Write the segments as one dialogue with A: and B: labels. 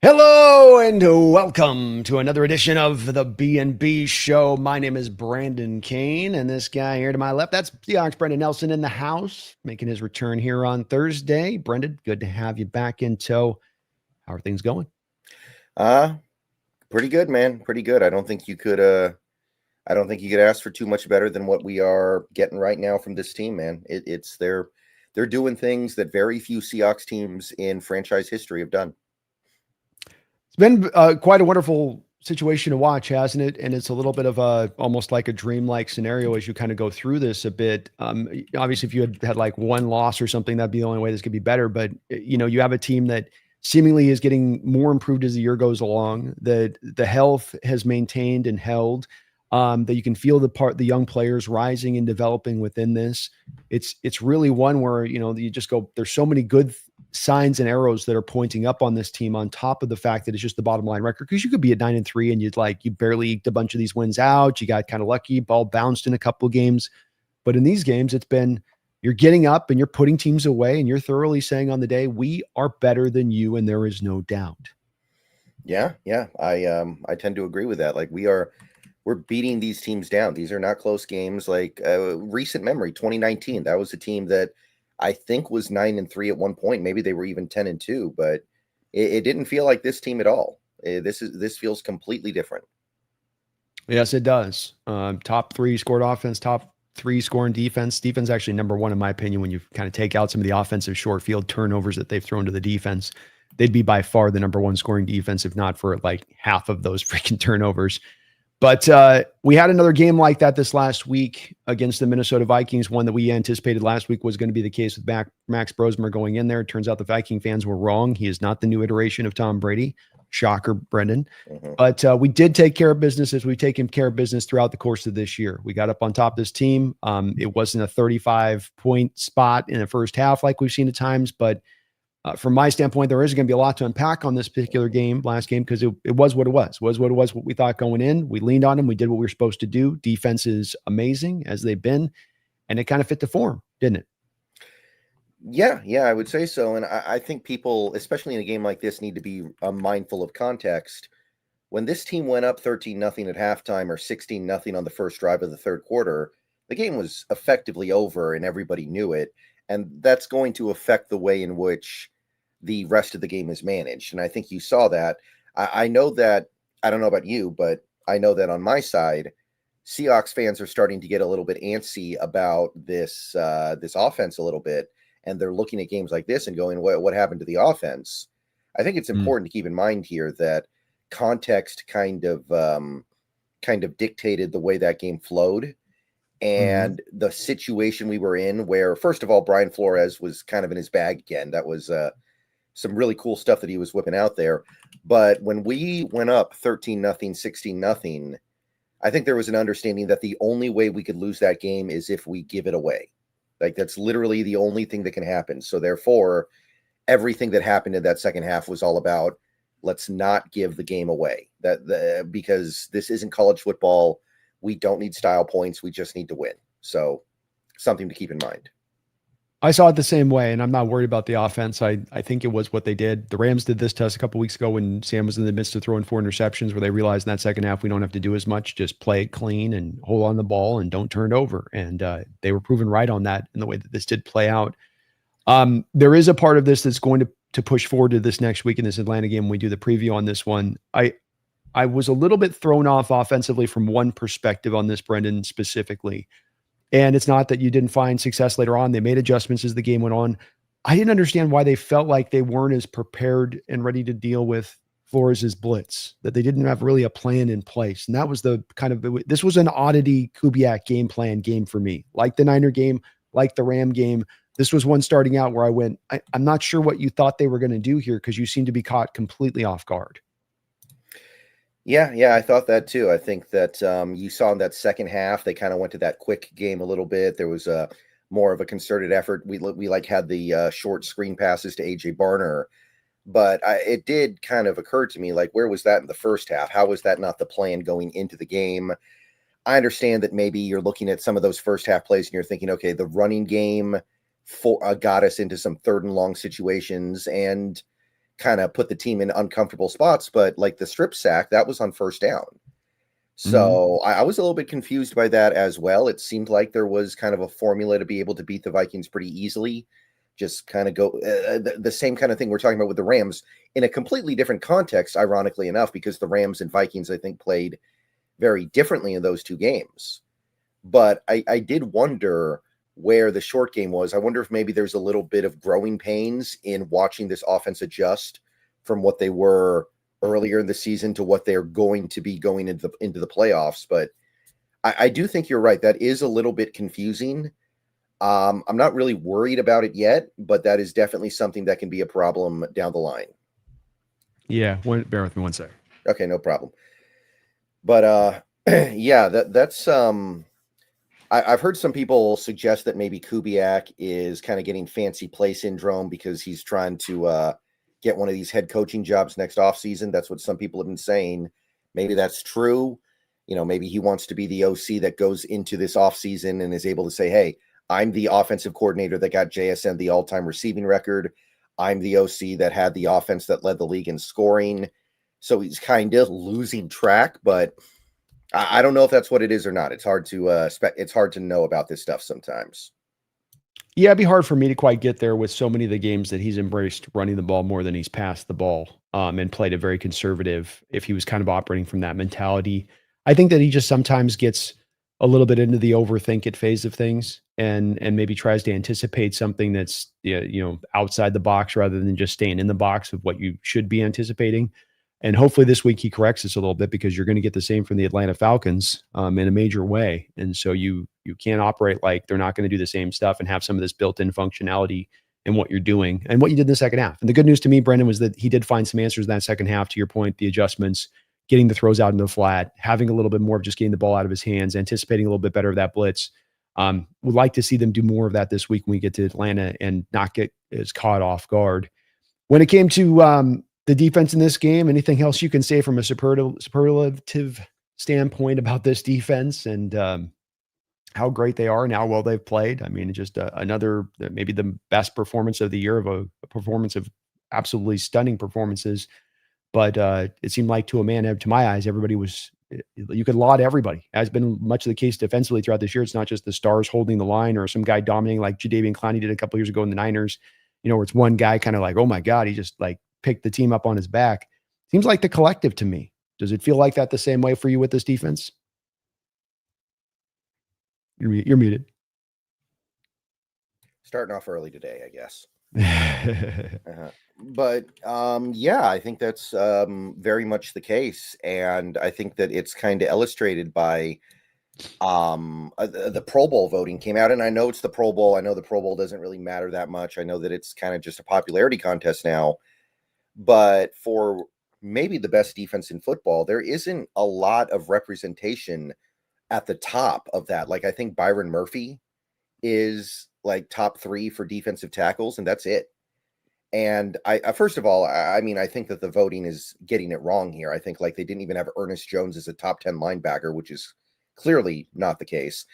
A: Hello and welcome to another edition of the BNB Show. My name is Brandon Kane, and this guy here to my left, that's Seahawks Brendan Nelson in the house, making his return here on Thursday. Brendan, good to have you back in tow. How are things going?
B: Uh, Pretty good, man. Pretty good. I don't think you could ask for too much better than what we are getting right now from this team, man. They're doing things that very few Seahawks teams in franchise history have done.
A: It's been quite a wonderful situation to watch, hasn't it? And it's a little bit of a almost like a dreamlike scenario as you kind of go through this a bit. Obviously, if you had like one loss or something, that'd be the only way this could be better. But you have a team that seemingly is getting more improved as the year goes along. That the health has maintained and held. That you can feel the young players rising and developing within this. It's really one where you just go. There's so many good signs and arrows that are pointing up on this team on top of the fact that it's just the bottom line record, because you could be at 9-3 and you barely eked a bunch of these wins out. You got kind of lucky, ball bounced in a couple of games, but in these games it's been you're getting up and you're putting teams away and you're thoroughly saying on the day, we are better than you, and there is no doubt.
B: Yeah, I tend to agree with that. Like we're beating these teams down. These are not close games. Like recent memory, 2019, that was a team that I think was 9-3 at one point. Maybe they were even 10-2, but it didn't feel like this team at all. This feels completely different.
A: Yes, it does. Top three scored offense, top three scoring defense. Defense actually number one, in my opinion, when you kind of take out some of the offensive short field turnovers that they've thrown to the defense. They'd be by far the number one scoring defense, if not for like half of those freaking turnovers. But we had another game like that this last week against the Minnesota Vikings, one that we anticipated last week was going to be the case with Max Brosmer going in there. It turns out the Viking fans were wrong. He is not the new iteration of Tom Brady. Shocker, Brendan.
B: Mm-hmm.
A: But we did take care of business as we've taken care of business throughout the course of this year. We got up on top of this team. It wasn't a 35-point spot in the first half like we've seen at times, but from my standpoint, there is going to be a lot to unpack on this particular last game, because it was what it was. What we thought going in. We leaned on them. We did what we were supposed to do. Defense is amazing, as they've been, and it kind of fit the form, didn't it?
B: Yeah, I would say so. And I think people, especially in a game like this, need to be mindful of context. When this team went up 13-0 at halftime or 16-0 on the first drive of the third quarter, the game was effectively over and everybody knew it. And that's going to affect the way in which the rest of the game is managed. And I think you saw that. I know that, I don't know about you, but I know that on my side, Seahawks fans are starting to get a little bit antsy about this offense a little bit. And they're looking at games like this and going, what happened to the offense? I think it's important to keep in mind here that context kind of dictated the way that game flowed. And the situation we were in, where, first of all, Brian Flores was kind of in his bag again. That was some really cool stuff that he was whipping out there. But when we went up 13-0, 16-0, I think there was an understanding that the only way we could lose that game is if we give it away. Like, that's literally the only thing that can happen. So therefore, everything that happened in that second half was all about, let's not give the game away. Because this isn't college football. We don't need style points. We just need to win. So something to keep in mind.
A: I saw it the same way, and I'm not worried about the offense. I think it was what they did. The Rams did this to us a couple weeks ago when Sam was in the midst of throwing 4 interceptions, where they realized in that second half we don't have to do as much, just play it clean and hold on the ball and don't turn it over. And they were proven right on that in the way that this did play out. There is a part of this that's going to push forward to this next week in this Atlanta game when we do the preview on this one. I was a little bit thrown off offensively from one perspective on this, Brendan, specifically. And it's not that you didn't find success later on. They made adjustments as the game went on. I didn't understand why they felt like they weren't as prepared and ready to deal with Flores' blitz, that they didn't have really a plan in place. And that was this was an oddity Kubiak game plan game for me. Like the Niner game, like the Ram game. This was one starting out where I went, I'm not sure what you thought they were going to do here, because you seem to be caught completely off guard.
B: Yeah, I thought that too. I think that you saw in that second half, they kind of went to that quick game a little bit. There was more of a concerted effort. We had the short screen passes to AJ Barner, but it did kind of occur to me, like, where was that in the first half? How was that not the plan going into the game? I understand that maybe you're looking at some of those first half plays and you're thinking, okay, the running game got us into some third and long situations, and kind of put the team in uncomfortable spots, but like the strip sack, that was on first down. So I was a little bit confused by that as well. It seemed like there was kind of a formula to be able to beat the Vikings pretty easily. Just kind of go the same kind of thing we're talking about with the Rams in a completely different context, ironically enough, because the Rams and Vikings, I think, played very differently in those two games. But I did wonder where the short game was. I wonder if maybe there's a little bit of growing pains in watching this offense adjust from what they were earlier in the season to what they're going to be going into the playoffs. But I do think you're right. That is a little bit confusing. I'm not really worried about it yet, but that is definitely something that can be a problem down the line.
A: Yeah, bear with me one sec.
B: Okay, no problem. But yeah, that's I've heard some people suggest that maybe Kubiak is kind of getting fancy play syndrome because he's trying to get one of these head coaching jobs next offseason. That's what some people have been saying. Maybe that's true. Maybe he wants to be the OC that goes into this offseason and is able to say, hey, I'm the offensive coordinator that got JSN the all-time receiving record. I'm the OC that had the offense that led the league in scoring. So he's kind of losing track, but I don't know if that's what it is or not. It's hard to know about this stuff sometimes.
A: Yeah, it'd be hard for me to quite get there with so many of the games that he's embraced running the ball more than he's passed the ball, and played it very conservative. If he was kind of operating from that mentality, I think that he just sometimes gets a little bit into the overthink it phase of things, and maybe tries to anticipate something that's outside the box rather than just staying in the box of what you should be anticipating. And hopefully this week he corrects this a little bit, because you're going to get the same from the Atlanta Falcons in a major way. And so you can't operate like they're not going to do the same stuff and have some of this built-in functionality in what you're doing and what you did in the second half. And the good news to me, Brendan, was that he did find some answers in that second half. To your point, the adjustments, getting the throws out into the flat, having a little bit more of just getting the ball out of his hands, anticipating a little bit better of that blitz. Would like to see them do more of that this week when we get to Atlanta and not get as caught off guard. When it came to the defense in this game, anything else you can say from a superlative standpoint about this defense and how great they are and how well they've played? I mean, just another, maybe the best performance of the year, of a performance of absolutely stunning performances. But it seemed like, to a man, to my eyes, you could laud everybody. Has been much of the case defensively throughout this year. It's not just the stars holding the line or some guy dominating like Jadeveon Clowney did a couple years ago in the Niners, where it's one guy kind of like, oh my God, he just like picked the team up on his back. Seems like the collective to me. Does it feel like that the same way for you with this defense? You're muted.
B: Starting off early today, I guess. But yeah, I think that's very much the case. And I think that it's kind of illustrated by the Pro Bowl voting came out, and I know it's the Pro Bowl. I know the Pro Bowl doesn't really matter that much. I know that it's kind of just a popularity contest now. But for maybe the best defense in football, there isn't a lot of representation at the top of that. Like, I think Byron Murphy is like top 3 for defensive tackles, and that's it. And I first of all, I mean, I think that the voting is getting it wrong here. I think like they didn't even have Ernest Jones as a top 10 linebacker, which is clearly not the case.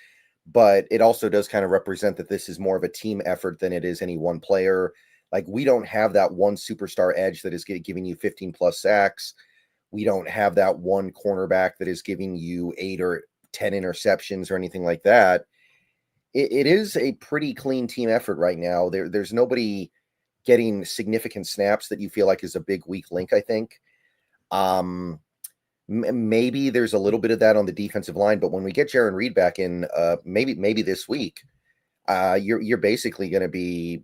B: But it also does kind of represent that this is more of a team effort than it is any one player. Like, we don't have that one superstar edge that is giving you 15 plus sacks. We don't have that one cornerback that is giving you 8 or 10 interceptions or anything like that. It is a pretty clean team effort right now. There's nobody getting significant snaps that you feel like is a big weak link, I think. Maybe there's a little bit of that on the defensive line, but when we get Jaron Reed back in, maybe this week, you're basically going to be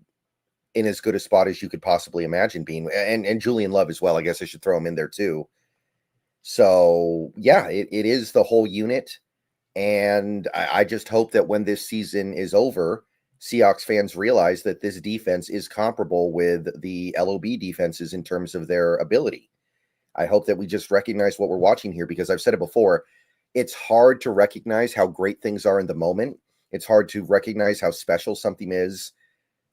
B: in as good a spot as you could possibly imagine being, and Julian Love as well. I guess I should throw him in there too. So yeah, it is the whole unit. And I just hope that when this season is over, Seahawks fans realize that this defense is comparable with the LOB defenses in terms of their ability. I hope that we just recognize what we're watching here, because I've said it before, it's hard to recognize how great things are in the moment. It's hard to recognize how special something is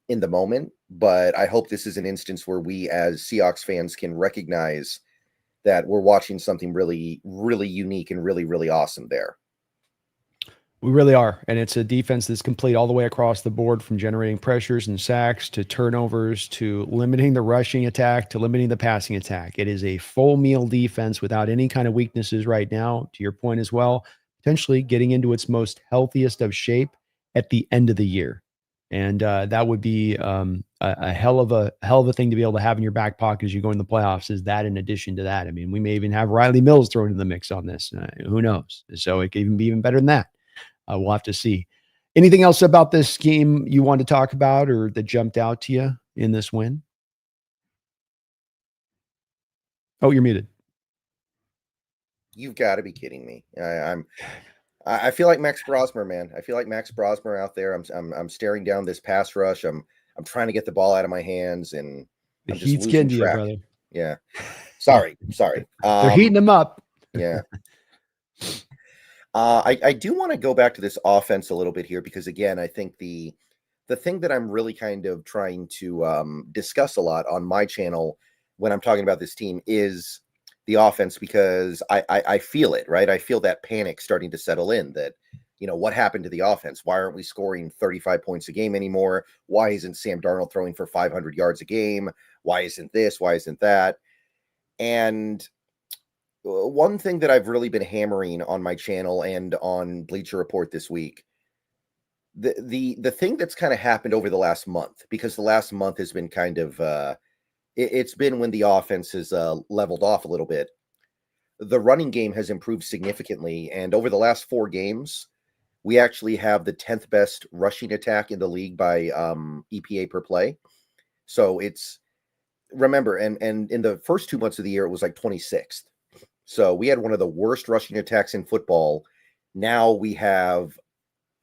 B: in the moment, but I hope this is an instance where we as Seahawks fans can recognize that we're watching something really, really unique and really, really awesome there.
A: We really are. And it's a defense that's complete all the way across the board, from generating pressures and sacks to turnovers to limiting the rushing attack to limiting the passing attack. It is a full meal defense without any kind of weaknesses right now, to your point as well, potentially getting into its most healthiest of shape at the end of the year. And that would be a hell of a thing to be able to have in your back pocket as you go in the playoffs. Is that in addition to that? I mean, we may even have Riley Mills thrown in the mix on this. Who knows? So it could even be even better than that. We'll have to see. Anything else about this game you want to talk about or that jumped out to you in this win? Oh, you're muted.
B: You've got to be kidding me. I feel like Max Brosmer, man. I feel like Max Brosmer out there. I'm staring down this pass rush. I'm trying to get the ball out of my hands, and
A: The
B: I'm just
A: heat's
B: losing
A: getting to you,
B: track.
A: brother.
B: Yeah. Sorry.
A: They're heating them up.
B: Yeah. I do want to go back to this offense a little bit here, because again, I think the thing that I'm really kind of trying to discuss a lot on my channel when I'm talking about this team is the offense, because I feel it, right? I feel that panic starting to settle in, that, what happened to the offense? Why aren't we scoring 35 points a game anymore? Why isn't Sam Darnold throwing for 500 yards a game? Why isn't this? Why isn't that? And one thing that I've really been hammering on my channel and on Bleacher Report this week, the thing that's kind of happened over the last month, because the last month has been kind of it's been when the offense has leveled off a little bit. The running game has improved significantly, and over the last 4 games, we actually have the 10th best rushing attack in the league by EPA per play. So it's, remember, and in the first 2 months of the year, it was like 26th. So we had one of the worst rushing attacks in football. Now we have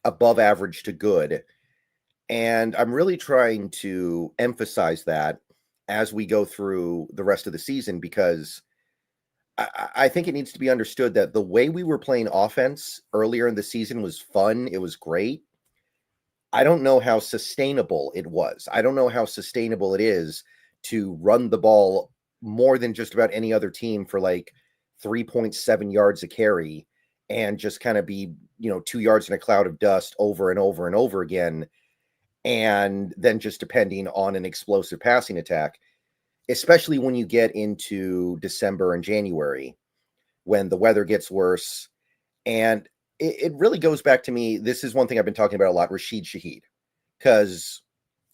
B: above average to good. And I'm really trying to emphasize that as we go through the rest of the season, because I think it needs to be understood that the way we were playing offense earlier in the season was fun. It was great. I don't know how sustainable it was. I don't know how sustainable it is to run the ball more than just about any other team for like 3.7 yards a carry and just kind of be, 2 yards in a cloud of dust over and over and over again. And then just depending on an explosive passing attack, especially when you get into December and January, when the weather gets worse. And it really goes back to me. This is one thing I've been talking about a lot, Rashid Shaheed, because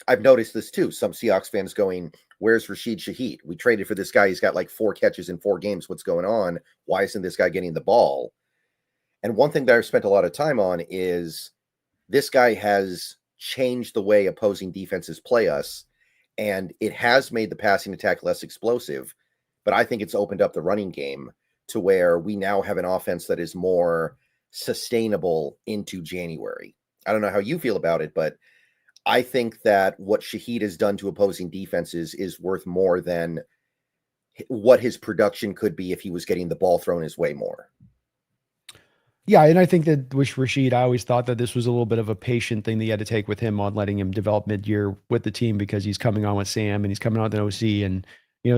B: I've noticed this too. Some Seahawks fans going, where's Rashid Shaheed? We traded for this guy. He's got like 4 catches in 4 games. What's going on? Why isn't this guy getting the ball? And one thing that I've spent a lot of time on is this guy has changed the way opposing defenses play us, and it has made the passing attack less explosive, but I think it's opened up the running game to where we now have an offense that is more sustainable into January. I don't know how you feel about it, but I think that what Shaheed has done to opposing defenses is worth more than what his production could be if he was getting the ball thrown his way more.
A: Yeah, and I think that with Rashid, I always thought that this was a little bit of a patient thing that you had to take with him on letting him develop mid-year with the team, because he's coming on with Sam and he's coming on with an OC. And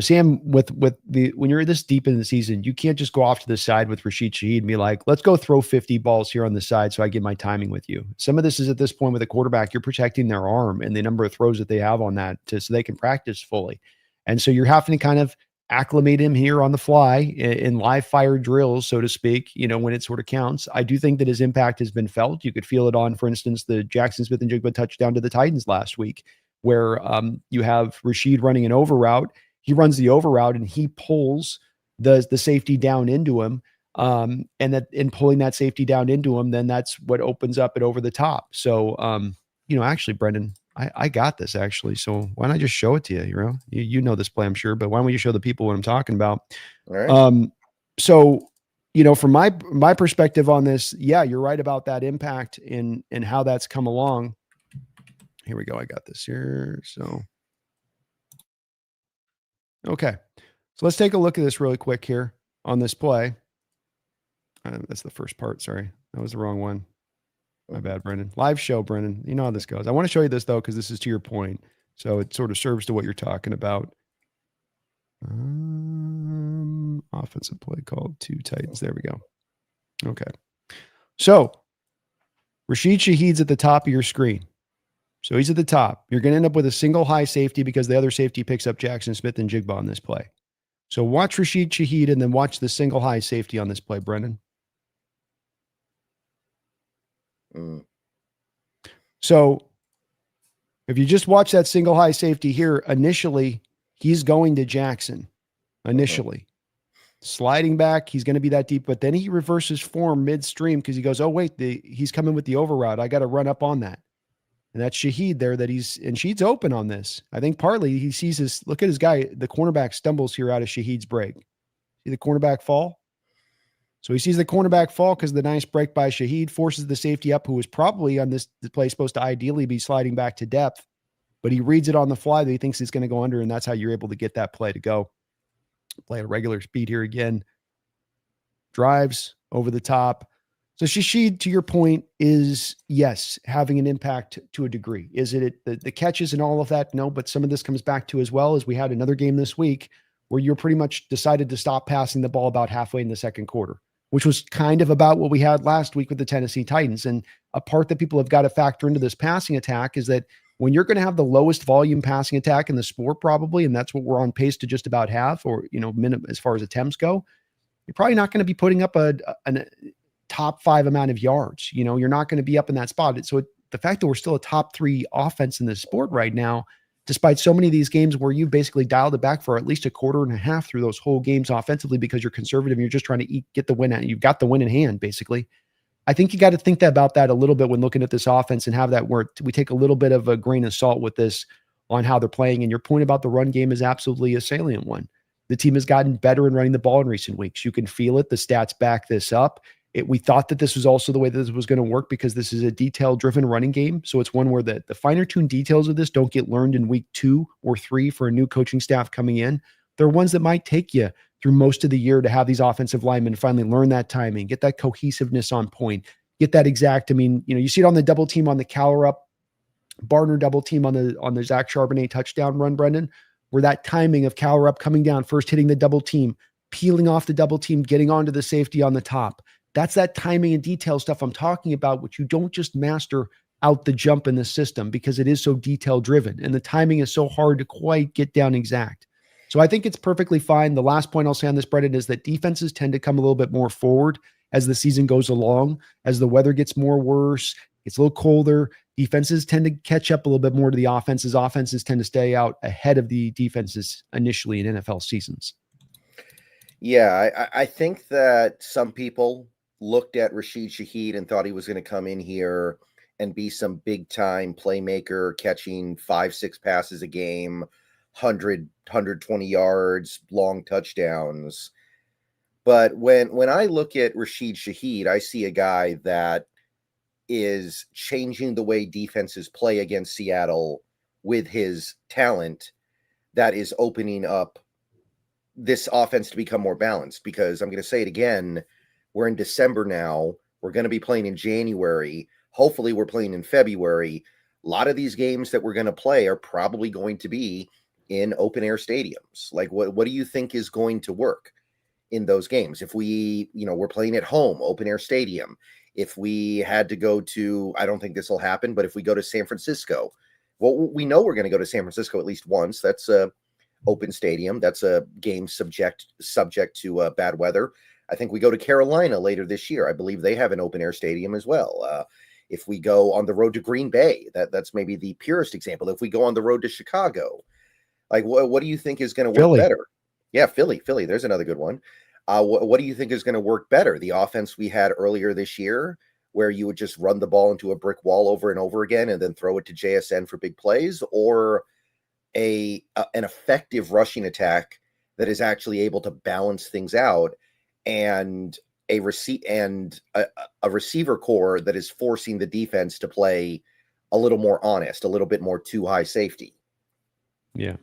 A: Sam, with the when you're this deep in the season, you can't just go off to the side with Rashid Shaheed and be like, let's go throw 50 balls here on the side so I get my timing with you. Some of this is at this point with a quarterback, you're protecting their arm and the number of throws that they have on that so they can practice fully. And so you're having to kind of acclimate him here on the fly in live fire drills, so to speak, when it sort of counts. I do think that his impact has been felt. You could feel it on, for instance, the Jackson Smith and Jigba touchdown to the Titans last week, where you have Rashid running an over route. He runs the over route and he pulls the safety down into him. And that in pulling that safety down into him, then that's what opens up it over the top. So, actually, Brendan, I got this actually. So why don't I just show it to you? You know this play, I'm sure, but why don't we just show the people what I'm talking about?
B: All right.
A: So, from my perspective on this, yeah, you're right about that impact and how that's come along. Here we go. I got this here. So, okay. So let's take a look at this really quick here on this play. That's the first part. Sorry. That was the wrong one. My bad, Brendan. Live show, Brendan. You know how this goes. I want to show you this, though, because this is to your point. So it sort of serves to what you're talking about. Offensive play called 2 Titans. There we go. Okay. So Rashid Shaheed's at the top of your screen. So he's at the top. You're going to end up with a single high safety because the other safety picks up Jackson Smith and Jigba on this play. So watch Rashid Shaheed and then watch the single high safety on this play, Brendan. So if you just watch that single high safety here, initially, he's going to Jackson. Initially. Sliding back, he's going to be that deep, but then he reverses form midstream because he goes, oh, wait, he's coming with the over route. I got to run up on that. And that's Shaheed there and Shaheed's open on this. I think partly he sees look at his guy, the cornerback stumbles here out of Shaheed's break. See the cornerback fall? So he sees the cornerback fall because of the nice break by Shaheed, forces the safety up, who was probably on this play supposed to ideally be sliding back to depth, but he reads it on the fly that he thinks it's going to go under, and that's how you're able to get that play to go. Play at regular speed here again. Drives over the top. So Shaheed, to your point, is, yes, having an impact to a degree. Is it the catches and all of that? No, but some of this comes back to as well as we had another game this week where you're pretty much decided to stop passing the ball about halfway in the second quarter, which was kind of about what we had last week with the Tennessee Titans. And a part that people have got to factor into this passing attack is that when you're going to have the lowest volume passing attack in the sport, probably, and that's what we're on pace to just about have, or, minimum as far as attempts go, you're probably not going to be putting up a top 5 amount of yards. You're not going to be up in that spot. So the fact that we're still a top 3 offense in this sport right now, despite so many of these games where you've basically dialed it back for at least a quarter and a half through those whole games offensively because you're conservative and you're just trying to get the win out. You've got the win in hand, basically. I think you got to think about that a little bit when looking at this offense and have that where we take a little bit of a grain of salt with this on how they're playing. And your point about the run game is absolutely a salient one. The team has gotten better in running the ball in recent weeks. You can feel it. The stats back this up. We thought that this was also the way that this was going to work because this is a detail-driven running game. So it's one where the finer-tuned details of this don't get learned in week 2 or 3 for a new coaching staff coming in. They're ones that might take you through most of the year to have these offensive linemen finally learn that timing, get that cohesiveness on point, get that exact. You see it on the double team on the Cowler up, Barner double team on the Zach Charbonnet touchdown run, Brendan, where that timing of Cowler up coming down, first hitting the double team, peeling off the double team, getting onto the safety on the top. That's that timing and detail stuff I'm talking about, which you don't just master out the jump in the system because it is so detail driven and the timing is so hard to quite get down exact. So I think it's perfectly fine. The last point I'll say on this, Brendan, is that defenses tend to come a little bit more forward as the season goes along, as the weather gets more worse, it's a little colder. Defenses tend to catch up a little bit more to the offenses. Offenses tend to stay out ahead of the defenses initially in NFL seasons.
B: Yeah, I think that some people looked at Rashid Shaheed and thought he was going to come in here and be some big time playmaker, catching 5-6 passes a game, 120 yards, long touchdowns. But when I look at Rashid Shaheed, I see a guy that is changing the way defenses play against Seattle with his talent that is opening up this offense to become more balanced. Because I'm going to say it again, we're in December now. We're going to be playing in January. Hopefully we're playing in February. A lot of these games that we're going to play are probably going to be in open air stadiums. Like what do you think is going to work in those games? If we're playing at home, open air stadium. If we had to go to, I don't think this will happen, but if we go to San Francisco, well, we know we're going to go to San Francisco at least once. That's a open stadium. That's a game subject to bad weather. I think we go to Carolina later this year. I believe they have an open air stadium as well. If we go on the road to Green Bay, that's maybe the purest example. If we go on the road to Chicago, like what do you think is going to work better? Yeah, Philly. There's another good one. What do you think is going to work better? The offense we had earlier this year, where you would just run the ball into a brick wall over and over again and then throw it to JSN for big plays, or an effective rushing attack that is actually able to balance things out, and a receiver core that is forcing the defense to play a little more honest, a little bit more too high safety.
A: Yeah,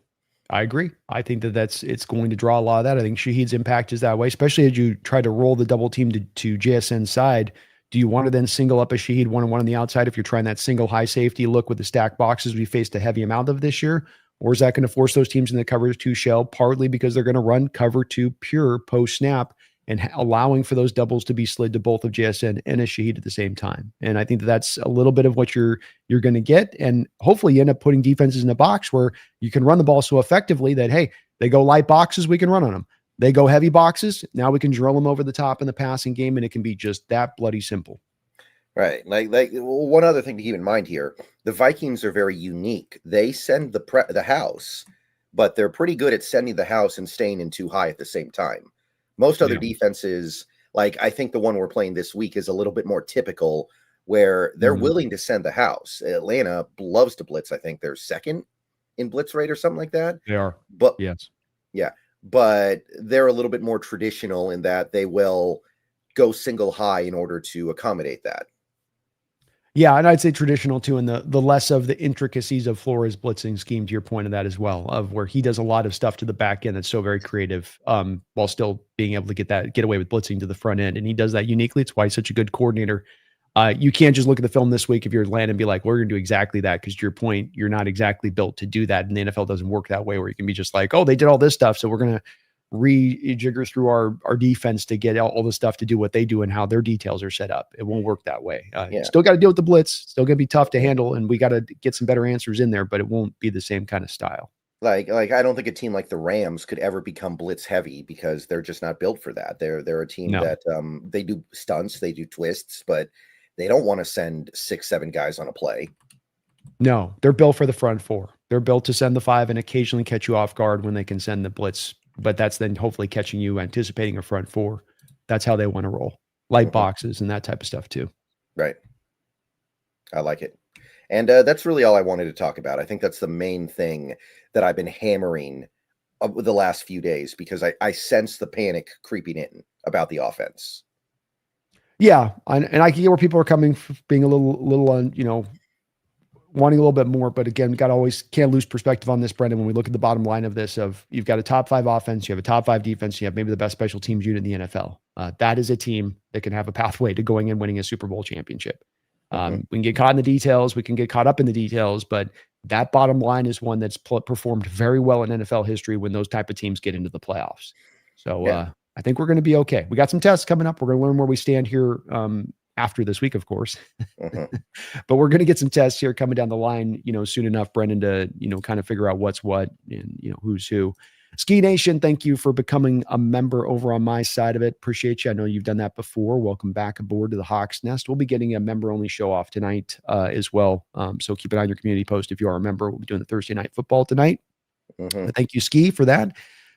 A: I agree. I think it's going to draw a lot of that. I think Shaheed's impact is that way, especially as you try to roll the double team to JSN's side. Do you want to then single up a Shaheed 1-on-1 on the outside if you're trying that single high safety look with the stack boxes we faced a heavy amount of this year? Or is that going to force those teams in the cover 2 shell, partly because they're going to run cover 2 pure post snap and allowing for those doubles to be slid to both of JSN and a Shaheed at the same time. And I think that's a little bit of what you're going to get. And hopefully you end up putting defenses in a box where you can run the ball so effectively that, hey, they go light boxes, we can run on them. They go heavy boxes, now we can drill them over the top in the passing game, and it can be just that bloody simple.
B: Right. Like one other thing to keep in mind here, the Vikings are very unique. They send the house, but they're pretty good at sending the house and staying in too high at the same time. Most other defenses, like I think the one we're playing this week is a little bit more typical, where they're willing to send the house. Atlanta loves to blitz. I think they're second in blitz rate or something like that.
A: They are.
B: But
A: yes.
B: Yeah. But they're a little bit more traditional in that they will go single high in order to accommodate that.
A: Yeah, and I'd say traditional too, and the less of the intricacies of Flores' blitzing scheme, to your point of that as well, of where he does a lot of stuff to the back end that's so very creative, while still being able to get away with blitzing to the front end. And he does that uniquely. It's why he's such a good coordinator. You can't just look at the film this week if you're Atlanta and be like, we're going to do exactly that, because to your point, you're not exactly built to do that. And the NFL doesn't work that way, where you can be just like, oh, they did all this stuff, so we're going to rejigger through our defense to get all the stuff to do what they do and how their details are set up. It won't work that way. Still got to deal with the blitz. Still going to be tough to handle, and we got to get some better answers in there, but it won't be the same kind of style.
B: Like I don't think a team like the Rams could ever become blitz heavy, because they're just not built for that. They're a team that they do stunts, they do twists, but they don't want to send 6-7 guys on a play.
A: No, they're built for the front four. They're built to send the 5 and occasionally catch you off guard when they can send the blitz. But that's then hopefully catching you anticipating a front four. That's how they want to roll. Light boxes and that type of stuff too.
B: Right. I like it. And that's really all I wanted to talk about. I think that's the main thing that I've been hammering the last few days, because I sense the panic creeping in about the offense.
A: Yeah. And I can get where people are coming, being a little wanting a little bit more, but again, can't lose perspective on this, Brendan. When we look at the bottom line of this, you've got a top 5 offense, you have a top 5 defense, you have maybe the best special teams unit in the NFL. That is a team that can have a pathway to going and winning a Super Bowl championship. We can get caught in the details, we can get caught up in the details, but that bottom line is one that's performed very well in NFL history when those type of teams get into the playoffs. So I think we're going to be okay. We got some tests coming up. We're going to learn where we stand here after this week, of course. But we're going to get some tests here coming down the line, soon enough, Brendan, to, kind of figure out what's what and, who's who. Ski Nation, thank you for becoming a member over on my side of it. Appreciate you. I know you've done that before. Welcome back aboard to the Hawks Nest. We'll be getting a member-only show off tonight as well. So keep an eye on your community post if you are a member. We'll be doing the Thursday night football tonight. Thank you, Ski, for that.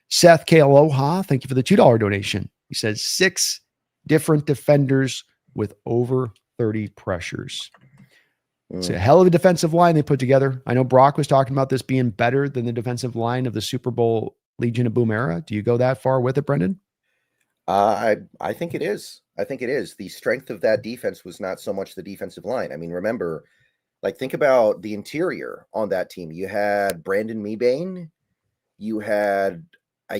A: Seth K. Aloha, thank you for the $2 donation. He says 6 different defenders with over 30 pressures. It's a hell of a defensive line they put together. I know Brock was talking about this being better than the defensive line of the Super Bowl Legion of Boom era. Do you go that far with it, Brendan?
B: I think it is. I think it is. The strength of that defense was not so much the defensive line. I mean, remember, think about the interior on that team. You had Brandon Mebane. You had, I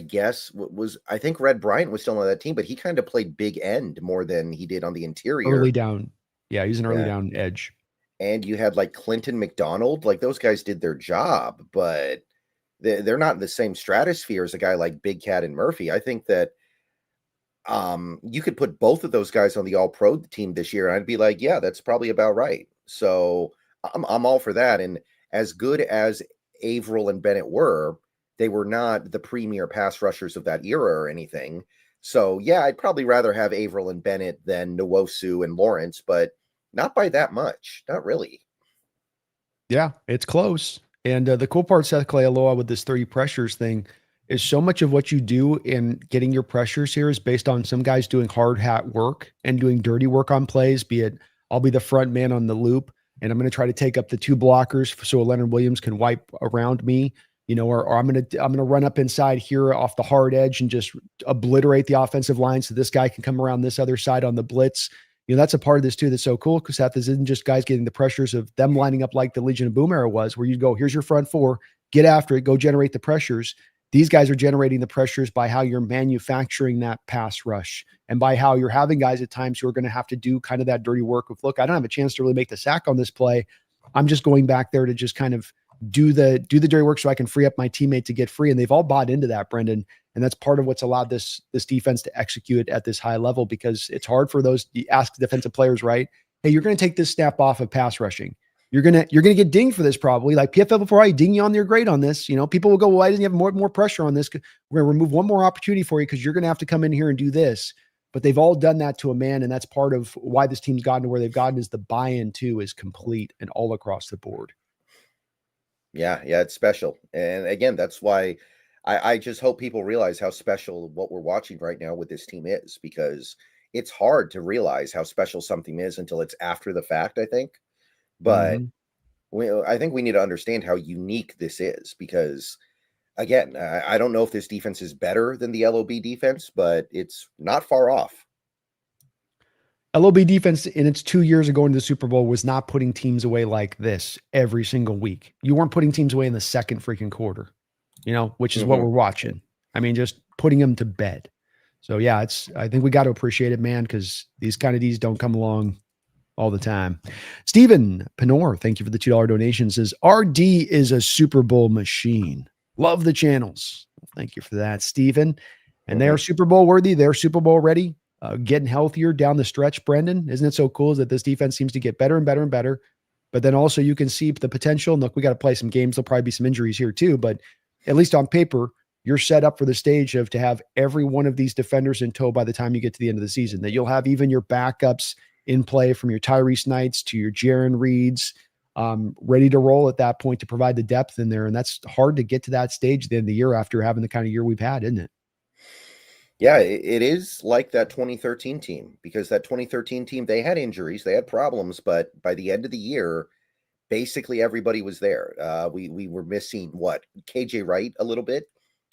B: think Red Bryant was still on that team, but he kind of played big end more than he did on the interior.
A: Early down. Yeah, he's an early down edge.
B: And you had Clinton McDonald. Those guys did their job, but they're not in the same stratosphere as a guy like Big Cat and Murphy. I think that you could put both of those guys on the All-Pro team this year, and I'd be like, yeah, that's probably about right. So I'm all for that. And as good as Averill and Bennett were, they were not the premier pass rushers of that era or anything. So, yeah, I'd probably rather have Averill and Bennett than Nwosu and Lawrence, but not by that much. Not really.
A: Yeah, it's close. And the cool part, Seth Clay Aloha, with this 30 pressures thing is so much of what you do in getting your pressures here is based on some guys doing hard hat work and doing dirty work on plays, be it I'll be the front man on the loop and I'm going to try to take up the 2 blockers so Leonard Williams can wipe around me, or I'm going to run up inside here off the hard edge and just obliterate the offensive line so this guy can come around this other side on the blitz. That's a part of this too that's so cool, because Seth, this isn't just guys getting the pressures of them lining up like the Legion of Boom era was, where you go, here's your front 4, get after it, go generate the pressures. These guys are generating the pressures by how you're manufacturing that pass rush and by how you're having guys at times who are going to have to do kind of that dirty work of, look, I don't have a chance to really make the sack on this play. I'm just going back there to just kind of do the dirty work so I can free up my teammate to get free. And they've all bought into that, Brendan. And that's part of what's allowed this defense to execute at this high level, because it's hard for those, you ask defensive players, right? Hey, you're going to take this snap off of pass rushing. You're gonna get dinged for this probably. Like PFL before I ding you on your grade on this. People will go, well, why didn't you have more pressure on this? We're gonna remove one more opportunity for you because you're gonna have to come in here and do this. But they've all done that to a man, and that's part of why this team's gotten to where they've gotten, is the buy-in too is complete and all across the board.
B: Yeah, it's special. And again, that's why I just hope people realize how special what we're watching right now with this team is, because it's hard to realize how special something is until it's after the fact, I think. But I think we need to understand how unique this is, because, again, I don't know if this defense is better than the LOB defense, but it's not far off.
A: LOB defense in its 2 years of going to the Super Bowl was not putting teams away like this every single week. You weren't putting teams away in the second freaking quarter, which is what we're watching. I mean, just putting them to bed. So yeah, I think we got to appreciate it, man, because these kind of Ds don't come along all the time. Stephen Penor, thank you for the $2 donation, says RD is a Super Bowl machine. Love the channels. Thank you for that, Stephen. And they are Super Bowl worthy. They're Super Bowl ready. Getting healthier down the stretch, Brendan. Isn't it so cool that this defense seems to get better and better and better? But then also you can see the potential. Look, we got to play some games. There'll probably be some injuries here too, but at least on paper, you're set up for the stage of to have every one of these defenders in tow by the time you get to the end of the season, that you'll have even your backups in play, from your Tyrese Knights to your Jaron Reeds, ready to roll at that point to provide the depth in there. And that's hard to get to that stage at the end of the year after having the kind of year we've had, isn't it?
B: Yeah, it is like that 2013 team, because that 2013 team, they had injuries, they had problems, but by the end of the year, basically everybody was there. We were missing KJ Wright a little bit,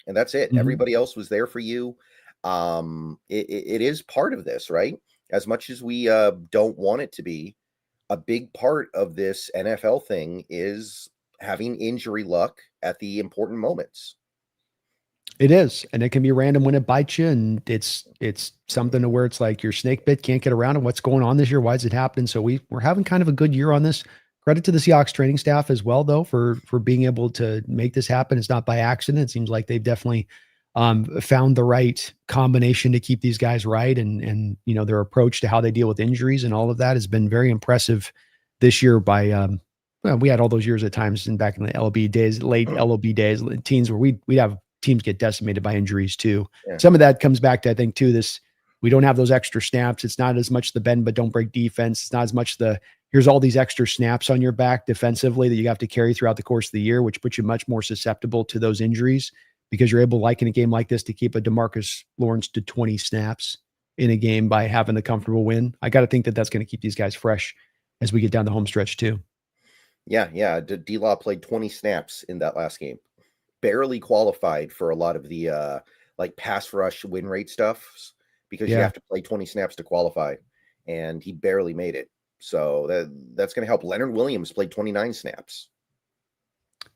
B: and that's it. Everybody else was there for you. It is part of this, right? As much as we don't want it to be, a big part of this NFL thing is having injury luck at the important moments.
A: It is. And it can be random when it bites you. And it's something to where it's like your snake bit, can't get around it. What's going on this year? Why is it happening? So we're having kind of a good year on this. Credit to the Seahawks training staff as well, though, for being able to make this happen. It's not by accident. It seems like they've definitely found the right combination to keep these guys right. And their approach to how they deal with injuries and all of that has been very impressive this year by, we had all those years at times back in the LB days, late LOB days, teens, where we'd have teams get decimated by injuries too. Yeah. Some of that comes back to, I think, too, we don't have those extra snaps. It's not as much the bend but don't break defense. It's not as much here's all these extra snaps on your back defensively that you have to carry throughout the course of the year, which puts you much more susceptible to those injuries, because you're able, like in a game like this, to keep a DeMarcus Lawrence to 20 snaps in a game by having the comfortable win. I got to think that that's going to keep these guys fresh as we get down the home stretch too.
B: Yeah. D-Law played 20 snaps in that last game. Barely qualified for a lot of the pass rush win rate stuff, because you have to play 20 snaps to qualify, and he barely made it. So that's going to help. Leonard Williams played 29 snaps.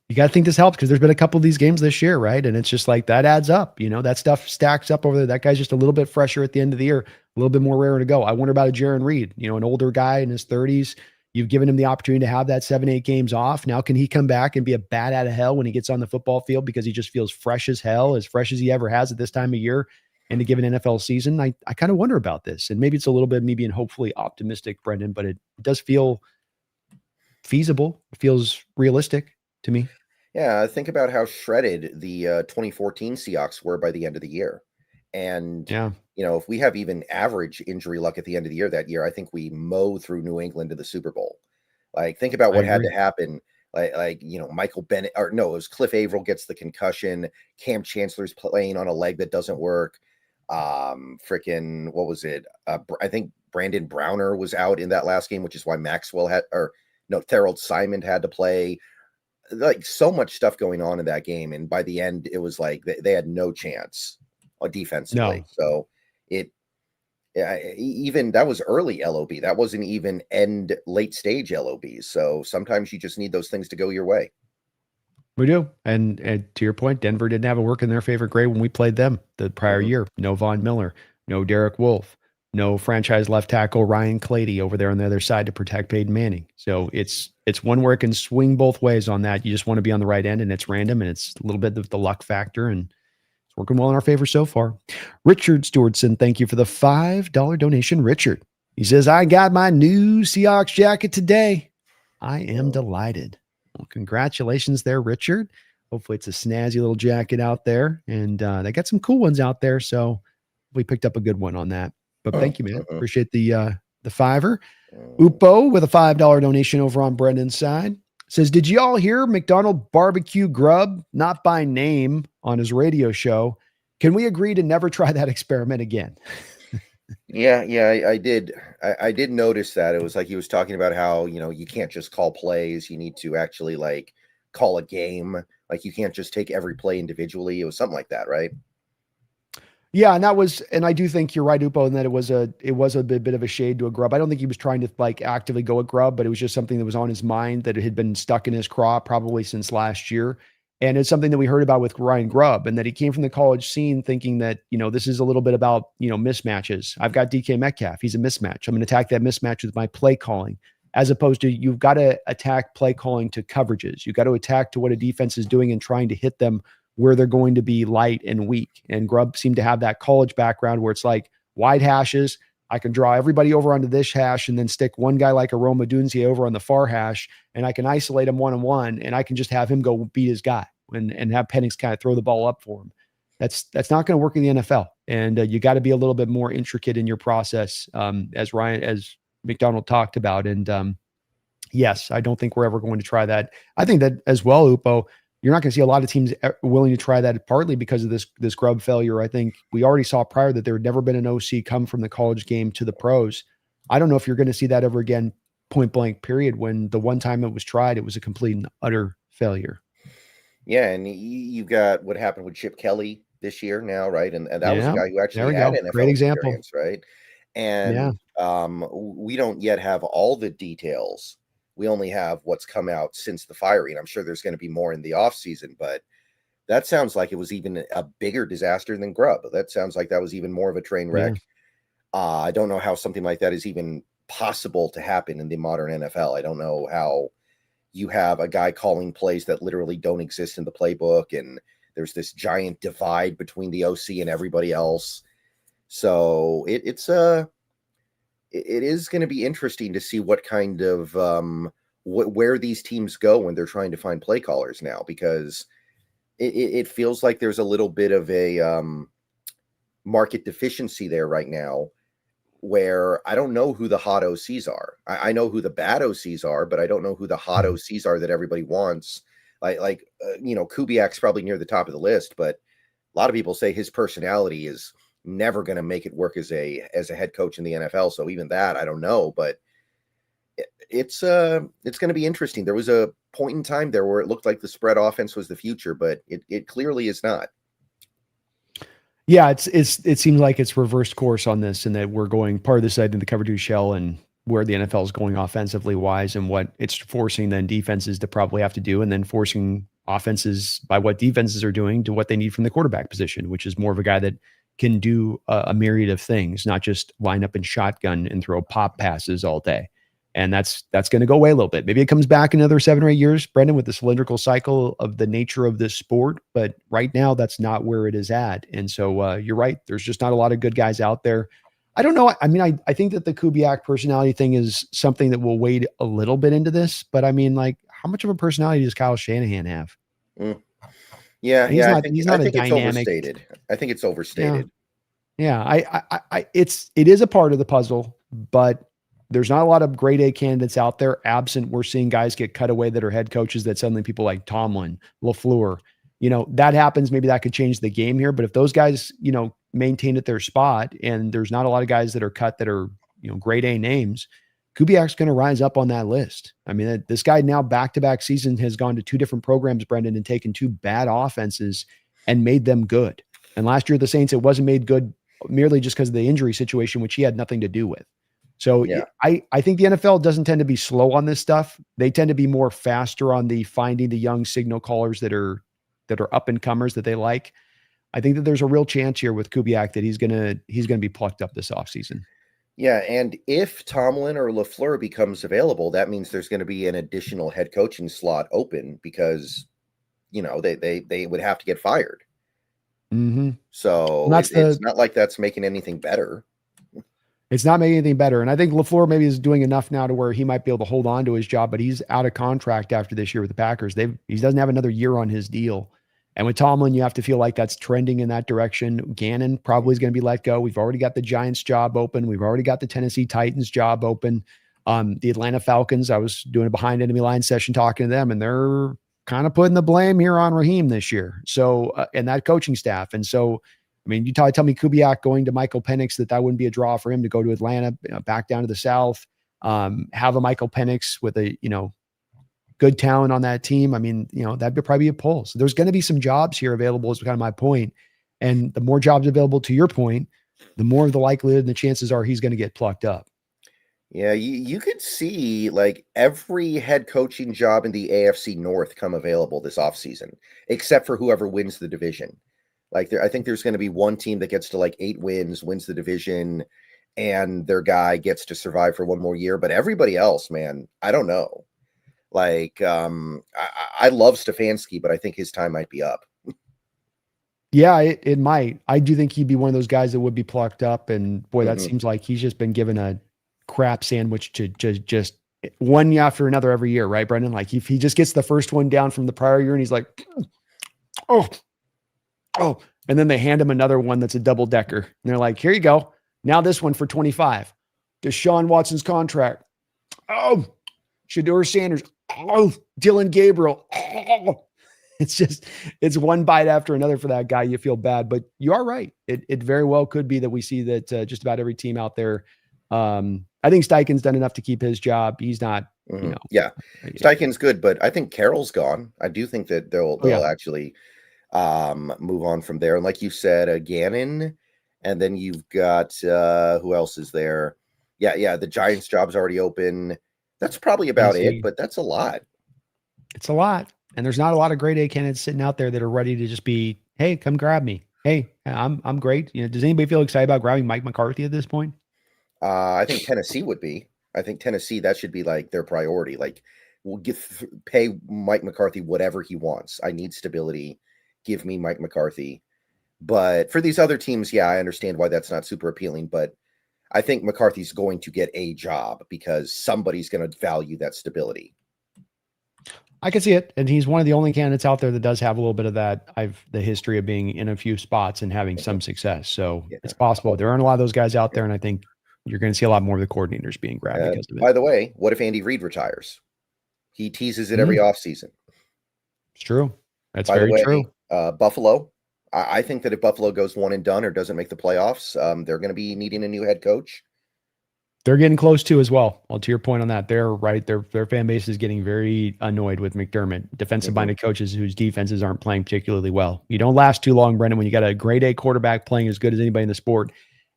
A: You got to think this helps, because there's been a couple of these games this year, right? And it's just like that adds up. That stuff stacks up over there. That guy's just a little bit fresher at the end of the year, a little bit more rare to go. I wonder about a Jaron Reed, an older guy in his 30s. You've given him the opportunity to have that 7-8 games off. Now, can he come back and be a bat out of hell when he gets on the football field, because he just feels fresh as hell, as fresh as he ever has at this time of year in a given NFL season? I kind of wonder about this. And maybe it's a little bit me being hopefully optimistic, Brendan, but it does feel feasible. It feels realistic to me.
B: Yeah, think about how shredded the 2014 Seahawks were by the end of the year. And, if we have even average injury luck at the end of the year that year, I think we mow through New England to the Super Bowl. Think about what had to happen. Michael Bennett, it was Cliff Averill gets the concussion. Cam Chancellor's playing on a leg that doesn't work. What was it? I think Brandon Browner was out in that last game, which is why Thorold Simon had to play. So much stuff going on in that game. And by the end, it was like they had no chance defensively. No. So even that was early LOB. That wasn't even late stage LOBs. So sometimes you just need those things to go your way.
A: We do. And to your point, Denver didn't have a work in their favorite grade when we played them the prior year. No Von Miller, no Derek Wolfe, no franchise left tackle Ryan Clady over there on the other side to protect Peyton Manning. So it's one where it can swing both ways on that. You just want to be on the right end, and it's random, and it's a little bit of the luck factor, and it's working well in our favor so far. Richard Stewartson, thank you for the $5 donation. Richard, he says, I got my new Seahawks jacket today. I am delighted. Well, congratulations there, Richard. Hopefully it's a snazzy little jacket out there. And they got some cool ones out there. So we picked up a good one on that. But thank you, man. Appreciate the $5. Upo with a $5 donation over on Brendan's side says, did you all hear McDonald Barbecue Grub, not by name, on his radio show? Can we agree to never try that experiment again?
B: Yeah, I did. I did notice that. It was like he was talking about how, you can't just call plays. You need to actually like call a game. Like you can't just take every play individually. It was something like that, right?
A: Yeah, and I do think you're right, Upo, in that it was a bit of a shade to a Grub. I don't think he was trying to like actively go at Grub, but it was just something that was on his mind that it had been stuck in his craw probably since last year. And it's something that we heard about with Ryan Grubb, and that he came from the college scene thinking that, this is a little bit about, mismatches. I've got DK Metcalf. He's a mismatch. I'm going to attack that mismatch with my play calling, as opposed to you've got to attack play calling to coverages. You've got to attack to what a defense is doing and trying to hit them where they're going to be light and weak. And Grubb seemed to have that college background where it's like wide hashes. I can draw everybody over onto this hash and then stick one guy like a Roma Dunze over on the far hash, and I can isolate him one-on-one, and I can just have hhim go beat his guy and have Penix kind of throw the ball up for him. That's not going to work in the NFL. And you got to be a little bit more intricate in your process, as McDonald talked about. And yes, I don't think we're ever going to try that. I think that as well, Upo, you're not going to see a lot of teams willing to try that, partly because of this Grub failure. I think we already saw prior that there had never been an OC come from the college game to the pros. I don't know if you're going to see that ever again, point blank period, when the one time it was tried, it was a complete and utter failure.
B: Yeah, and you've got what happened with Chip Kelly this year now, right? And that was a guy who actually had NFL
A: Great example,
B: experience, right? And we don't yet have all the details. We only have what's come out since the firing. I'm sure there's going to be more in the offseason, but that sounds like it was even a bigger disaster than Grubb. That sounds like that was even more of a train wreck. Yeah. I don't know how something like that is even possible to happen in the modern NFL. I don't know how you have a guy calling plays that literally don't exist in the playbook, and there's this giant divide between the OC and everybody else. So it is going to be interesting to see what kind of where these teams go when they're trying to find play callers now, because it feels like there's a little bit of a market deficiency there right now, where I don't know who the hot OCs are. I know who the bad OCs are, but I don't know who the hot OCs are that everybody wants. Kubiak's probably near the top of the list, but a lot of people say his personality is never going to make it work as a head coach in the NFL. So even that, I don't know, but it's going to be interesting. There was a point in time there where it looked like the spread offense was the future, but it clearly is not.
A: Yeah, it seems like it's reversed course on this, and that we're going part of this side in the cover two shell, and where the NFL is going offensively wise, and what it's forcing then defenses to probably have to do, and then forcing offenses by what defenses are doing to what they need from the quarterback position, which is more of a guy that can do a myriad of things, not just line up and shotgun and throw pop passes all day. And that's going to go away a little bit. Maybe it comes back in another 7 or 8 years, Brendan, with the cylindrical cycle of the nature of this sport. But right now, that's not where it is at. And so you're right. There's just not a lot of good guys out there. I don't know. I mean, I think that the Kubiak personality thing is something that will wade a little bit into this. But I mean, like, how much of a personality does Kyle Shanahan have?
B: Yeah,
A: he's not a dynamic.
B: It's overstated. I think it's overstated.
A: Yeah. It is a part of the puzzle, but there's not a lot of grade A candidates out there. Absent, we're seeing guys get cut away that are head coaches that suddenly people like Tomlin, LaFleur, that happens. Maybe that could change the game here. But if those guys, maintain at their spot, and there's not a lot of guys that are cut that are, grade A names, Kubiak's going to rise up on that list. I mean, this guy now back-to-back season has gone to 2 different programs, Brendan, and taken 2 bad offenses and made them good. And last year, the Saints, it wasn't made good merely just because of the injury situation, which he had nothing to do with. So yeah. I think the NFL doesn't tend to be slow on this stuff. They tend to be more faster on the finding the young signal callers that are up and comers that they like. I think that there's a real chance here with Kubiak that he's gonna be plucked up this offseason.
B: Yeah, and if Tomlin or LaFleur becomes available, that means there's going to be an additional head coaching slot open, because they would have to get fired.
A: Mm-hmm.
B: So
A: That's
B: it's
A: the
B: not like that's making anything better.
A: It's not making anything better. And I think LaFleur maybe is doing enough now to where he might be able to hold on to his job, but he's out of contract after this year with the Packers. He doesn't have another year on his deal. And with Tomlin, you have to feel like that's trending in that direction. Gannon probably is going to be let go. We've already got the Giants job open. We've already got the Tennessee Titans job open. The Atlanta Falcons, I was doing a behind enemy line session talking to them, and they're kind of putting the blame here on Raheem this year. So, and that coaching staff. And so, I mean, you tell me Kubiak going to Michael Penix that wouldn't be a draw for him to go to Atlanta, back down to the South, have a Michael Penix with a, good talent on that team. I mean, that'd be probably a pull. So there's going to be some jobs here available is kind of my point. And the more jobs available to your point, the more of the likelihood and the chances are he's going to get plucked up.
B: Yeah, you could see like every head coaching job in the AFC North come available this offseason, except for whoever wins the division. Like I think there's going to be one team that gets to like 8 wins, wins the division, and their guy gets to survive for one more year. But everybody else, man, I don't know. Like, I love Stefanski, but I think his time might be up.
A: Yeah, it might. I do think he'd be one of those guys that would be plucked up. And boy, that
B: Mhm.
A: seems like he's just been given a crap sandwich to just one after another every year, right, Brendan? Like if he just gets the first one down from the prior year and he's like, oh, and then they hand him another one that's a double decker. And they're like, here you go. Now this one for 25. Deshaun Watson's contract. Oh, Shedeur Sanders. Oh, Dylan Gabriel. Oh. It's one bite after another for that guy. You feel bad, but you are right. It very well could be that we see that just about every team out there. I think Steichen's done enough to keep his job. He's not,
B: Yeah, Steichen's good, but I think Carroll's gone. I do think that they'll actually move on from there. And like you said, Gannon, and then you've got who else is there? Yeah, the Giants job's already open. That's probably about it, but that's a lot.
A: It's a lot. And there's not a lot of grade A candidates sitting out there that are ready to just be, hey, come grab me. Hey, I'm great. Does anybody feel excited about grabbing Mike McCarthy at this point?
B: I think Tennessee would be. I think Tennessee, that should be like their priority. Like, we'll pay Mike McCarthy whatever he wants. I need stability. Give me Mike McCarthy. But for these other teams, yeah, I understand why that's not super appealing. But I think McCarthy's going to get a job because somebody's going to value that stability.
A: I can see it. And he's one of the only candidates out there that does have a little bit of that. The history of being in a few spots and having some success. So it's possible. There aren't a lot of those guys out there. And I think you're going to see a lot more of the coordinators being grabbed because of it.
B: By the way, what if Andy Reid retires? He teases it every offseason.
A: It's true. That's very true.
B: Buffalo. I think that if Buffalo goes one and done or doesn't make the playoffs, they're going to be needing a new head coach.
A: They're getting close to as well. Well, to your point on that, they're right. Their fan base is getting very annoyed with McDermott, defensive-minded coaches whose defenses aren't playing particularly well. You don't last too long, Brendan, when you got a grade A quarterback playing as good as anybody in the sport,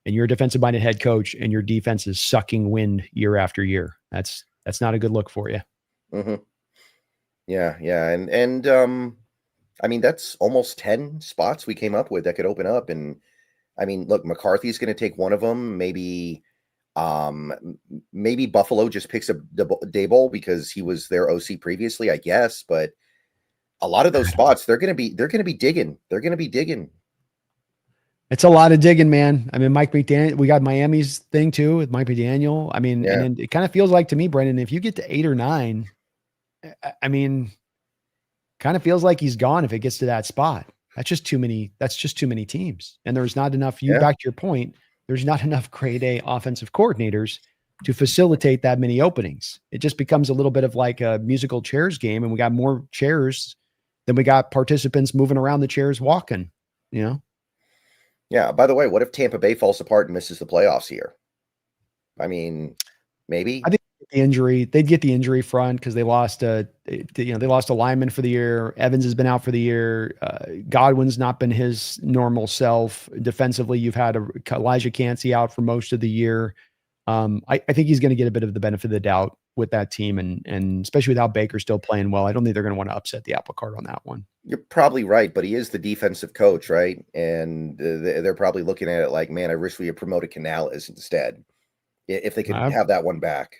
A: and you're a defensive-minded head coach, and your defense is sucking wind year after year. That's not a good look for you.
B: Mm-hmm. Yeah, and I mean, that's almost 10 spots we came up with that could open up. And I mean, look, McCarthy's going to take one of them. Maybe Buffalo just picks up Daboll because he was their OC previously, I guess. But a lot of those spots, they're going to be digging. They're going to be digging.
A: It's a lot of digging, man. I mean, Mike McDaniel, we got Miami's thing too with Mike McDaniel. I mean, and it kind of feels like to me, Brendan, if you get to 8 or 9, I mean, kind of feels like he's gone if it gets to that spot. That's just too many teams. And there's not enough, back to your point, there's not enough grade A offensive coordinators to facilitate that many openings. It just becomes a little bit of like a musical chairs game, and we got more chairs than we got participants moving around the chairs walking,
B: Yeah. By the way, what if Tampa Bay falls apart and misses the playoffs here? I mean, maybe.
A: I think they'd get the injury front because they lost they lost a lineman for the year. Evans has been out for the year. Godwin's not been his normal self. Defensively, you've had Elijah Cansey out for most of the year. I think he's going to get a bit of the benefit of the doubt with that team, and especially without Baker still playing well. I don't think they're going to want to upset the apple cart on that one.
B: You're probably right, but he is the defensive coach, right? And they're probably looking at it like, man, I wish we had promoted Canales instead. If they could have that one back.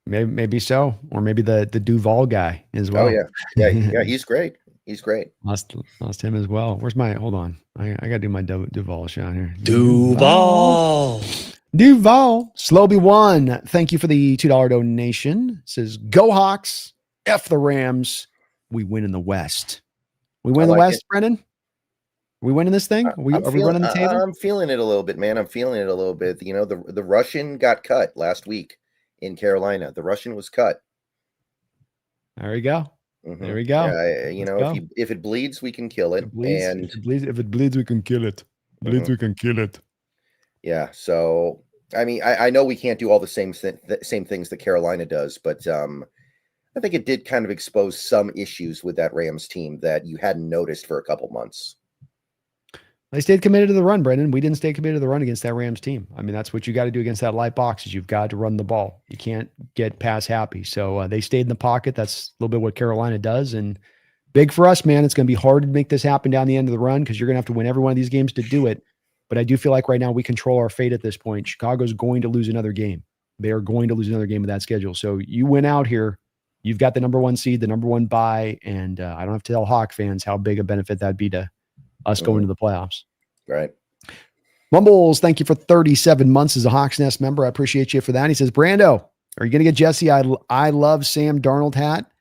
A: Maybe so, or maybe the Duval guy as well.
B: Oh yeah, he's great. He's great.
A: Lost him as well. Where's my? Hold on. I got to do my Duval shot here.
C: Duval.
A: Sloby1. Thank you for the $2 donation. It says, "Go Hawks. F the Rams. We win in the West. We win in the West, Brendan. Are we winning this thing? Are we running the table?
B: I'm feeling it a little bit, man. I'm feeling it a little bit. You know, the Russian got cut last week in Carolina. The Russian was cut.
A: There we go.
B: Mm-hmm.
A: There we go.
B: Yeah, if it bleeds, we can kill it.
A: If it bleeds, we can kill it. We can kill it.
B: Yeah. So, I mean, I know we can't do all the same things that Carolina does, but I think it did kind of expose some issues with that Rams team that you hadn't noticed for a couple months.
A: They stayed committed to the run, Brendan. We didn't stay committed to the run against that Rams team. I mean, that's what you got to do against that light box is you've got to run the ball. You can't get pass happy. So they stayed in the pocket. That's a little bit what Carolina does. And big for us, man. It's going to be hard to make this happen down the end of the run because you're going to have to win every one of these games to do it. But I do feel like right now we control our fate at this point. Chicago's going to lose another game. They are going to lose another game with that schedule. So you win out here. You've got the number 1 seed, the number 1 bye. And I don't have to tell Hawk fans how big a benefit that'd be to us going to the playoffs.
B: Right.
A: Mumbles, thank you for 37 months as a Hawks Nest member. I appreciate you for that. He says, Brando, are you going to get Jesse? I love Sam Darnold hat.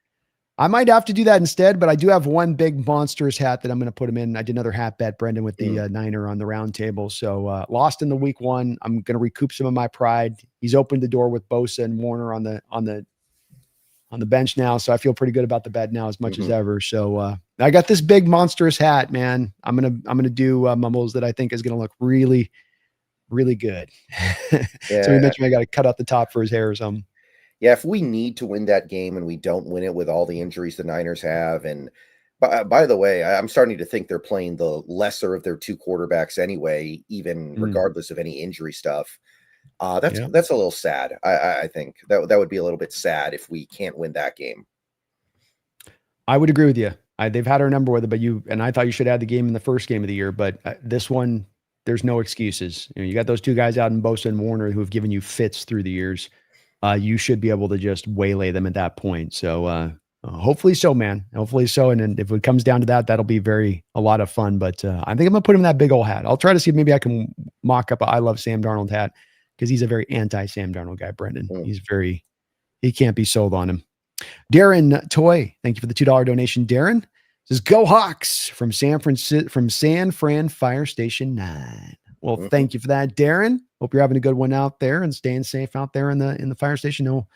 A: I might have to do that instead, but I do have one big monstrous hat that I'm going to put him in. I did another hat bet, Brendan, with the Niner on the Roundtable. So lost in the week 1. I'm going to recoup some of my pride. He's opened the door with Bosa and Warner on the bench now. So I feel pretty good about the bet now as much as ever. So I got this big monstrous hat, man. I'm going to do Mumbles that I think is going to look really, really good.
B: Yeah.
A: So he mentioned I got to cut out the top for his hair or something.
B: Yeah. If we need to win that game and we don't win it with all the injuries the Niners have. And by the way, I'm starting to think they're playing the lesser of their 2 quarterbacks anyway, even regardless of any injury stuff. That's a little sad. I think that would be a little bit sad if we can't win that game.
A: I would agree with you. They've had our number with it, but I thought you should add the game in the first game of the year. But this one, there's no excuses. You got those 2 guys out in Bosa and Warner who have given you fits through the years. You should be able to just waylay them at that point. So hopefully so, man. Hopefully so. And then if it comes down to that, that'll be a lot of fun. But I think I'm going to put him in that big old hat. I'll try to see if maybe I can mock up a I love Sam Darnold hat because he's a very anti-Sam Darnold guy, Brendan. He can't be sold on him. Darren Toy, thank you for the $2 donation. Darren says, "Go Hawks" from San Fran Fire Station 9. Well, thank you for that, Darren. Hope you're having a good one out there and staying safe out there in the fire station. No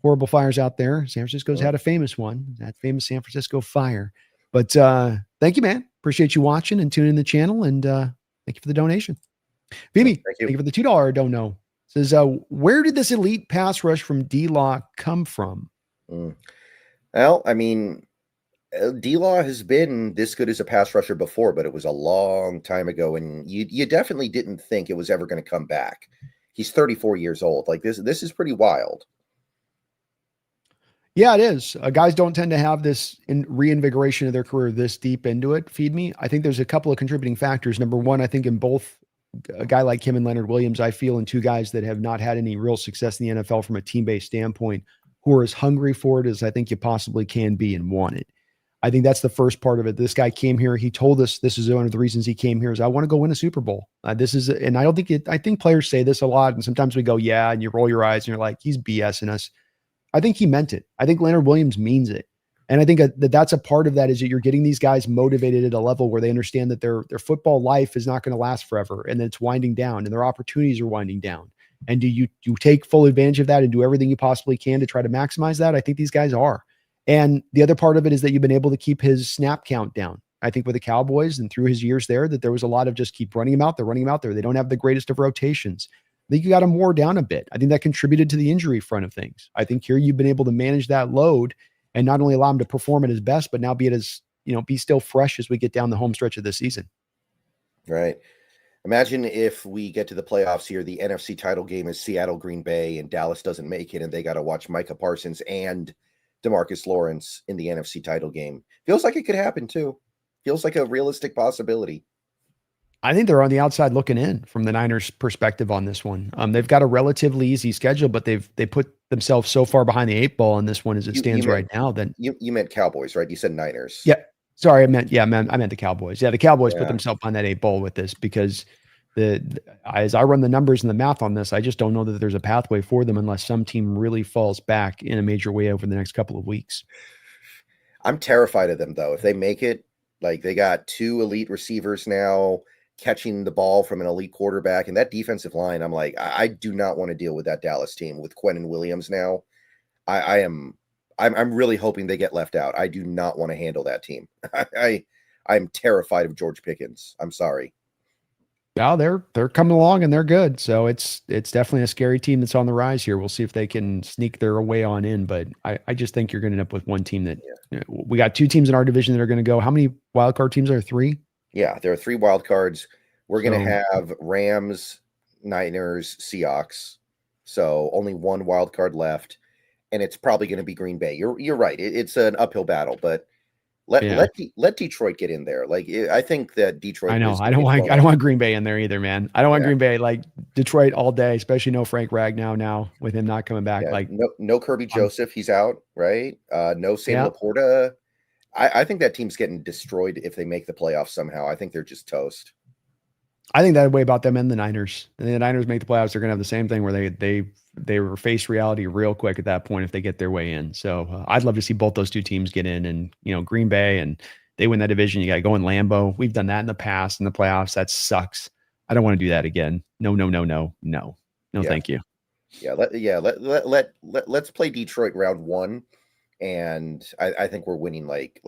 A: horrible fires out there. San Francisco's had a famous one, that famous San Francisco fire. But thank you, man. Appreciate you watching and tuning in the channel. And thank you for the donation. Phoebe, thank you for the $2 dono. Says, where did this elite pass rush from D-Law come from?
B: Well, I mean, D-Law has been this good as a pass rusher before, but it was a long time ago, and you definitely didn't think it was ever going to come back. He's 34 years old. Like this is pretty wild.
A: Yeah, it is. Guys don't tend to have this reinvigoration of their career this deep into it. Feed me. I think there's a couple of contributing factors. Number one, I think in both a guy like him and Leonard Williams, I feel, and 2 guys that have not had any real success in the NFL from a team-based standpoint, who are as hungry for it as I think you possibly can be and want it. I think that's the first part of it. This guy came here. He told us this is one of the reasons he came here is I want to go win a Super Bowl. I think players say this a lot. And sometimes we go, yeah. And you roll your eyes and you're like, he's BSing us. I think he meant it. I think Leonard Williams means it. And I think that's a part of that is that you're getting these guys motivated at a level where they understand that their football life is not going to last forever. And that it's winding down and their opportunities are winding down. And do you take full advantage of that and do everything you possibly can to try to maximize that? I think these guys are. And the other part of it is that you've been able to keep his snap count down. I think with the Cowboys and through his years there, that there was a lot of just keep running him out. They're running him out there. They don't have the greatest of rotations. I think you got him wore down a bit. I think that contributed to the injury front of things. I think here you've been able to manage that load and not only allow him to perform at his best, but now be still fresh as we get down the home stretch of the season.
B: Right. Imagine if we get to the playoffs here, the NFC title game is Seattle, Green Bay, and Dallas doesn't make it, and they got to watch Micah Parsons and DeMarcus Lawrence in the NFC title game. Feels like it could happen too. Feels like a realistic possibility.
A: I think they're on the outside looking in from the Niners' perspective on this one. They've got a relatively easy schedule, but they put themselves so far behind the 8 ball on this one as it stands right now. Then
B: you meant Cowboys, right? You said Niners.
A: Yeah. Sorry, I meant the Cowboys. Yeah, the Cowboys put
B: Yeah.
A: themselves on that 8 bowl with this because as I run the numbers and the math on this, I just don't know that there's a pathway for them unless some team really falls back in a major way over the next couple of weeks.
B: I'm terrified of them though. If they make it, like they got 2 elite receivers now catching the ball from an elite quarterback, and that defensive line, I'm like, I do not want to deal with that Dallas team with Quentin Williams now. I'm really hoping they get left out. I do not want to handle that team. I'm terrified of George Pickens. I'm sorry.
A: Now they're coming along and they're good. So it's definitely a scary team that's on the rise here. We'll see if they can sneak their way on in. But I just think you're going to end up with one team that we got 2 teams in our division that are going to go. How many wild card teams are there? 3?
B: Yeah, there are 3 wild cards. We're going to have Rams, Niners, Seahawks. So only 1 wild card left, and it's probably going to be Green Bay. You're right. It's an uphill battle, but let Detroit get in there. Like I think that Detroit.
A: I know. I don't want Green Bay in there either, man. I don't want Green Bay, like Detroit all day, especially no Frank Ragnow now with him not coming back.
B: Yeah,
A: like
B: no Kirby Joseph, he's out, right? No Sam Laporta. I think that team's getting destroyed if they make the playoffs somehow. I think they're just toast.
A: I think that way about them and the Niners. And the Niners make the playoffs, they're going to have the same thing where they face reality real quick at that point if they get their way in. So I'd love to see both those 2 teams get in, and Green Bay, and they win that division. You got to go in Lambeau. We've done that in the past in the playoffs. That sucks. I don't want to do that again. No. Thank you.
B: Let's play Detroit round 1, and I think we're winning like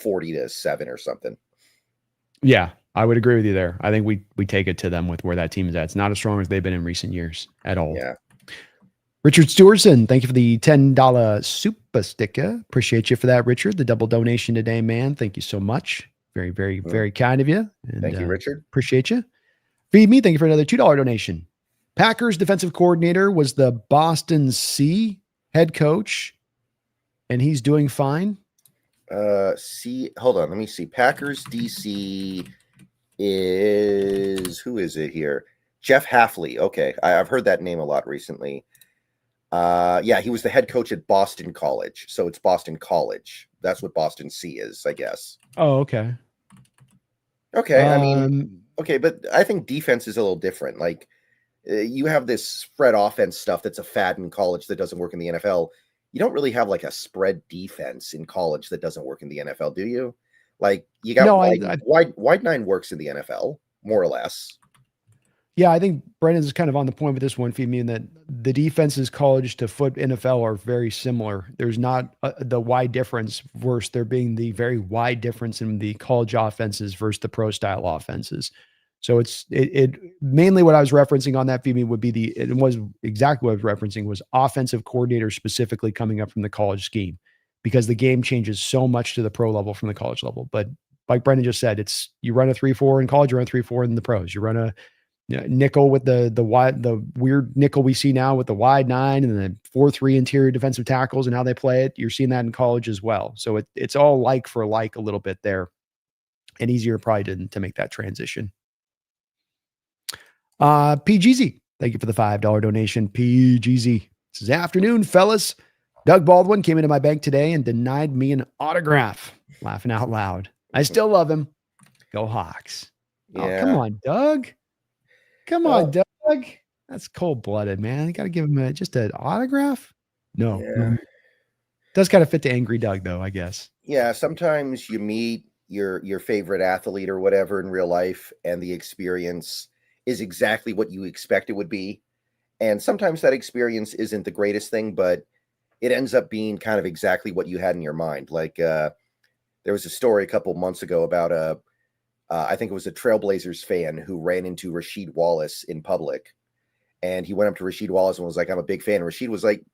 B: 40-7 or something.
A: Yeah, I would agree with you there. I think we take it to them with where that team is at. It's not as strong as they've been in recent years at all.
B: Yeah.
A: Richard Stewartson, thank you for the $10 super sticker. Appreciate you for that, Richard. The double donation today, man. Thank you so much. Very, very, very kind of you. And,
B: thank you, Richard.
A: Appreciate you. Feed Me, thank you for another $2 donation. Packers defensive coordinator was the Boston C head coach, and he's doing fine.
B: Hold on, let me see. Packers DC is, who is it here? Jeff Hafley. Okay, I've heard that name a lot recently. Yeah, he was the head coach at Boston College, so it's Boston College. That's what Boston C is, I guess.
A: Oh, okay.
B: Okay, I mean, okay, but I think defense is a little different. Like, you have this spread offense stuff that's a fad in college that doesn't work in the NFL. You don't really have like a spread defense in college that doesn't work in the NFL, do you? Like, you got wide 9 works in the NFL, more or less.
A: Yeah, I think Brendan's kind of on the point with this one, Feed Me, in that the defenses college to foot NFL are very similar. There's not the wide difference versus there being the very wide difference in the college offenses versus the pro style offenses. So it mainly what I was referencing on that, Feed Me, would be it was exactly what I was referencing was offensive coordinators specifically coming up from the college scheme, because the game changes so much to the pro level from the college level. But like Brendan just said, it's you run a 3-4 in college, you run a 3-4 in the pros. You run a nickel with the weird nickel we see now with the wide 9 and the 4-3 interior defensive tackles and how they play it. You're seeing that in college as well. So it's all like for like a little bit there, and easier probably to make that transition. PGZ, thank you for the $5 donation. PGZ says, afternoon, fellas. Doug Baldwin came into my bank today and denied me an autograph. Laughing out loud. I still love him. Go Hawks. Yeah. Oh, come on, Doug. Come on, Doug. That's cold-blooded, man. You got to give him just an autograph? No. Does kind of fit to Angry Doug, though, I guess.
B: Yeah, sometimes you meet your favorite athlete or whatever in real life, and the experience is exactly what you expect it would be. And sometimes that experience isn't the greatest thing, but it ends up being kind of exactly what you had in your mind. Like there was a story a couple months ago about I think it was a Trailblazers fan who ran into Rasheed Wallace in public, and he went up to Rasheed Wallace and was like, I'm a big fan. And Rasheed was like,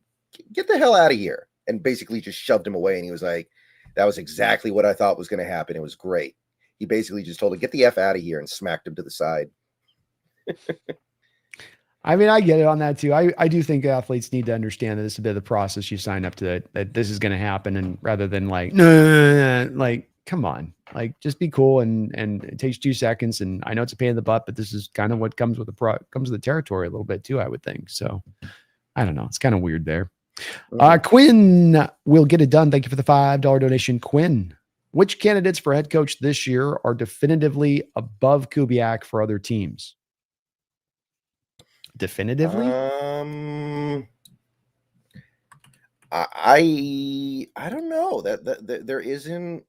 B: get the hell out of here. And basically just shoved him away. And he was like, that was exactly what I thought was going to happen. It was great. He basically just told him, get the F out of here, and smacked him to the side.
A: I mean, I get it on that too. I do think athletes need to understand that this is a bit of the process you sign up to, that this is going to happen. And rather than like, like, come on, like just be cool. And it takes 2 seconds. And I know it's a pain in the butt, but this is kind of what comes with comes with the territory a little bit too, I would think. So I don't know. It's kind of weird there. Quinn will get it done. Thank you for the $5 donation, Quinn. Which candidates for head coach this year are definitively above Kubiak for other teams? Definitively?
B: I don't know that there isn't,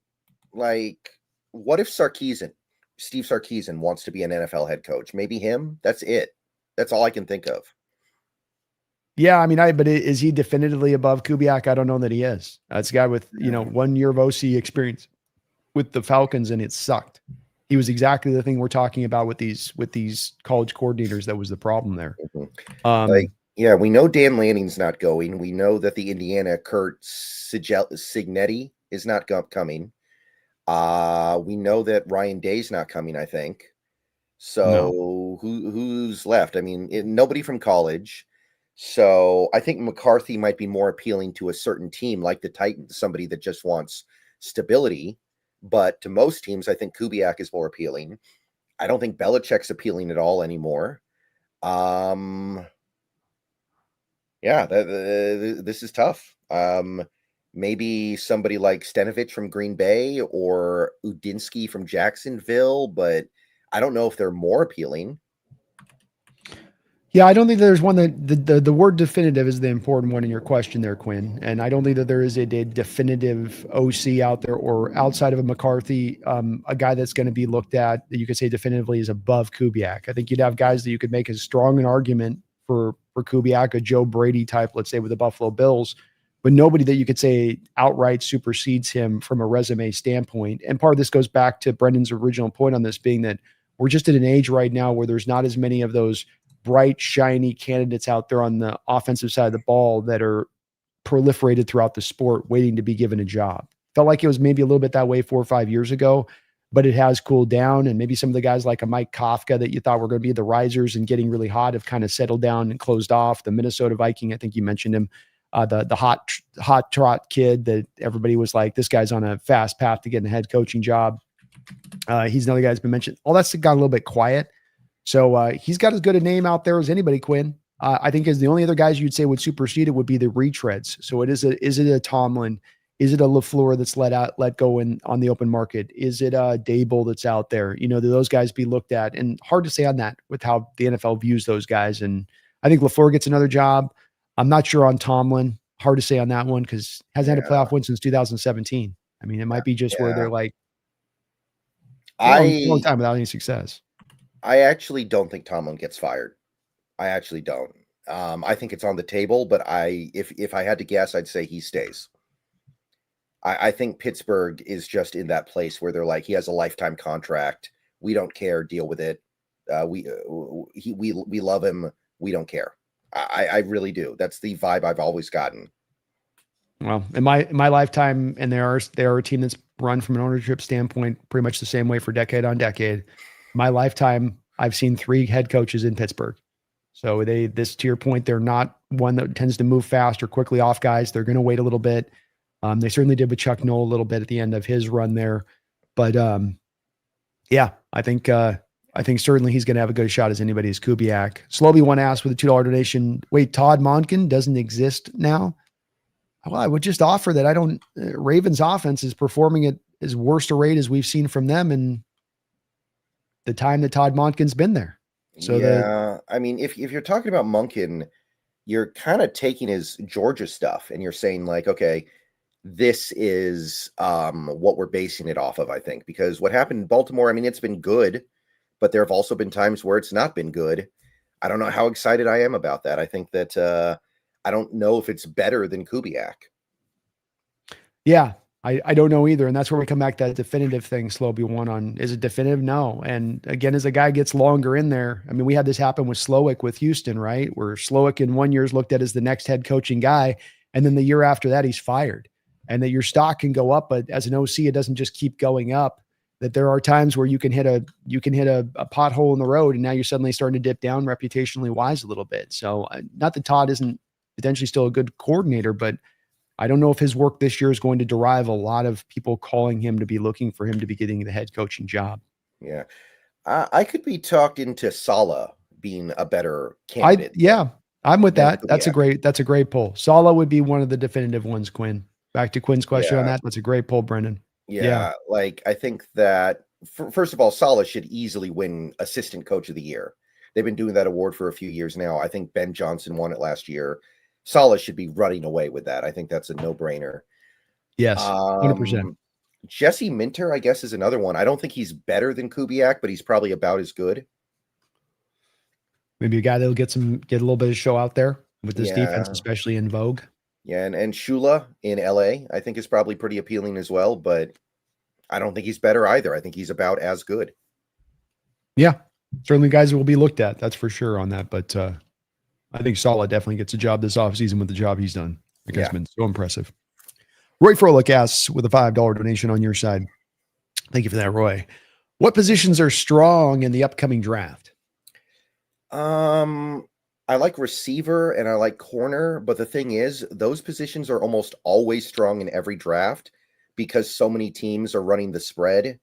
B: like, what if Steve Sarkisian wants to be an NFL head coach? Maybe him. That's it. That's all I can think of.
A: Yeah, I mean, but is he definitively above Kubiak? I don't know that he is. It's a guy with 1 year of OC experience with the Falcons, and it sucked. He was exactly the thing we're talking about with these college coordinators. That was the problem there.
B: Yeah, we know Dan Lanning's not going. We know that the Indiana Kurt Signetti is not coming. We know that Ryan Day's not coming, I think. So who's left? I mean, nobody from college. So I think McCarthy might be more appealing to a certain team like the Titans, somebody that just wants stability. But to most teams, I think Kubiak is more appealing. I don't think Belichick's appealing at all anymore. Yeah, this is tough. Maybe somebody like Stenovich from Green Bay or Udinsky from Jacksonville, but I don't know if they're more appealing.
A: Yeah, I don't think there's one that the word definitive is the important one in your question there, Quinn. And I don't think that there is a definitive OC out there or outside of a McCarthy, a guy that's going to be looked at that you could say definitively is above Kubiak. I think you'd have guys that you could make as strong an argument for Kubiak, a Joe Brady type, let's say with the Buffalo Bills, but nobody that you could say outright supersedes him from a resume standpoint. And part of this goes back to Brendan's original point on this being that we're just at an age right now where there's not as many of those bright, shiny candidates out there on the offensive side of the ball that are proliferated throughout the sport waiting to be given a job. Felt like it was maybe a little bit that way 4 or 5 years ago, but it has cooled down. And maybe some of the guys like a Mike Kafka that you thought were going to be the risers and getting really hot have kind of settled down and closed off. The Minnesota Viking, I think you mentioned him, the hot trot kid that everybody was like, this guy's on a fast path to getting a head coaching job. He's another guy that's been mentioned. All that's got a little bit quiet. So he's got as good a name out there as anybody, Quinn. I think as the only other guys you'd say would supersede it would be the retreads. So is it a Tomlin? Is it a LaFleur that's let go on the open market? Is it a Dable that's out there? Do those guys be looked at? And hard to say on that with how the NFL views those guys. And I think LaFleur gets another job. I'm not sure on Tomlin. Hard to say on that one because hasn't had a playoff win since 2017. I mean, it might be just where they're like long time without any success.
B: I actually don't think Tomlin gets fired. I actually don't. I think it's on the table, but if I had to guess, I'd say he stays. I think Pittsburgh is just in that place where they're like, he has a lifetime contract. We don't care. Deal with it. We love him. We don't care. I really do. That's the vibe I've always gotten.
A: Well, in my lifetime, and they are a team that's run from an ownership standpoint pretty much the same way for decade on decade. My lifetime, I've seen 3 head coaches in Pittsburgh. So to your point, they're not one that tends to move fast or quickly off guys. They're going to wait a little bit. They certainly did with Chuck Noll a little bit at the end of his run there. But yeah, I think certainly he's going to have a good shot as anybody as Kubiak. Slowby one asked with a $2 donation, wait, Todd Monken doesn't exist now? Well, I would just offer that Ravens offense is performing at as worst a rate as we've seen from them in the time that Todd Monken's been there. So
B: yeah, I mean, if you're talking about Monken, you're kind of taking his Georgia stuff and you're saying like, okay, this is what we're basing it off of, I think, because what happened in Baltimore, I mean, it's been good, but there have also been times where it's not been good. I don't know how excited I am about that. I think that I don't know if it's better than Kubiak.
A: Yeah, I don't know either. And that's where we come back to that definitive thing, Slowby one on, is it definitive? No. And again, as a guy gets longer in there, I mean, we had this happen with Slowick with Houston, right? Where Slowick in 1 year is looked at as the next head coaching guy. And then the year after that, he's fired. And that your stock can go up, but as an OC, it doesn't just keep going up. That there are times where you can hit a pothole in the road, and now you're suddenly starting to dip down reputationally wise a little bit. So not that Todd isn't potentially still a good coordinator, but I don't know if his work this year is going to derive a lot of people calling him to be looking for him to be getting the head coaching job.
B: Yeah. I could be talked into Saleh being a better candidate.
A: I'm with that. That's a great poll. Saleh would be one of the definitive ones, Quinn. Back to Quinn's question on that. That's a great poll, Brendan.
B: Yeah, like I think that first of all, Saleh should easily win Assistant Coach of the Year. They've been doing that award for a few years now. I think Ben Johnson won it last year. Saleh should be running away with that. I think that's a no-brainer.
A: Yes, 100%.
B: Jesse Minter, I guess, is another one. I don't think he's better than Kubiak, but he's probably about as good.
A: Maybe a guy that'll get a little bit of show out there with this defense, especially in vogue.
B: Yeah, and Shula in LA, I think is probably pretty appealing as well, but I don't think he's better either. I think he's about as good.
A: Yeah, certainly guys will be looked at. That's for sure on that. But I think Saleh definitely gets a job this offseason with the job he's done. Like it's been so impressive. Roy Froelich asks with a $5 donation on your side. Thank you for that, Roy. What positions are strong in the upcoming draft?
B: I like receiver and I like corner, but the thing is, those positions are almost always strong in every draft because so many teams are running the spread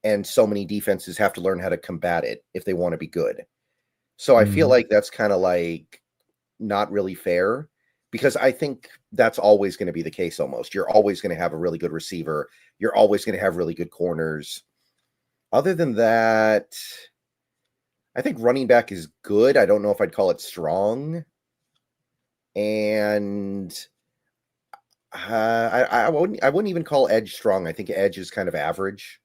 B: and so many defenses have to learn how to combat it if they want to be good. So I feel like that's kind of like not really fair because I think that's always going to be the case almost. You're always going to have a really good receiver. You're always going to have really good corners. Other than that, I think running back is good. I don't know if I'd call it strong. And I wouldn't even call edge strong. I think edge is kind of average.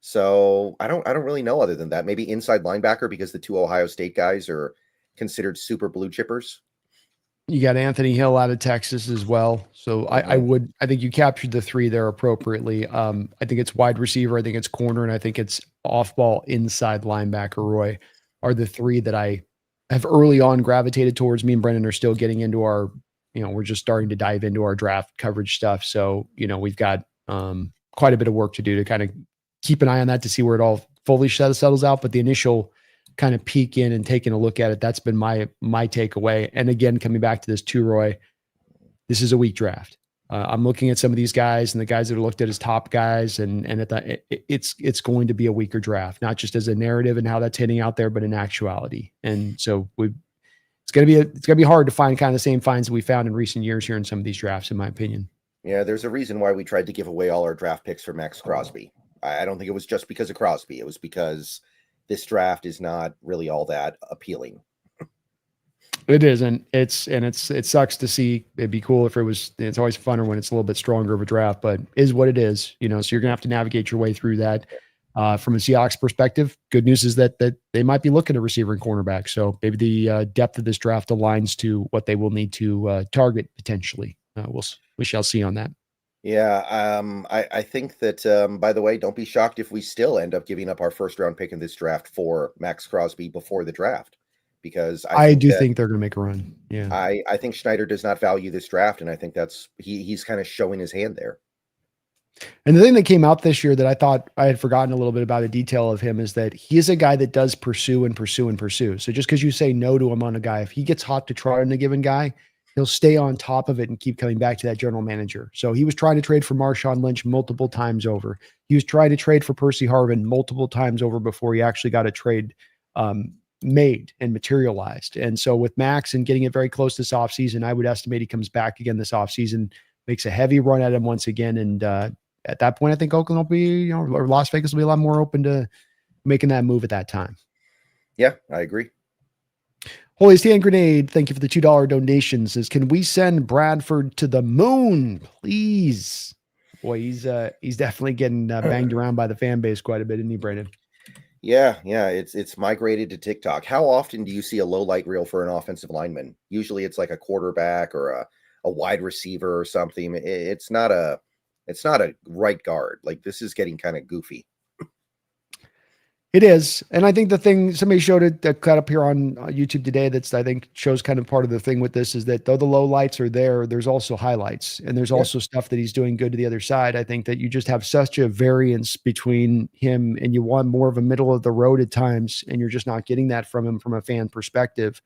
B: So I don't really know other than that. Maybe inside linebacker because the two Ohio State guys are considered super blue chippers.
A: You got Anthony Hill out of Texas as well. So I think you captured the three there appropriately. I think it's wide receiver. I think it's corner. And I think it's off ball inside linebacker, Roy, are the three that I have early on gravitated towards. Me and Brendan are still getting into our, we're just starting to dive into our draft coverage stuff. So, we've got quite a bit of work to do to kind of keep an eye on that to see where it all fully settles out. But the initial kind of peek in and taking a look at it, that's been my takeaway. And again, coming back to this too, Roy, this is a weak draft. I'm looking at some of these guys and the guys that are looked at as top guys, and it's going to be a weaker draft, not just as a narrative and how that's hitting out there, but in actuality. And so it's going to be hard to find kind of the same finds that we found in recent years here in some of these drafts, in my opinion.
B: Yeah, there's a reason why we tried to give away all our draft picks for Max Crosby. I don't think it was just because of Crosby. It was because this draft is not really all that appealing.
A: It isn't. It sucks to see. It'd be cool if it's always funner when it's a little bit stronger of a draft, but is what it is, so you're gonna have to navigate your way through that. From a Seahawks perspective, good news is that they might be looking at receiver and cornerback. So maybe the depth of this draft aligns to what they will need to target potentially. We shall see on that.
B: Yeah, I think that, by the way, don't be shocked if we still end up giving up our first round pick in this draft for Max Crosby before the draft, because I think
A: they're going to make a run. Yeah,
B: I think Schneider does not value this draft, and I think that's he's kind of showing his hand there.
A: And the thing that came out this year that I thought I had forgotten a little bit about a detail of him is that he is a guy that does pursue and pursue and pursue. So just because you say no to him on a guy, if he gets hot to try on a given guy, he'll stay on top of it and keep coming back to that general manager. So he was trying to trade for Marshawn Lynch multiple times over. He was trying to trade for Percy Harvin multiple times over before he actually got a trade made and materialized. And so with Max and getting it very close this offseason, I would estimate he comes back again this offseason, makes a heavy run at him once again. And at that point, I think Oakland will be, or Las Vegas will be a lot more open to making that move at that time.
B: Yeah, I agree.
A: Holy Stand Grenade, thank you for the $2 donation. Says, can we send Bradford to the moon, please? Boy, he's definitely getting banged around by the fan base quite a bit, isn't he, Brandon?
B: Yeah, it's migrated to TikTok. How often do you see a low light reel for an offensive lineman? Usually, it's like a quarterback or a wide receiver or something. It's not a right guard. Like, this is getting kind of goofy.
A: It is. And I think the thing somebody showed it cut up here on YouTube today that's, I think, shows kind of part of the thing with this is that though the low lights are there, there's also highlights and there's also stuff that he's doing good to the other side. I think that you just have such a variance between him and you want more of a middle of the road at times. And you're just not getting that from him from a fan perspective.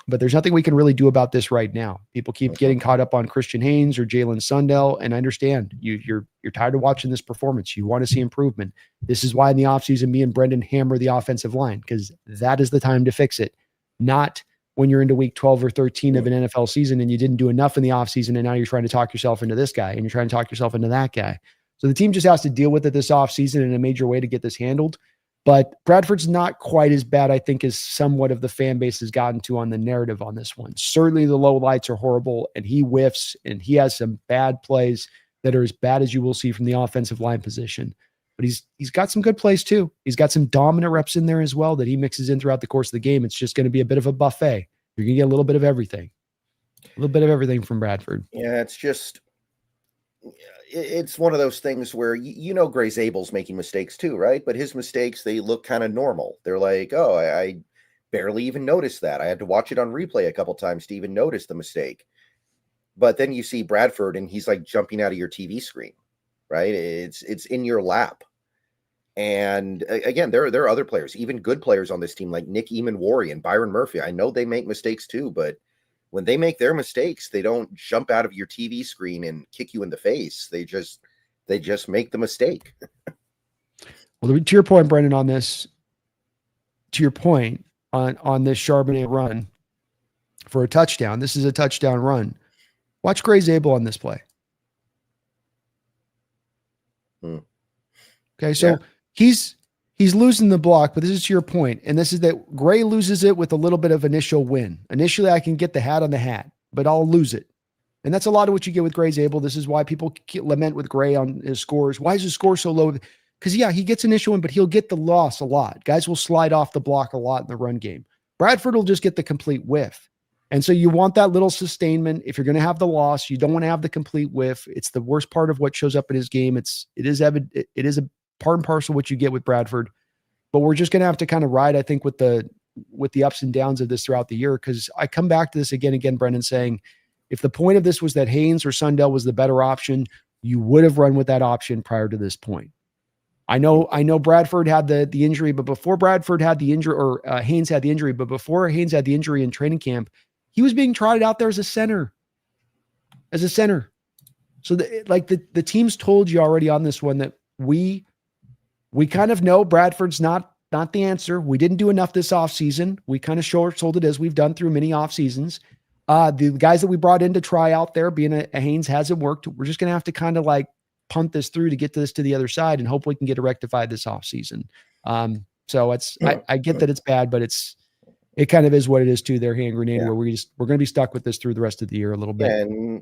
A: But there's nothing we can really do about this right now. People keep getting caught up on Christian Haynes or Jalen Sundell. And I understand you're tired of watching this performance. You want to see improvement. This is why in the offseason, me and Brendan hammer the offensive line, because that is the time to fix it. Not when you're into week 12 or 13 of an NFL season and you didn't do enough in the offseason. And now you're trying to talk yourself into this guy and you're trying to talk yourself into that guy. So the team just has to deal with it this offseason in a major way to get this handled. But Bradford's not quite as bad, I think, as somewhat of the fan base has gotten to on the narrative on this one. Certainly the low lights are horrible, and he whiffs, and he has some bad plays that are as bad as you will see from the offensive line position. But he's got some good plays too. He's got some dominant reps in there as well that he mixes in throughout the course of the game. It's just going to be a bit of a buffet. You're going to get a little bit of everything. A little bit of everything from Bradford.
B: Yeah, it's one of those things where Gray Zabel's making mistakes too, right? But his mistakes, they look kind of normal. They're like, oh, I barely even noticed that. I had to watch it on replay a couple times to even notice the mistake. But then you see Bradford and he's like jumping out of your TV screen, right? It's in your lap. And again, there are other players, even good players on this team, like Nick Eamon-Warry and Byron Murphy. I know they make mistakes too, but when they make their mistakes, they don't jump out of your TV screen and kick you in the face. They just make the mistake.
A: Well, to your point, Brendan, on this, to your point on this Charbonnet run for a touchdown, this is a touchdown run. Watch Gray Zabel on this play. Okay, so he's losing the block, but this is to your point, and this is that Gray loses it with a little bit of initial win. Initially, I can get the hat on the hat, but I'll lose it. And that's a lot of what you get with Gray Zabel. This is why people lament with Gray on his scores. Why is his score so low? Because, yeah, he gets initial win, but he'll get the loss a lot. Guys will slide off the block a lot in the run game. Bradford will just get the complete whiff. And so you want that little sustainment. If you're going to have the loss, you don't want to have the complete whiff. It's the worst part of what shows up in his game. It is a part and parcel what you get with Bradford, but we're just going to have to kind of ride, I think, with the ups and downs of this throughout the year. Cause I come back to this again, Brendan, saying if the point of this was that Haynes or Sundell was the better option, you would have run with that option prior to this point. I know Bradford had the injury, but before Bradford had the injury or Haynes had the injury, but before Haynes had the injury in training camp, he was being trotted out there as a center. So the teams told you already on this one that we kind of know Bradford's not the answer. We didn't do enough this offseason. We kind of sold it as we've done through many off seasons. The guys that we brought in to try out there, being a Haynes hasn't worked. We're just going to have to kind of like punt this through to get to the other side and hope we can get it rectified this offseason. So I get that it's bad, but it kind of is what it is too. Their hand grenade where we're going to be stuck with this through the rest of the year a little bit.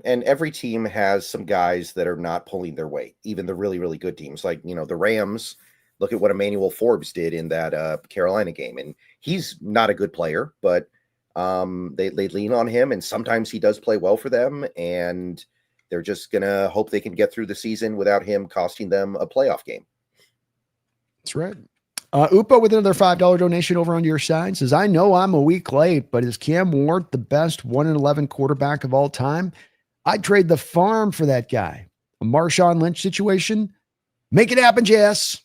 B: And every team has some guys that are not pulling their weight, even the really, really good teams. Like, the Rams, look at what Emmanuel Forbes did in that Carolina game. And he's not a good player, but they lean on him. And sometimes he does play well for them. And they're just going to hope they can get through the season without him costing them a playoff game.
A: That's right. Upa with another $5 donation over on your side says, I know I'm a week late, but is Cam Ward the best 1-11 quarterback of all time? I'd trade the farm for that guy. A Marshawn Lynch situation? Make it happen, Jess.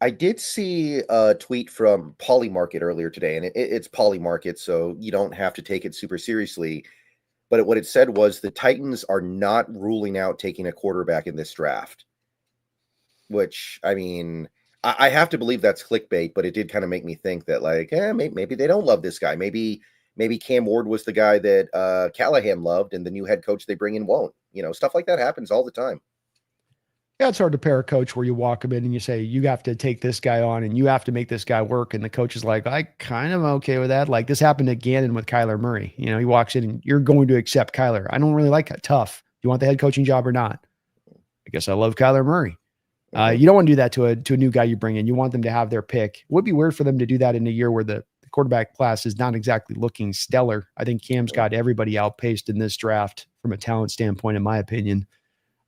B: I did see a tweet from Polymarket earlier today, and it's Polymarket, so you don't have to take it super seriously. But what it said was the Titans are not ruling out taking a quarterback in this draft, which, I mean, I have to believe that's clickbait, but it did kind of make me think that, like, maybe they don't love this guy. Maybe Cam Ward was the guy that Callahan loved, and the new head coach they bring in won't. Stuff like that happens all the time.
A: Yeah, it's hard to pair a coach where you walk him in and you say, you have to take this guy on and you have to make this guy work. And the coach is like, I kind of okay with that. Like this happened to Gannon with Kyler Murray. He walks in and you're going to accept Kyler. I don't really like that. Tough. Do you want the head coaching job or not? I guess I love Kyler Murray. You don't want to do that to a new guy you bring in. You want them to have their pick. It would be weird for them to do that in a year where the quarterback class is not exactly looking stellar. I think Cam's got everybody outpaced in this draft from a talent standpoint, in my opinion.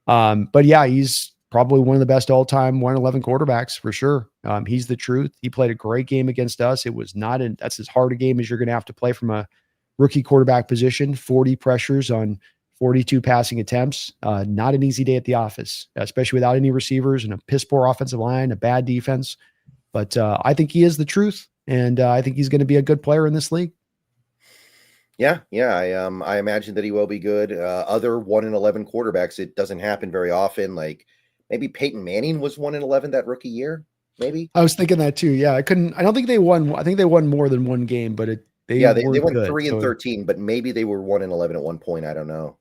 A: But yeah, he's probably one of the best all-time 1-11 quarterbacks for sure. He's the truth. He played a great game against us. It was that's as hard a game as you're going to have to play from a rookie quarterback position. 40 pressures on 42 passing attempts. Not an easy day at the office, especially without any receivers and a piss poor offensive line, a bad defense. But I think he is the truth, and I think he's going to be a good player in this league.
B: Yeah. I imagine that he will be good. Other 1-11 quarterbacks, it doesn't happen very often. Like maybe Peyton Manning was 1-11 that rookie year. Maybe
A: I was thinking that too. Yeah, I don't think they won. I think they won more than one game, but they
B: went
A: good,
B: 3-13, but maybe they were 1-11 at one point. I don't know.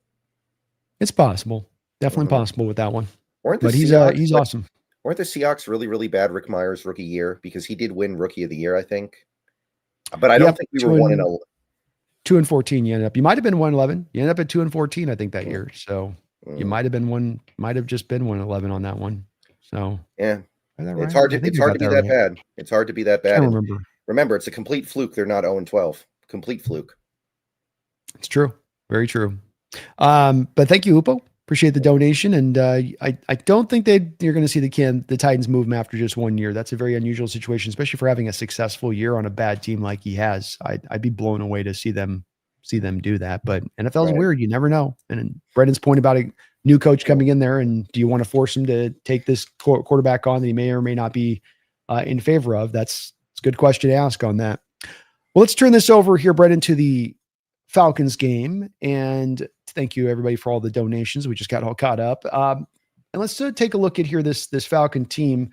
A: It's possible. Definitely possible with that one.
B: Weren't the
A: But
B: Seahawks
A: he's awesome.
B: Weren't the Seahawks really, really bad Rick Myers rookie year? Because he did win Rookie of the Year, I think. But I don't think we were
A: 2-14. You ended up. You might have been 1-11. You ended up at 2-14, I think, that year. So you might have been might have just been 1-11 on that one. So
B: yeah,
A: right?
B: it's hard to be that bad. It's hard to be that bad.
A: I
B: remember, it's a complete fluke. They're not 0-12. Complete fluke.
A: It's true. Very true. But thank you, Upo. Appreciate the donation, and I don't think you're going to see the Titans move him after just 1 year. That's a very unusual situation, especially for having a successful year on a bad team like he has. I'd be blown away to see them do that. But NFL's weird; you never know. And Brendan's point about a new coach coming in there, and do you want to force him to take this quarterback on that he may or may not be in favor of? It's a good question to ask on that. Well, let's turn this over here, Brendan, to the Falcons game, and thank you everybody for all the donations. We just got all caught up. And let's take a look at here this Falcon team.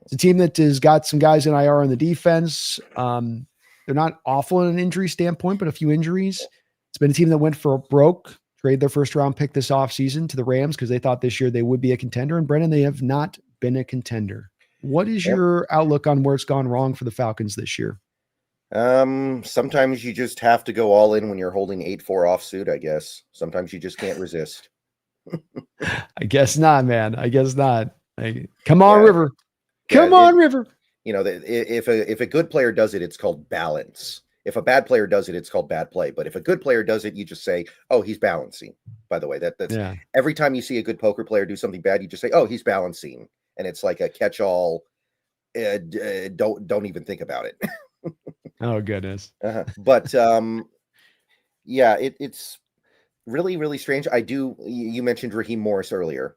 A: It's a team that has got some guys in IR on the defense. They're not awful in an injury standpoint, but a few injuries. It's been a team that went for broke, trade their first round pick this offseason to the Rams because they thought this year they would be a contender. And Brendan, they have not been a contender. What is your outlook on where it's gone wrong for the Falcons this year?
B: Sometimes you just have to go all in when you're holding 8-4 offsuit, I guess. Sometimes you just can't resist.
A: I guess not, man. I guess not. Come on, River. Come on, River.
B: You know, if a good player does it, it's called balance. If a bad player does it, it's called bad play. But if a good player does it, you just say, "Oh, he's balancing." By the way, that's every time you see a good poker player do something bad, you just say, "Oh, he's balancing," and it's like a catch-all. Don't even think about it.
A: Oh goodness.
B: But it's really, really strange. You mentioned Raheem Morris earlier.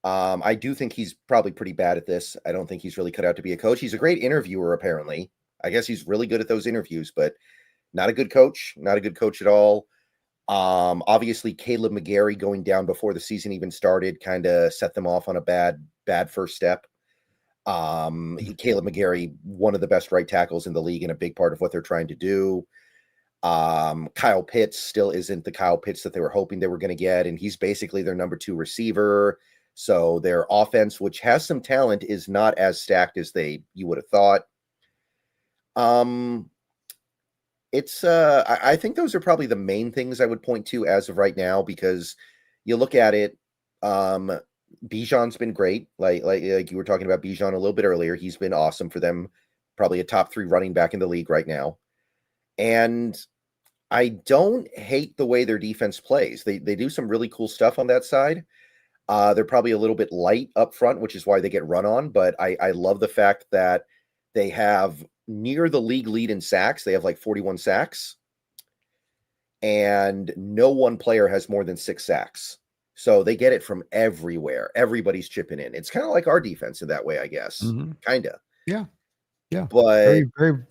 B: I do think he's probably pretty bad at this. I don't think he's really cut out to be a coach. He's a great interviewer, apparently. I guess he's really good at those interviews, but not a good coach at all. Obviously Caleb McGarry going down before the season even started kind of set them off on a bad first step. Caleb McGarry, one of the best right tackles in the league and a big part of what they're trying to do. Kyle Pitts still isn't the Kyle Pitts that they were hoping they were going to get, and he's basically their number 2 receiver. So their offense, which has some talent, is not as stacked as you would have thought. I think those are probably the main things I would point to as of right now, because you look at it, Bijan's been great. Like you were talking about Bijan a little bit earlier. He's been awesome for them. Probably a top 3 running back in the league right now. And I don't hate the way their defense plays. They do some really cool stuff on that side. They're probably a little bit light up front, which is why they get run on. But I love the fact that they have near the league lead in sacks. They have like 41 sacks. And no one player has more than 6 sacks. So they get it from everywhere. Everybody's chipping in. It's kind of like our defense in that way, I guess.
A: Mm-hmm.
B: Kind of.
A: Yeah.
B: But
A: very, very...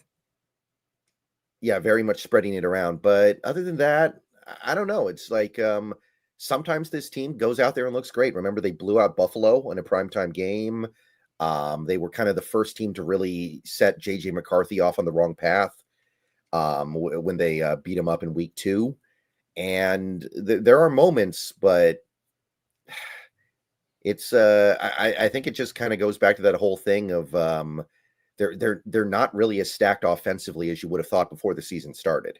B: very much spreading it around. But other than that, I don't know. It's like sometimes this team goes out there and looks great. Remember, they blew out Buffalo in a primetime game. They were kind of the first team to really set JJ McCarthy off on the wrong path when they beat him up in week 2. And there are moments, but it's I think it just kind of goes back to that whole thing of they're not really as stacked offensively as you would have thought before the season started.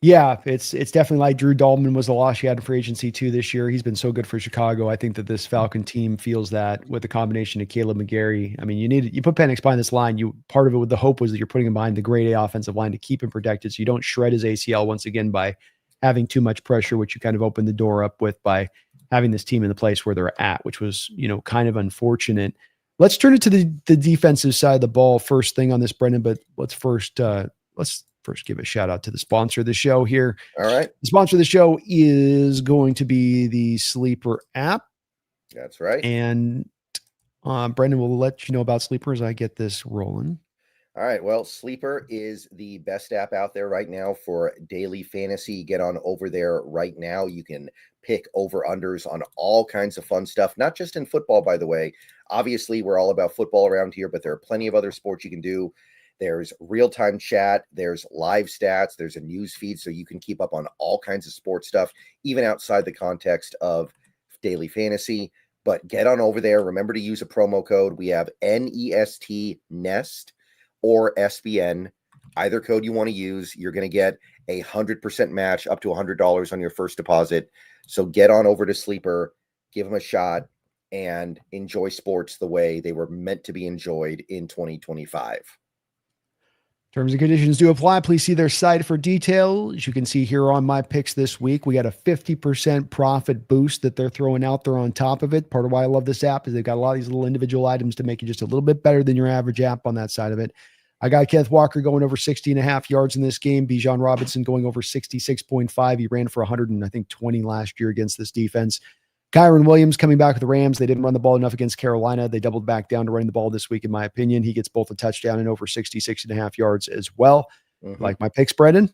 A: Yeah, it's definitely like Drew Dalman was a loss you had in free agency too this year. He's been so good for Chicago. I think that this Falcon team feels that with the combination of Caleb McGarry. I mean, you put Penix behind this line. Part of it with the hope was that you're putting him behind the grade A offensive line to keep him protected, so you don't shred his ACL once again by having too much pressure, which you kind of opened the door up with by having this team in the place where they're at, which was kind of unfortunate. Let's turn it to the defensive side of the ball first thing on this, Brendan. But let's first give a shout out to the sponsor of the show here.
B: All right.
A: The sponsor of the show is going to be the Sleeper app.
B: That's right.
A: And Brendan will let you know about Sleeper as I get this rolling.
B: All right. Well, Sleeper is the best app out there right now for daily fantasy. Get on over there right now. You can pick over-unders on all kinds of fun stuff, not just in football, by the way. Obviously, we're all about football around here, but there are plenty of other sports you can do. There's real-time chat. There's live stats. There's a news feed, so you can keep up on all kinds of sports stuff, even outside the context of daily fantasy. But get on over there. Remember to use a promo code. We have NEST or SBN. Either code you want to use, you're going to get 100% match up to $100 on your first deposit. So get on over to Sleeper, give them a shot, and enjoy sports the way they were meant to be enjoyed in 2025.
A: Terms and conditions do apply. Please see their site for details. You can see here on my picks this week, we got a 50% profit boost that they're throwing out there on top of it. Part of why I love this app is they've got a lot of these little individual items to make it just a little bit better than your average app on that side of it. I got Kenneth Walker going over 60.5 yards in this game. Bijan Robinson going over 66.5. He ran for 120 last year against this defense. Kyron Williams coming back with the Rams. They didn't run the ball enough against Carolina. They doubled back down to running the ball this week, in my opinion. He gets both a touchdown and over 66.5 yards as well. Like my picks, Brendan?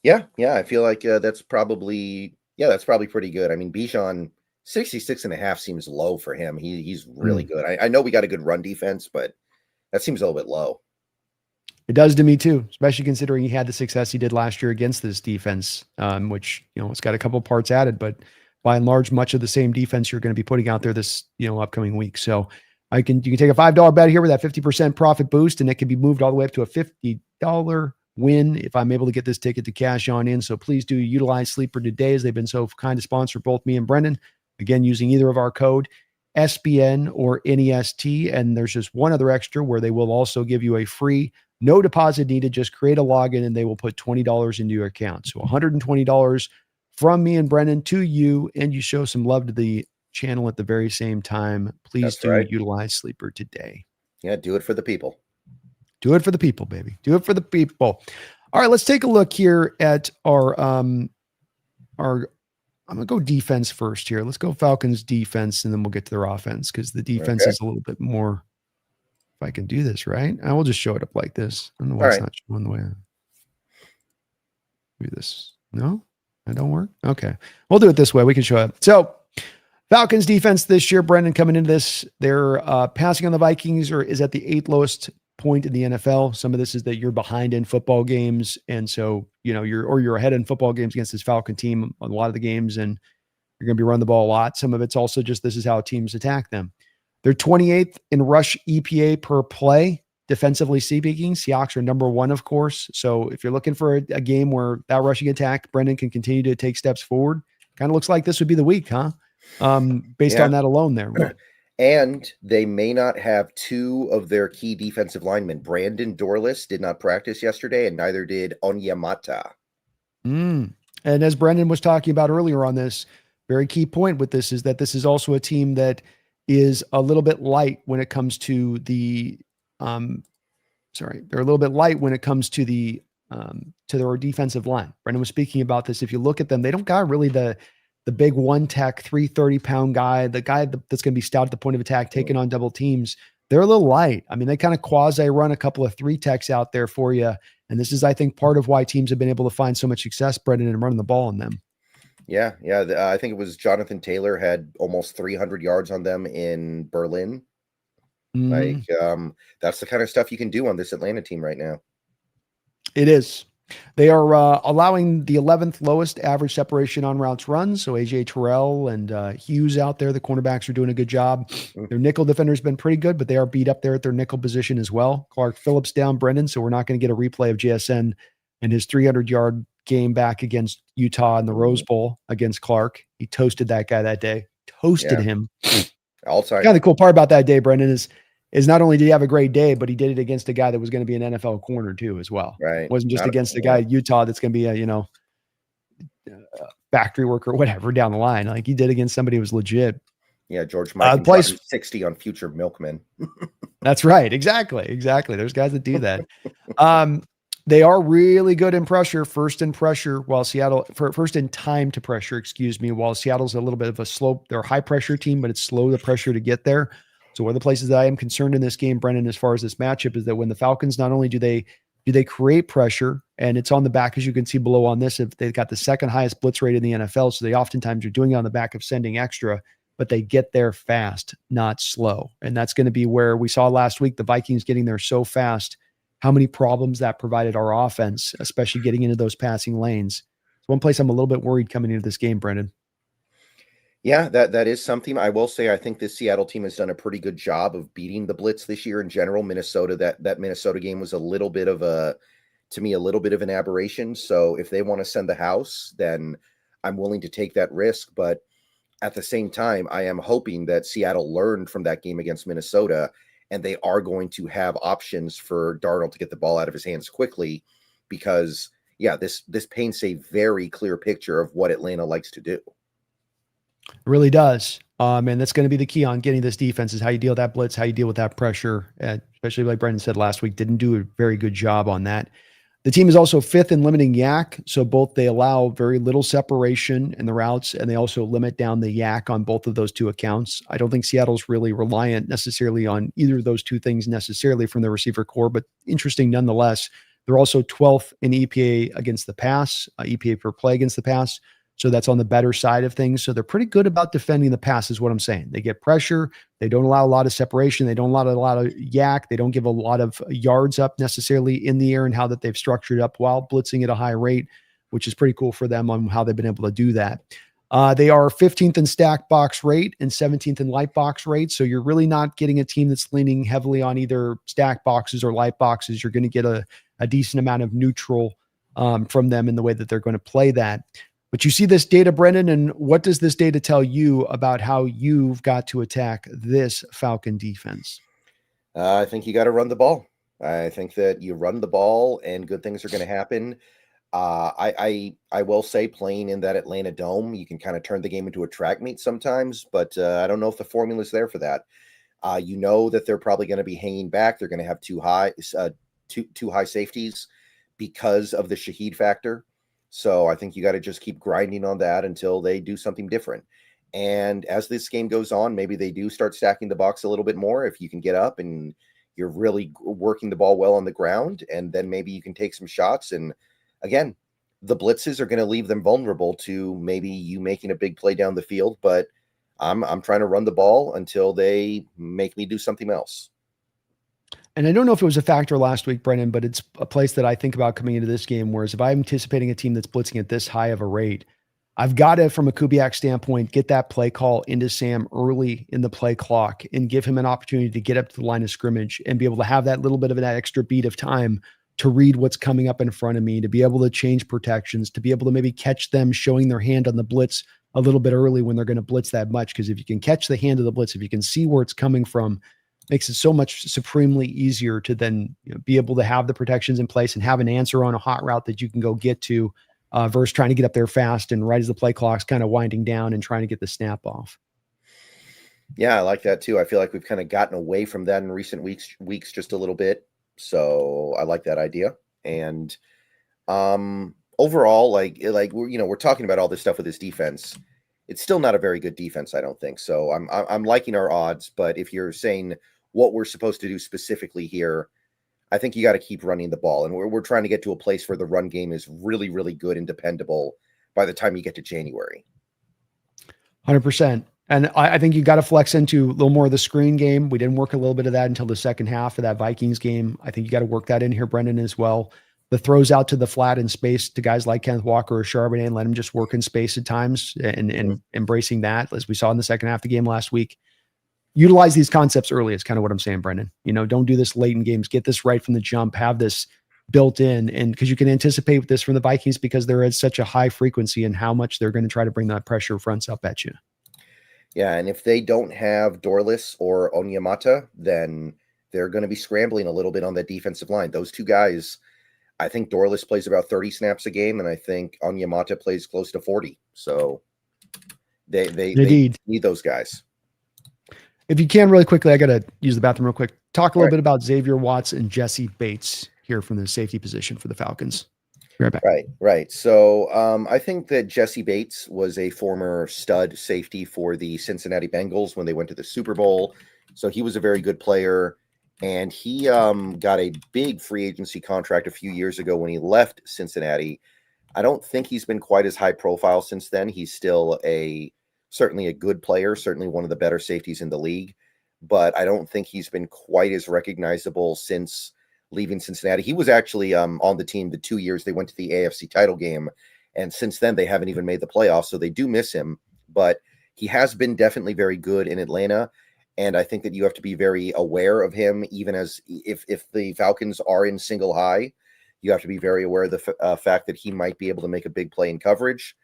B: Yeah. I feel like that's probably pretty good. I mean, Bijan 66.5 seems low for him. He's really good. I know we got a good run defense, but that seems a little bit low.
A: It does to me too, especially considering he had the success he did last year against this defense, which, it's got a couple parts added, but by and large, much of the same defense you're going to be putting out there this, upcoming week. So you can take a $5 bet here with that 50% profit boost, and it can be moved all the way up to a $50 win if I'm able to get this ticket to cash on in. So please do utilize Sleeper today, as they've been so kind to sponsor both me and Brendan. Again, using either of our code SBN or NEST. And there's just one other extra where they will also give you a free, no deposit needed, just create a login and they will put $20 into your account. So $120 from me and Brendan to you, and you show some love to the channel at the very same time. Please utilize Sleeper today.
B: Yeah, do it for the people.
A: Do it for the people, baby. Do it for the people. All right, let's take a look here at our I'm gonna go defense first here. Let's go Falcons defense, and then we'll get to their offense, because the defense is a little bit more. If I can do this right, I will just show it up like this. I don't know why it's not showing the way. Do this. No. That don't work? Okay. We'll do it this way. We can show it. So Falcons defense this year, Brendan, coming into this, they're passing on the Vikings is at the 8th lowest point in the NFL. Some of this is that you're behind in football games. And so, you're ahead in football games against this Falcon team on a lot of the games, and you're going to be running the ball a lot. Some of it's also just, this is how teams attack them. They're 28th in rush EPA per play. Defensively speaking, Seahawks are number 1, of course. So if you're looking for a game where that rushing attack, Brendan can continue to take steps forward, kind of looks like this would be the week, huh? Based on that alone there.
B: And they may not have 2 of their key defensive linemen. Brandon Dorless did not practice yesterday, and neither did Onyemata.
A: And as Brendan was talking about earlier on this, very key point with this is that this is also a team that is a little bit light when it comes to the they're a little bit light when it comes to the to their defensive line. Brendan was speaking about this. If you look at them, they don't got really the big one tech 330-pound guy, the guy that's going to be stout at the point of attack, taking on double teams. They're a little light. I mean, they kind of quasi run a couple of 3 techs out there for you. And this is, I think, part of why teams have been able to find so much success, Brendan, in running the ball on them.
B: Yeah. I think it was Jonathan Taylor had almost 300 yards on them in Berlin. Like, that's the kind of stuff you can do on this Atlanta team right now.
A: It is. They are allowing the 11th lowest average separation on routes run. So AJ Terrell and Hughes out there, the cornerbacks are doing a good job. Their nickel defender's been pretty good, but they are beat up there at their nickel position as well. Clark Phillips down, Brendan. So we're not going to get a replay of JSN and his 300-yard game back against Utah in the Rose Bowl against Clark. He toasted that guy that day. Toasted him.
B: All time.
A: Kind of the cool part about that day, Brendan, is not only did he have a great day, but he did it against a guy that was going to be an NFL corner too, as well.
B: Right.
A: It wasn't just against a guy at Utah that's going to be a, factory worker or whatever down the line. Like, he did against somebody who was legit.
B: Yeah. George Michael 60 on Future Milkmen.
A: That's right. Exactly. There's guys that do that. They are really good in pressure, first in time to pressure, while Seattle's a little bit of a slow, they're a high pressure team, but it's slow the pressure to get there. So one of the places that I am concerned in this game, Brendan, as far as this matchup, is that when the Falcons, not only do they create pressure, and it's on the back, as you can see below on this, if they've got the second highest blitz rate in the NFL. So they oftentimes are doing it on the back of sending extra, but they get there fast, not slow. And that's going to be where we saw last week, the Vikings getting there so fast, how many problems that provided our offense, especially getting into those passing lanes. It's one place I'm a little bit worried coming into this game, Brendan.
B: Yeah, that is something. I will say I think this Seattle team has done a pretty good job of beating the blitz this year in general. Minnesota, that Minnesota game was a little bit of a to me a little bit of an aberration. So if they want to send the house, then I'm willing to take that risk. But at the same time, I am hoping that Seattle learned from that game against Minnesota and they are going to have options for Darnold to get the ball out of his hands quickly because yeah, this paints a very clear picture of what Atlanta likes to do.
A: It really does. And that's going to be the key on getting this defense is how you deal with that blitz, how you deal with that pressure. Especially like Brendan said last week, didn't do a very good job on that. The team is also fifth in limiting yak. So both they allow very little separation in the routes and they also limit down the yak on both of those two accounts. I don't think Seattle's really reliant necessarily on either of those two things necessarily from the receiver core, but interesting nonetheless. They're also 12th in EPA against the pass, EPA per play against the pass. So that's on the better side of things. So they're pretty good about defending the pass is what I'm saying. They get pressure. They don't allow a lot of separation. They don't allow a lot of yak. They don't give a lot of yards up necessarily in the air and how that they've structured up while blitzing at a high rate, which is pretty cool for them on how they've been able to do that. They are 15th in stack box rate and 17th in light box rate. So you're really not getting a team that's leaning heavily on either stack boxes or light boxes. You're going to get a decent amount of neutral from them in the way that they're going to play that. But you see this data, Brendan, and what does this data tell you about how you've got to attack this Falcon defense?
B: I think you got to run the ball. I think that you run the ball and good things are going to happen. I will say playing in that Atlanta dome, you can kind of turn the game into a track meet sometimes, but I don't know if the formula is there for that. You know that they're probably going to be hanging back. They're going to have two high safeties because of the Shaheed factor. So I think you got to just keep grinding on that until they do something different. And as this game goes on, maybe they do start stacking the box a little bit more if you can get up and you're really working the ball well on the ground, and then maybe you can take some shots. And again, the blitzes are going to leave them vulnerable to maybe you making a big play down the field, but I'm trying to run the ball until they make me do something else.
A: And I don't know if it was a factor last week, Brendan, but it's a place that I think about coming into this game. Whereas if I'm anticipating a team that's blitzing at this high of a rate, I've got to, from a Kubiak standpoint, get that play call into Sam early in the play clock and give him an opportunity to get up to the line of scrimmage and be able to have that little bit of an extra beat of time to read what's coming up in front of me, to be able to change protections, to be able to maybe catch them showing their hand on the blitz a little bit early when they're going to blitz that much. Because if you can catch the hand of the blitz, if you can see where it's coming from, makes it so much supremely easier to then be able to have the protections in place and have an answer on a hot route that you can go get to versus trying to get up there fast and right as the play clock's kind of winding down and trying to get the snap off.
B: Yeah, I like that too. I feel like we've kind of gotten away from that in recent weeks just a little bit. So I like that idea. And overall, like we're talking about all this stuff with this defense. It's still not a very good defense, I don't think. So I'm liking our odds, but if you're saying what we're supposed to do specifically here, I think you got to keep running the ball. And we're trying to get to a place where the run game is really, really good and dependable by the time you get to January.
A: 100%. And I think you got to flex into a little more of the screen game. We didn't work a little bit of that until the second half of that Vikings game. I think you got to work that in here, Brendan, as well. The throws out to the flat in space to guys like Kenneth Walker or Charbonnet and let him just work in space at times and embracing that, as we saw in the second half of the game last week. Utilize these concepts early is kind of what I'm saying, Brendan. Don't do this late in games. Get this right from the jump. Have this built in, and because you can anticipate this from the Vikings because there is such a high frequency in how much they're going to try to bring that pressure fronts up at you.
B: Yeah, and if they don't have Dorless or Onyemata, then they're going to be scrambling a little bit on that defensive line. Those two guys, I think Dorless plays about 30 snaps a game, and I think Onyemata plays close to 40. So they need those guys.
A: If you can, really quickly, I got to use the bathroom real quick. Talk a little bit about Xavier Watts and Jesse Bates here from the safety position for the Falcons. Be right back.
B: Right. So I think that Jesse Bates was a former stud safety for the Cincinnati Bengals when they went to the Super Bowl. So he was a very good player. And he got a big free agency contract a few years ago when he left Cincinnati. I don't think he's been quite as high profile since then. He's still certainly a good player, certainly one of the better safeties in the league. But I don't think he's been quite as recognizable since leaving Cincinnati. He was actually on the team the 2 years they went to the AFC title game. And since then, they haven't even made the playoffs. So they do miss him. But he has been definitely very good in Atlanta. And I think that you have to be very aware of him, even as if the Falcons are in single high, you have to be very aware of the fact that he might be able to make a big play in coverage.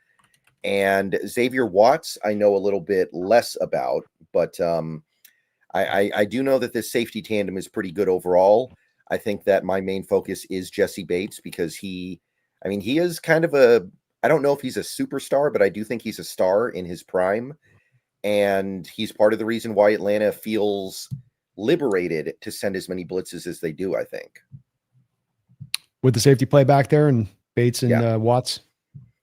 B: And Xavier Watts, I know a little bit less about, but I do know that this safety tandem is pretty good overall. I think that my main focus is Jesse Bates because he is kind of I don't know if he's a superstar, but I do think he's a star in his prime. And he's part of the reason why Atlanta feels liberated to send as many blitzes as they do, I think.
A: With the safety play back there and Bates and Watts.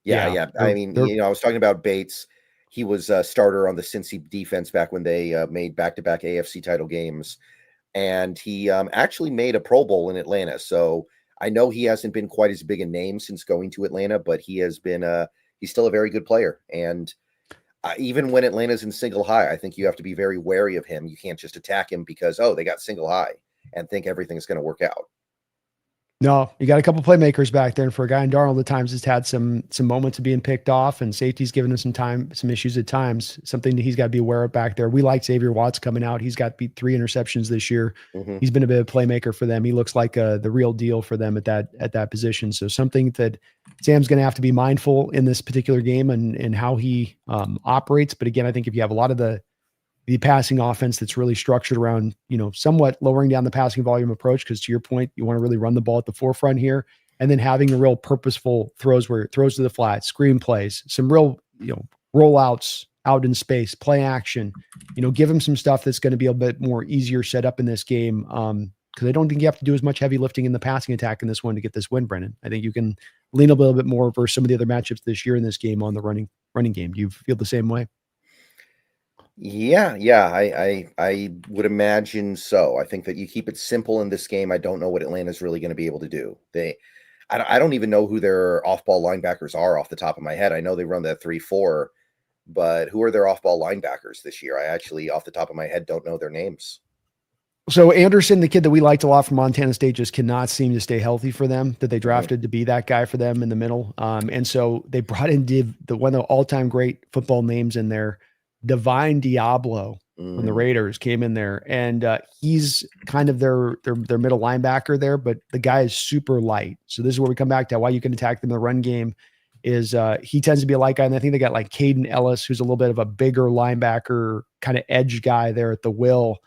B: Yeah. I mean, I was talking about Bates. He was a starter on the Cincy defense back when they made back-to-back AFC title games. And he actually made a Pro Bowl in Atlanta. So I know he hasn't been quite as big a name since going to Atlanta, but he has been he's still a very good player. And even when Atlanta's in single high, I think you have to be very wary of him. You can't just attack him because, they got single high and think everything's going to work out.
A: No, you got a couple playmakers back there. And for a guy in Darnold, at times has had some moments of being picked off, and safety's given him some issues at times. Something that he's got to be aware of back there. We like Xavier Watts coming out. He's got 3 interceptions this year. Mm-hmm. He's been a bit of a playmaker for them. He looks like the real deal for them at that position. So something that Sam's going to have to be mindful in this particular game and how he operates. But again, I think if you have a lot of the passing offense that's really structured around, somewhat lowering down the passing volume approach, because to your point, you want to really run the ball at the forefront here, and then having the real purposeful throws where it throws to the flat, screen plays, some real, rollouts out in space, play action, give him some stuff that's going to be a bit more easier set up in this game. Because I don't think you have to do as much heavy lifting in the passing attack in this one to get this win, Brendan. I think you can lean a little bit more versus some of the other matchups this year in this game on the running game. Do you feel the same way?
B: Yeah, I would imagine so. I think that you keep it simple in this game. I don't know what Atlanta's really going to be able to do. I don't even know who their off-ball linebackers are off the top of my head. I know they run that 3-4, but who are their off-ball linebackers this year? I actually, off the top of my head, don't know their names.
A: So Anderson, the kid that we liked a lot from Montana State, just cannot seem to stay healthy for them, that they drafted to be that guy for them in the middle. And so they brought in one of the all-time great football names in there, Divine Diablo from the Raiders, came in there, and he's kind of their middle linebacker there, but the guy is super light. So this is where we come back to why you can attack them in the run game is he tends to be a light guy. And I think they got like Caden Ellis, who's a little bit of a bigger linebacker, kind of edge guy there at the will.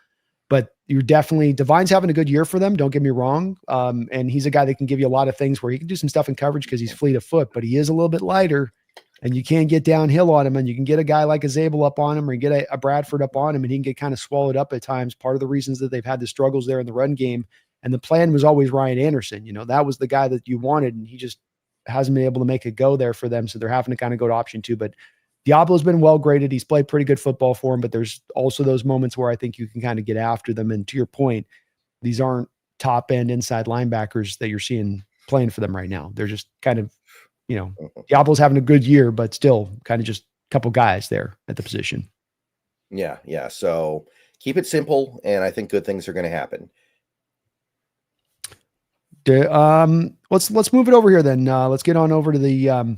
A: But you're definitely, Divine's having a good year for them. Don't get me wrong. And he's a guy that can give you a lot of things where he can do some stuff in coverage because he's fleet of foot, but he is a little bit lighter. And you can't get downhill on him, and you can get a guy like a Zabel up on him, or you get a Bradford up on him, and he can get kind of swallowed up at times. Part of the reasons that they've had the struggles there in the run game, and the plan was always Ryan Anderson. That was the guy that you wanted, and he just hasn't been able to make it go there for them. So they're having to kind of go to option 2. But Diablo's been well graded. He's played pretty good football for him, but there's also those moments where I think you can kind of get after them. And to your point, these aren't top end inside linebackers that you're seeing playing for them right now. They're just kind of, Diablo's having a good year, but still kind of just a couple guys there at the position.
B: Yeah. So keep it simple, and I think good things are going to happen.
A: Let's move it over here then. Let's get on over to the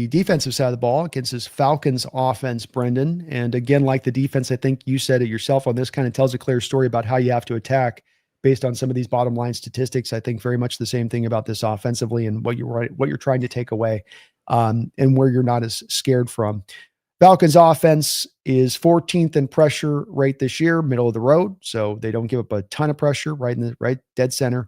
A: defensive side of the ball against this Falcons offense, Brendan. And again, like the defense, I think you said it yourself on this, kind of tells a clear story about how you have to attack based on some of these bottom line statistics. I think very much the same thing about this offensively and what you're trying to take away, and where you're not as scared from. Falcons offense is 14th in pressure rate this year, middle of the road. So they don't give up a ton of pressure, right dead center.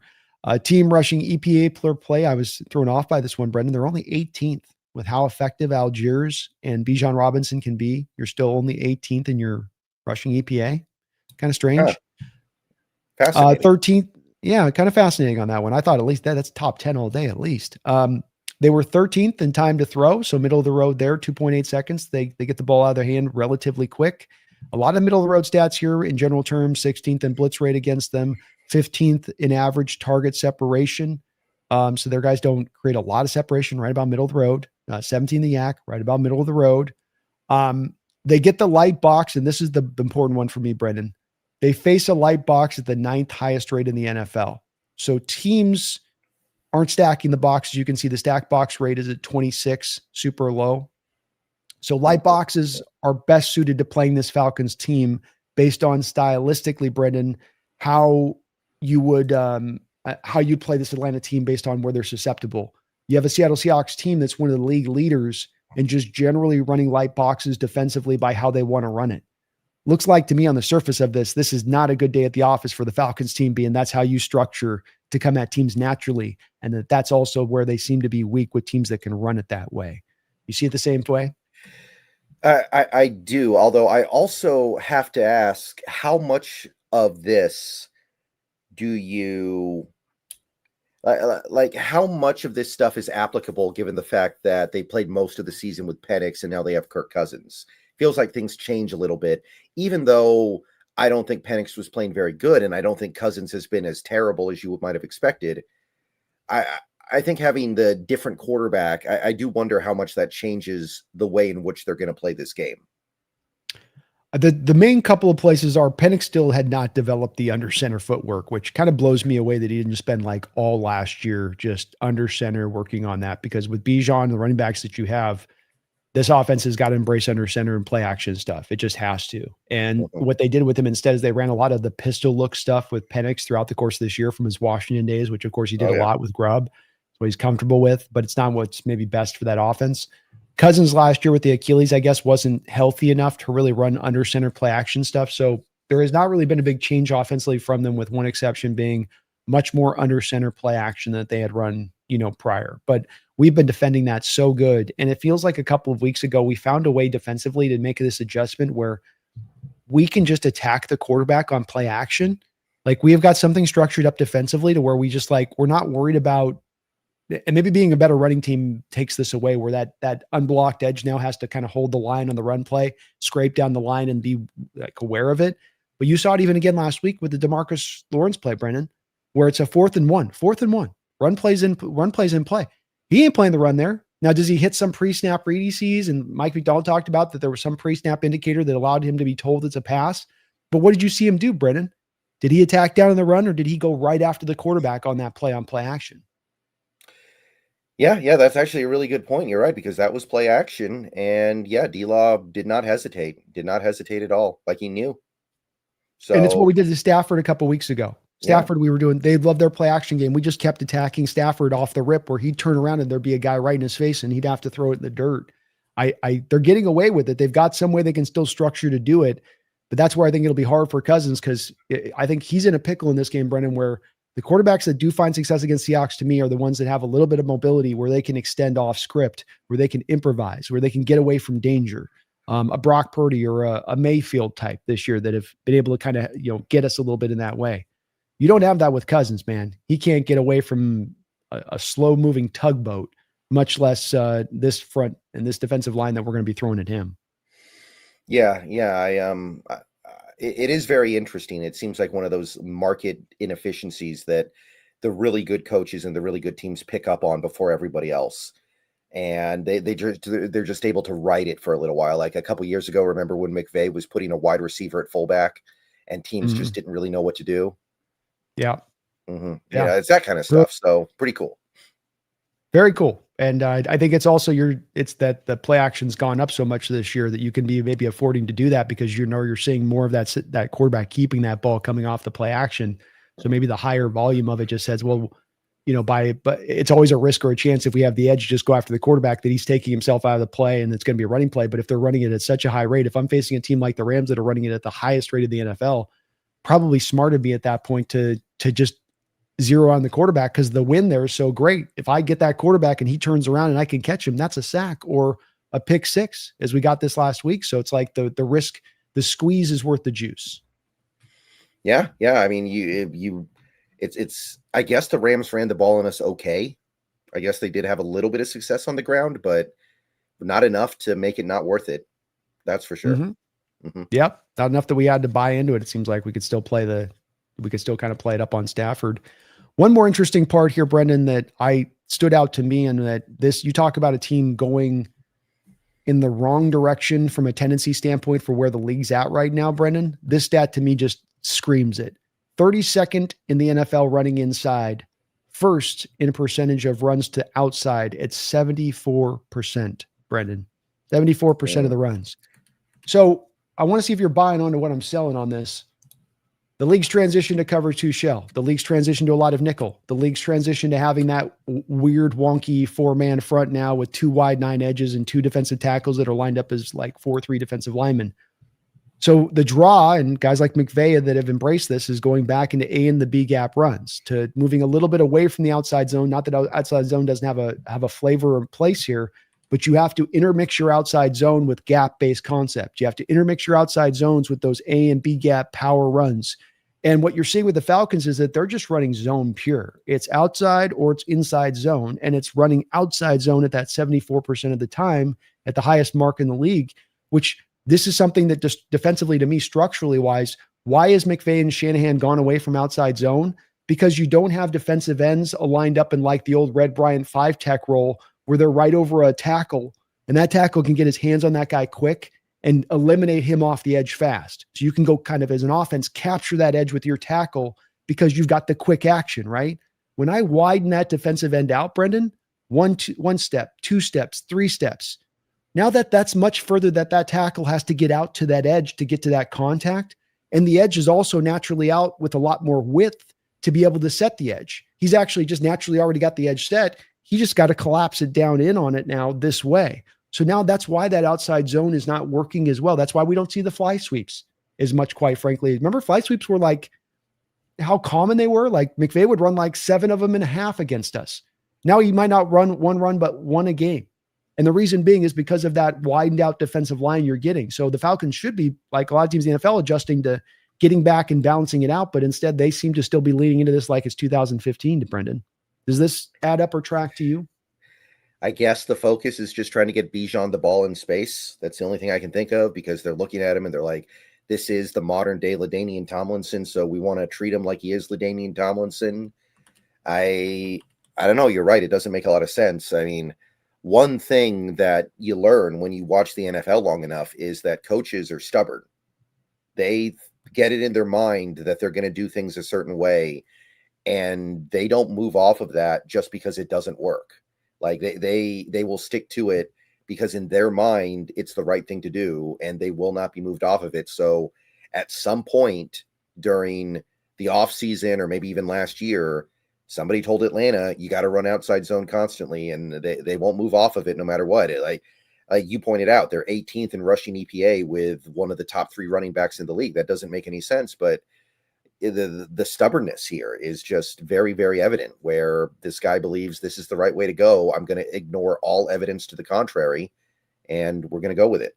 A: Team rushing EPA per play. I was thrown off by this one, Brendan. They're only 18th with how effective Algiers and Bijan Robinson can be. You're still only 18th in your rushing EPA. Kind of strange.
B: Fascinating.
A: 13th. Yeah, kind of fascinating on that one. I thought at least that's top 10 all day, at least. They were 13th in time to throw. So middle of the road there, 2.8 seconds. They get the ball out of their hand relatively quick. A lot of middle of the road stats here in general terms, 16th in blitz rate against them, 15th in average target separation. So their guys don't create a lot of separation right about middle of the road. 17 the yak, right about middle of the road. They get the light box, and this is the important one for me, Brendan. They face a light box at the 9th highest rate in the NFL. So teams aren't stacking the boxes. You can see the stack box rate is at 26, super low. So light boxes are best suited to playing this Falcons team based on stylistically, Brendan, how you would how you'd play this Atlanta team based on where they're susceptible. You have a Seattle Seahawks team that's one of the league leaders and just generally running light boxes defensively by how they want to run it. Looks like to me on the surface of this is not a good day at the office for the Falcons team, being that's how you structure to come at teams naturally. And that's also where they seem to be weak with teams that can run it that way. You see it the same way?
B: I do, although I also have to ask, how much of this do you like? How much of this stuff is applicable given the fact that they played most of the season with Penix and now they have Kirk Cousins? Feels like things change a little bit, even though I don't think Penix was playing very good, and I don't think Cousins has been as terrible as you might have expected. I think having the different quarterback, I do wonder how much that changes the way in which they're going to play this game.
A: The main couple of places are Penix still had not developed the under center footwork, which kind of blows me away that he didn't spend like all last year just under center working on that, because with Bijan, the running backs that you have, this offense has got to embrace under center and play action stuff. It just has to. And what they did with him instead is they ran a lot of the pistol look stuff with Penix throughout the course of this year from his Washington days, which of course he did a lot with Grubb. That's what he's comfortable with, but it's not what's maybe best for that offense. Cousins last year with the Achilles, I guess, wasn't healthy enough to really run under center play action stuff. So there has not really been a big change offensively from them, with one exception being much more under center play action that they had run, prior. But we've been defending that so good. And it feels like a couple of weeks ago, we found a way defensively to make this adjustment where we can just attack the quarterback on play action. Like we have got something structured up defensively to where we just we're not worried about, and maybe being a better running team takes this away, where that unblocked edge now has to kind of hold the line on the run play, scrape down the line and be aware of it. But you saw it even again last week with the DeMarcus Lawrence play, Brennan, where it's a 4th and 1, run plays in play. He ain't playing the run there. Now, does he hit some pre-snap read he sees? And Mike McDonald talked about that there was some pre-snap indicator that allowed him to be told it's a pass. But what did you see him do, Brennan? Did he attack down in the run, or did he go right after the quarterback on that play on play action?
B: Yeah, that's actually a really good point. You're right, because that was play action. And yeah, D-Law did not hesitate at all, like he knew. So,
A: and it's what we did to Stafford a couple weeks ago. Stafford, they loved their play action game. We just kept attacking Stafford off the rip, where he'd turn around and there'd be a guy right in his face and he'd have to throw it in the dirt. They're getting away with it. They've got some way they can still structure to do it, but that's where I think it'll be hard for Cousins, because I think he's in a pickle in this game, Brennan, where the quarterbacks that do find success against Seahawks to me are the ones that have a little bit of mobility, where they can extend off script, where they can improvise, where they can get away from danger. A Brock Purdy or a Mayfield type this year that have been able to kind of, get us a little bit in that way. You don't have that with Cousins, man. He can't get away from a slow moving tugboat, much less this front and this defensive line that we're going to be throwing at him.
B: Yeah. It is very interesting. It seems like one of those market inefficiencies that the really good coaches and the really good teams pick up on before everybody else. And they're just able to ride it for a little while. Like a couple years ago, remember when McVay was putting a wide receiver at fullback and teams just didn't really know what to do?
A: Yeah.
B: Yeah, it's that kind of stuff. So pretty cool. Very
A: cool. And I think it's also it's that the play action's gone up so much this year that you can be maybe affording to do that, because you're seeing more of that quarterback keeping that ball coming off the play action. So maybe the higher volume of it just says, well, but it's always a risk or a chance if we have the edge, just go after the quarterback, that he's taking himself out of the play and it's going to be a running play. But if they're running it at such a high rate, if I'm facing a team like the Rams that are running it at the highest rate of the NFL, probably smarter to be at that point to just zero on the quarterback, because the win there is so great. If I get that quarterback and he turns around and I can catch him, that's a sack or a pick six, as we got this last week. So it's like the risk, the squeeze is worth the juice.
B: Yeah. I mean, it's I guess the Rams ran the ball on us okay. I guess they did have a little bit of success on the ground, but not enough to make it not worth it. That's for sure.
A: Yep. Not enough that we had to buy into it. It seems like we could still kind of play it up on Stafford. One more interesting part here, Brendan, that stood out to me, and that you talk about a team going in the wrong direction from a tendency standpoint for where the league's at right now, Brendan. This stat to me just screams it. 32nd in the NFL running inside, first in percentage of runs to outside at 74%, Brendan. 74% of the runs. So I want to see if you're buying onto what I'm selling on this. The league's transition to cover 2 shell. The league's transition to a lot of nickel. The league's transition to having that weird, wonky 4-man front now with 2 wide 9 edges and 2 defensive tackles that are lined up as like 4-3 defensive linemen. So the draw and guys like McVay that have embraced this is going back into A and the B gap runs to moving a little bit away from the outside zone. Not that outside zone doesn't have a flavor or place here, but you have to intermix your outside zone with gap-based concept. You have to intermix your outside zones with those A and B gap power runs. And what you're seeing with the Falcons is that they're just running zone pure. It's outside or it's inside zone, and it's running outside zone at that 74% of the time at the highest mark in the league, which this is something that just defensively to me, structurally wise, why is McVay and Shanahan gone away from outside zone? Because you don't have defensive ends aligned up in like the old Red Bryant 5-tech role where they're right over a tackle and that tackle can get his hands on that guy quick and eliminate him off the edge fast. So you can go kind of as an offense, capture that edge with your tackle because you've got the quick action, right? When I widen that defensive end out, Brendan, one step, 2 steps, 3 steps. Now that's much further that tackle has to get out to that edge to get to that contact. And the edge is also naturally out with a lot more width to be able to set the edge. He's actually just naturally already got the edge set. He just got to collapse it down in on it now this way. So now that's why that outside zone is not working as well. That's why we don't see the fly sweeps as much, quite frankly. Remember, fly sweeps were like how common they were? Like McVay would run like 7 of them and a half against us. Now he might not run one run, but 1 a game. And the reason being is because of that widened out defensive line you're getting. So the Falcons should be, like a lot of teams in the NFL, adjusting to getting back and balancing it out. But instead, they seem to still be leading into this like it's 2015 to Brendan. Does this add up or track to you?
B: I guess the focus is just trying to get Bijan the ball in space. That's the only thing I can think of because they're looking at him and they're like, this is the modern day LaDainian Tomlinson. So we want to treat him like he is LaDainian Tomlinson. I don't know. You're right. It doesn't make a lot of sense. I mean, one thing that you learn when you watch the NFL long enough is that coaches are stubborn. They get it in their mind that they're going to do things a certain way, and they don't move off of that just because it doesn't work. Like they will stick to it because in their mind, it's the right thing to do, and they will not be moved off of it. So at some point during the offseason or maybe even last year, somebody told Atlanta, you got to run outside zone constantly, and they won't move off of it no matter what. Like you pointed out, they're 18th in rushing EPA with one of the top 3 running backs in the league. That doesn't make any sense, but the stubbornness here is just very, very evident, where this guy believes this is the right way to go. I'm going to ignore all evidence to the contrary, and we're going to go with it.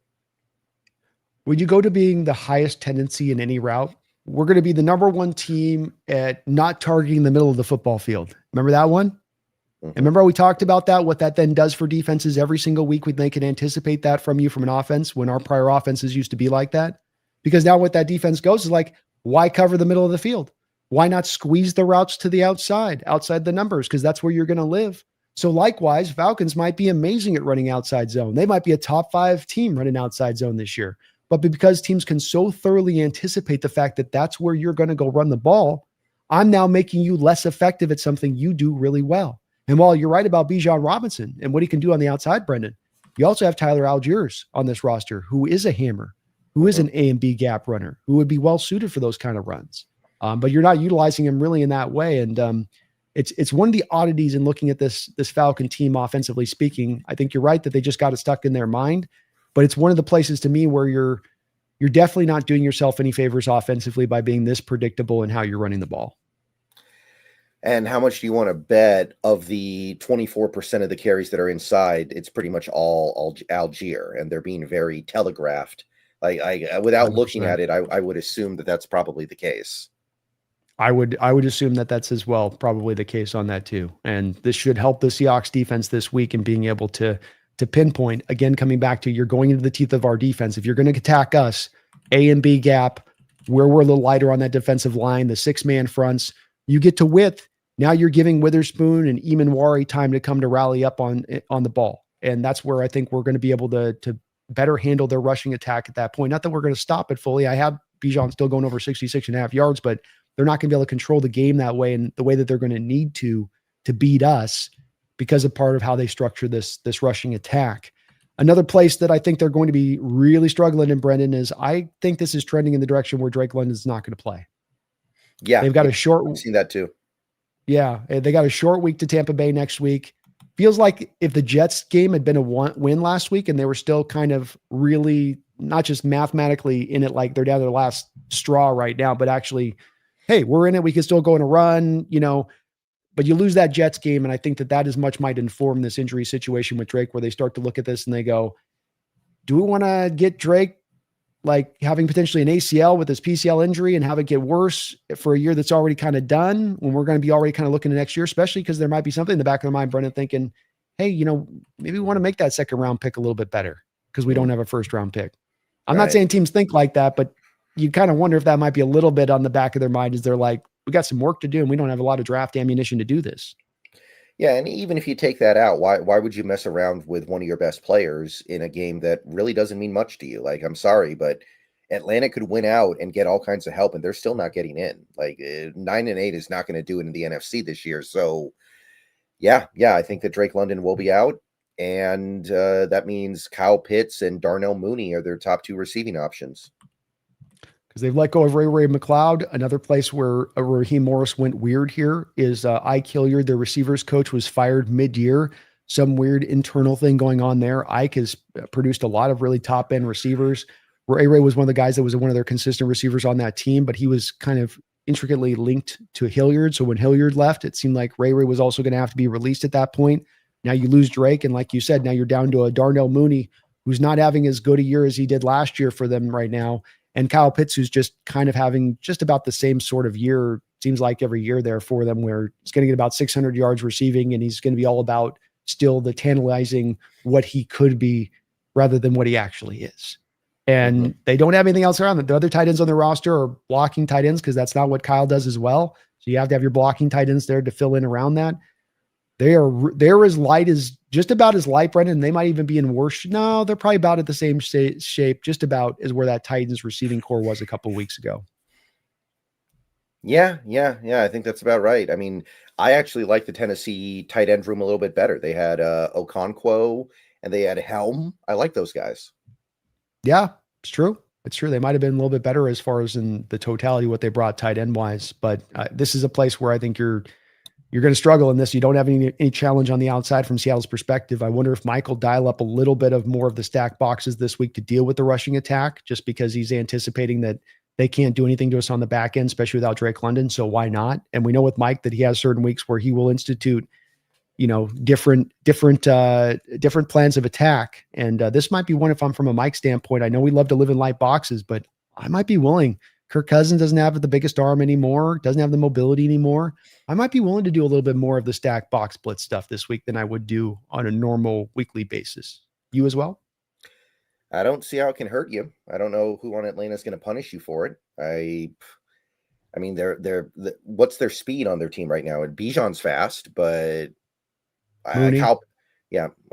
A: Would you go to being the highest tendency in any route? We're going to be the number 1 team at not targeting the middle of the football field. Remember that one? Mm-hmm. And remember we talked about that, what that then does for defenses every single week. They can anticipate that from you from an offense when our prior offenses used to be like that. Because now what that defense goes is like, why cover the middle of the field? Why not squeeze the routes to the outside the numbers? Because that's where you're going to live. So likewise, Falcons might be amazing at running outside zone. They might be a top 5 team running outside zone this year. But because teams can so thoroughly anticipate the fact that that's where you're going to go run the ball, I'm now making you less effective at something you do really well. And while you're right about Bijan Robinson and what he can do on the outside, Brendan, you also have Tyler Algiers on this roster, who is a hammer, who is an A and B gap runner, who would be well suited for those kind of runs. But you're not utilizing him really in that way. And it's one of the oddities in looking at this Falcon team offensively speaking. I think you're right that they just got it stuck in their mind. But it's one of the places to me where you're definitely not doing yourself any favors offensively by being this predictable in how you're running the ball.
B: And how much do you want to bet of the 24% of the carries that are inside? It's pretty much all Algier, and they're being very telegraphed. Like without 100%. Looking at it, I would assume that that's probably the case.
A: I would assume that that's as well probably the case on that too. And this should help the Seahawks defense this week in being able to pinpoint, again, coming back to you're going into the teeth of our defense. If you're going to attack us, A and B gap, where we're a little lighter on that defensive line, the 6-man fronts, you get to width. Now you're giving Witherspoon and Emanwari time to come to rally up on the ball. And that's where I think we're going to be able to better handle their rushing attack at that point. Not that we're going to stop it fully. I have Bijan still going over 66.5 yards, but they're not going to be able to control the game that way and the way that they're going to need to beat us because of part of how they structure this rushing attack. Another place that I think they're going to be really struggling in, Brendan, is I think this is trending in the direction where Drake London's not going to play.
B: Yeah,
A: They've got a short.
B: I've seen that too.
A: Yeah, they got a short week to Tampa Bay next week. Feels like if the Jets game had been a win last week and they were still kind of really not just mathematically in it, like they're down to their last straw right now, but actually, hey, we're in it. We can still go on a run, but you lose that Jets game. And I think that as much might inform this injury situation with Drake, where they start to look at this and they go, do we want to get Drake like having potentially an ACL with his PCL injury and have it get worse for a year that's already kind of done, when we're going to be already kind of looking to next year, especially because there might be something in the back of their mind, Brendan, thinking, hey, maybe we want to make that second round pick a little bit better because we don't have a first round pick. I'm not saying teams think like that, but you kind of wonder if that might be a little bit on the back of their mind as they're like, we got some work to do and we don't have a lot of draft ammunition to do this.
B: Yeah, and even if you take that out, why would you mess around with one of your best players in a game that really doesn't mean much to you? Like, I'm sorry, but Atlanta could win out and get all kinds of help, and they're still not getting in. Like 9-8 is not going to do it in the NFC this year. So, yeah, I think that Drake London will be out, and that means Kyle Pitts and Darnell Mooney are their top two receiving options.
A: Because they've let go of Ray McLeod. Another place where Raheem Morris went weird here is Ike Hilliard, their receivers coach, was fired mid-year. Some weird internal thing going on there. Ike has produced a lot of really top-end receivers. Ray was one of the guys that was one of their consistent receivers on that team, but he was kind of intricately linked to Hilliard. So when Hilliard left, it seemed like Ray was also going to have to be released at that point. Now you lose Drake, and like you said, now you're down to a Darnell Mooney who's not having as good a year as he did last year for them right now. And Kyle Pitts, who's just kind of having just about the same sort of year, seems like every year there for them, where he's going to get about 600 yards receiving, and he's going to be all about still the tantalizing what he could be rather than what he actually is. And they don't have anything else around it. The other tight ends on their roster are blocking tight ends because that's not what Kyle does as well. So you have to have your blocking tight ends there to fill in around that. They're as light as just about as light, Brendan. They might even be in worse. No, they're probably about at the same shape, just about as where that Titans receiving core was a couple of weeks ago.
B: Yeah. I think that's about right. I mean, I actually like the Tennessee tight end room a little bit better. They had Okonkwo and they had Helm. I like those guys.
A: Yeah, it's true. It's true. They might have been a little bit better as far as in the totality what they brought tight end wise, but this is a place where I think you're going to struggle in this. You don't have any challenge on the outside from Seattle's perspective. I wonder if Mike will dial up a little bit of more of the stack boxes this week to deal with the rushing attack, just because he's anticipating that they can't do anything to us on the back end, especially without Drake London. So why not? And we know with Mike that he has certain weeks where he will institute, different plans of attack. And this might be one, if I'm from a Mike standpoint, I know we love to live in light boxes, but I might be willing. Kirk Cousins doesn't have the biggest arm anymore, doesn't have the mobility anymore. I might be willing to do a little bit more of the stack box split stuff this week than I would do on a normal weekly basis. You as well?
B: I don't see how it can hurt you. I don't know who on Atlanta is going to punish you for it. I mean, what's their speed on their team right now? And Bijan's fast, but
A: Mooney.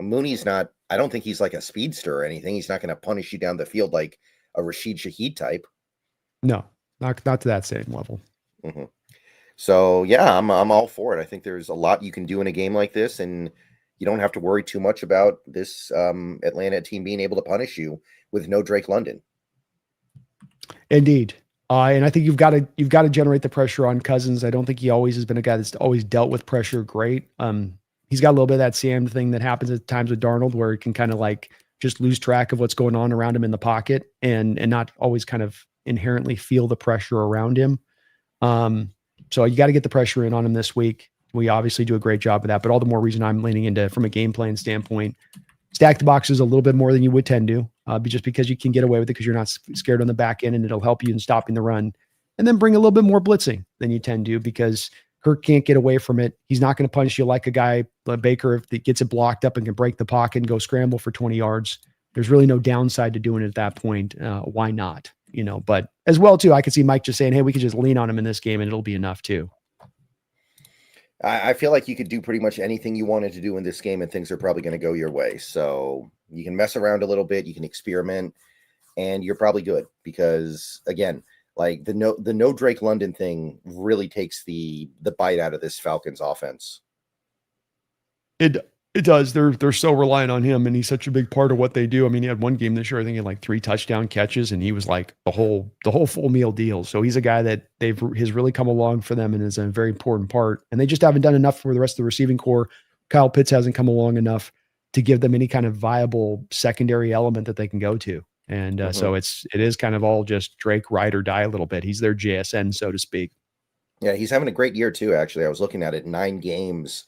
B: Mooney's not. I don't think he's like a speedster or anything. He's not going to punish you down the field like a Rashid Shaheed type.
A: No, not to that same level.
B: Mm-hmm. So yeah, I'm all for it. I think there's a lot you can do in a game like this, and you don't have to worry too much about this Atlanta team being able to punish you with no Drake London.
A: Indeed. And I think you've got to generate the pressure on Cousins. I don't think he always has been a guy that's always dealt with pressure great. He's got a little bit of that Sam thing that happens at times with Darnold, where he can kind of like just lose track of what's going on around him in the pocket and not always kind of inherently feel the pressure around him. So you got to get the pressure in on him this week. We obviously do a great job of that, but all the more reason I'm leaning into, from a game plan standpoint, stack the boxes a little bit more than you would tend to, just because you can get away with it because you're not scared on the back end, and it'll help you in stopping the run. And then bring a little bit more blitzing than you tend to, because Kirk can't get away from it. He's not going to punish you like a guy like Baker, if he gets it blocked up and can break the pocket and go scramble for 20 yards. There's really no downside to doing it at that point. Why not? But as well too, I could see Mike just saying, hey, we could just lean on him in this game and it'll be enough too.
B: I feel like you could do pretty much anything you wanted to do in this game and things are probably going to go your way. So you can mess around a little bit, you can experiment, and you're probably good, because again, like the no Drake London thing really takes the bite out of this Falcons offense.
A: It It does. They're so reliant on him, and he's such a big part of what they do. I mean, he had one game this year, I think he had like 3 touchdown catches, and he was like the whole full meal deal. So he's a guy that has really come along for them and is a very important part. And they just haven't done enough for the rest of the receiving core. Kyle Pitts hasn't come along enough to give them any kind of viable secondary element that they can go to. And so it is kind of all just Drake ride or die a little bit. He's their JSN, so to speak.
B: Yeah, he's having a great year too. Actually, I was looking at it, 9 games.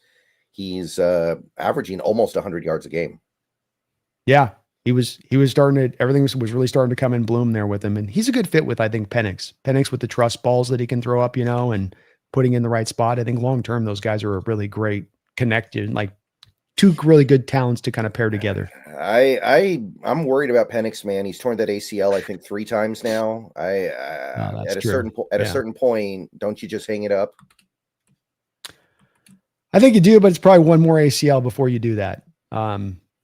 B: He's averaging almost 100 yards a game.
A: Yeah, he was starting to, everything was really starting to come in bloom there with him. And he's a good fit with, I think, Penix with the trust balls that he can throw up, and putting in the right spot. I think long-term, those guys are a really great connected, like 2 really good talents to kind of pair together.
B: I'm worried about Penix, man. He's torn that ACL, I think 3 times now. At a certain point, don't you just hang it up?
A: I think you do, but it's probably one more ACL before you do that.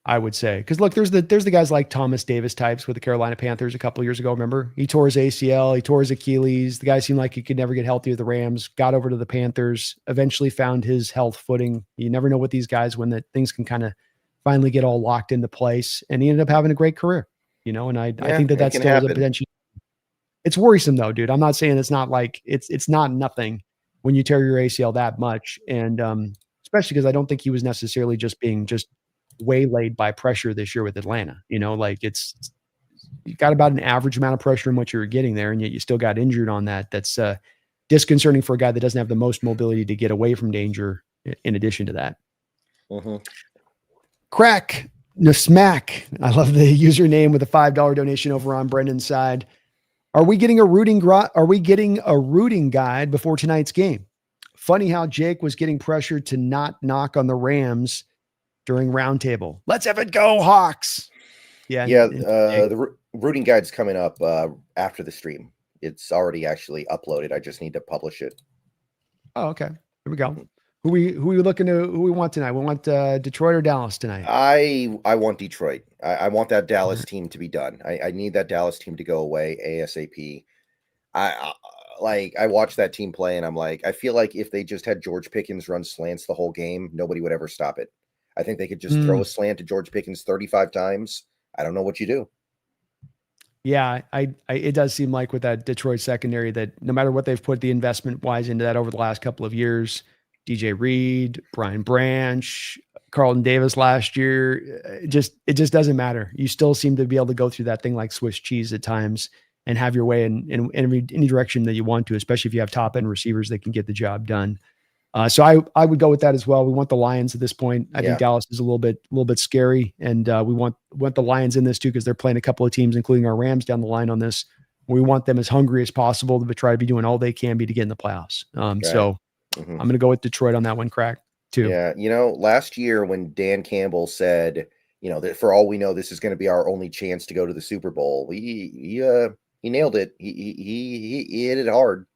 A: I would say, because look, there's the guys like Thomas Davis types with the Carolina Panthers a couple of years ago. Remember, he tore his ACL, he tore his Achilles. The guy seemed like he could never get healthy with the Rams. Got over to the Panthers, eventually found his health footing. You never know with these guys when things can kind of finally get all locked into place, and he ended up having a great career. And I think that still has a potential. It's worrisome though, dude. I'm not saying it's not like it's not nothing when you tear your ACL that much, and especially because I don't think he was necessarily just being waylaid by pressure this year with Atlanta. Like you got about an average amount of pressure in what you were getting there, and yet you still got injured on that. That's disconcerting for a guy that doesn't have the most mobility to get away from danger. In addition to that, Crack Smack. I love the username with a $5 donation over on Brendan's side. Are we getting a rooting guide before tonight's game? Funny how Jake was getting pressured to not knock on the Rams during Roundtable. Let's have it go, Hawks. Yeah.
B: The rooting guide's coming up after the stream. It's already actually uploaded. I just need to publish it.
A: Oh, okay. Here we go. Who we want tonight? We want Detroit or Dallas tonight?
B: I want Detroit. I want that Dallas team to be done. I need that Dallas team to go away ASAP. I watched that team play, and I'm like, I feel like if they just had George Pickens run slants the whole game, nobody would ever stop it. I think they could just throw a slant to George Pickens 35 times. I don't know what you do.
A: Yeah, it does seem like with that Detroit secondary that no matter what they've put the investment wise into that over the last couple of years, DJ Reed, Brian Branch, Carlton Davis last year, it just doesn't matter. You still seem to be able to go through that thing like Swiss cheese at times and have your way in any direction that you want to, especially if you have top end receivers that can get the job done. So I would go with that as well. We want the Lions at this point. I think Dallas is a little bit scary, and we want the Lions in this too because they're playing a couple of teams, including our Rams, down the line on this. We want them as hungry as possible to try to be doing all they can be to get in the playoffs. So I'm going to go with Detroit on that one, Crack, too.
B: Yeah, last year when Dan Campbell said, that for all we know, this is going to be our only chance to go to the Super Bowl, he nailed it. He hit it hard.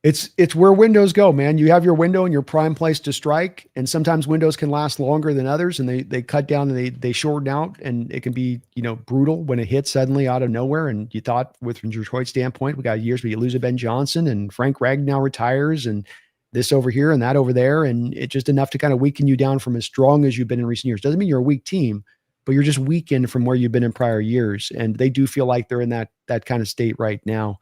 A: It's where windows go, man. You have your window and your prime place to strike, and sometimes windows can last longer than others, and they cut down and they shorten out, and it can be brutal when it hits suddenly out of nowhere. And you thought, from Detroit's standpoint, we got years, but you lose a Ben Johnson, and Frank Ragnow retires, and this over here and that over there, and it's just enough to kind of weaken you down from as strong as you've been in recent years. Doesn't mean you're a weak team, but you're just weakened from where you've been in prior years, and they do feel like they're in that kind of state right now.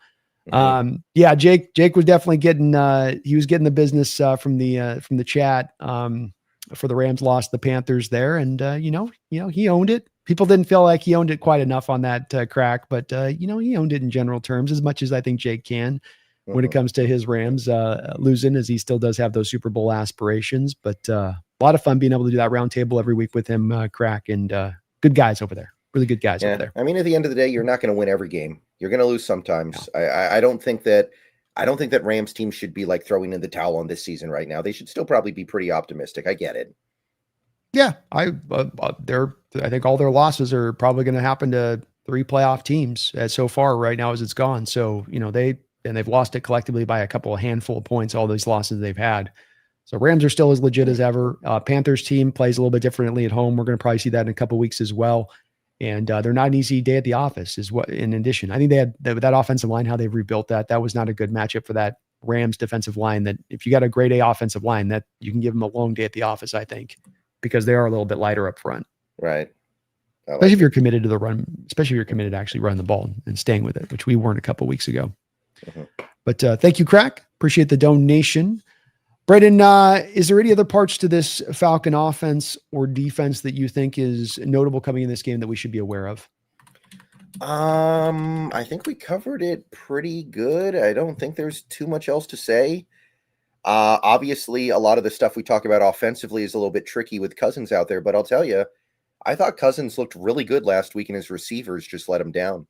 A: Jake was definitely getting the business from the chat for the Rams lost the Panthers there, and he owned it. People didn't feel like he owned it quite enough on that Crack, but he owned it in general terms as much as I think Jake can when it comes to his Rams losing, as he still does have those Super Bowl aspirations. But a lot of fun being able to do that roundtable every week with him, Crack, and good guys over there. Really good guys over there.
B: I mean, at the end of the day, you're not going to win every game. You're going to lose sometimes. No. I don't think that Rams team should be like throwing in the towel on this season right now. They should still probably be pretty optimistic. I get it.
A: Yeah, I think all their losses are probably going to happen to 3 playoff teams so far right now as it's gone. So they've lost it collectively by a handful of points. All these losses they've had. So Rams are still as legit as ever. Panthers team plays a little bit differently at home. We're going to probably see that in a couple of weeks as well. And they're not an easy day at the office is what, in addition, I think they had that offensive line, how they've rebuilt that was not a good matchup for that Rams defensive line. That if you got a grade A offensive line, that you can give them a long day at the office, I think, because they are a little bit lighter up front.
B: Right.
A: Especially if you're committed to the run, especially if you're committed to actually running the ball and staying with it, which we weren't a couple of weeks ago. But thank you, Crack. Appreciate the donation. Brendan, is there any other parts to this Falcon offense or defense that you think is notable coming in this game that we should be aware of?
B: I think we covered it pretty good. I don't think there's too much else to say. Obviously, a lot of the stuff we talk about offensively is a little bit tricky with Cousins out there, but I'll tell you, I thought Cousins looked really good last week, and his receivers just let him down.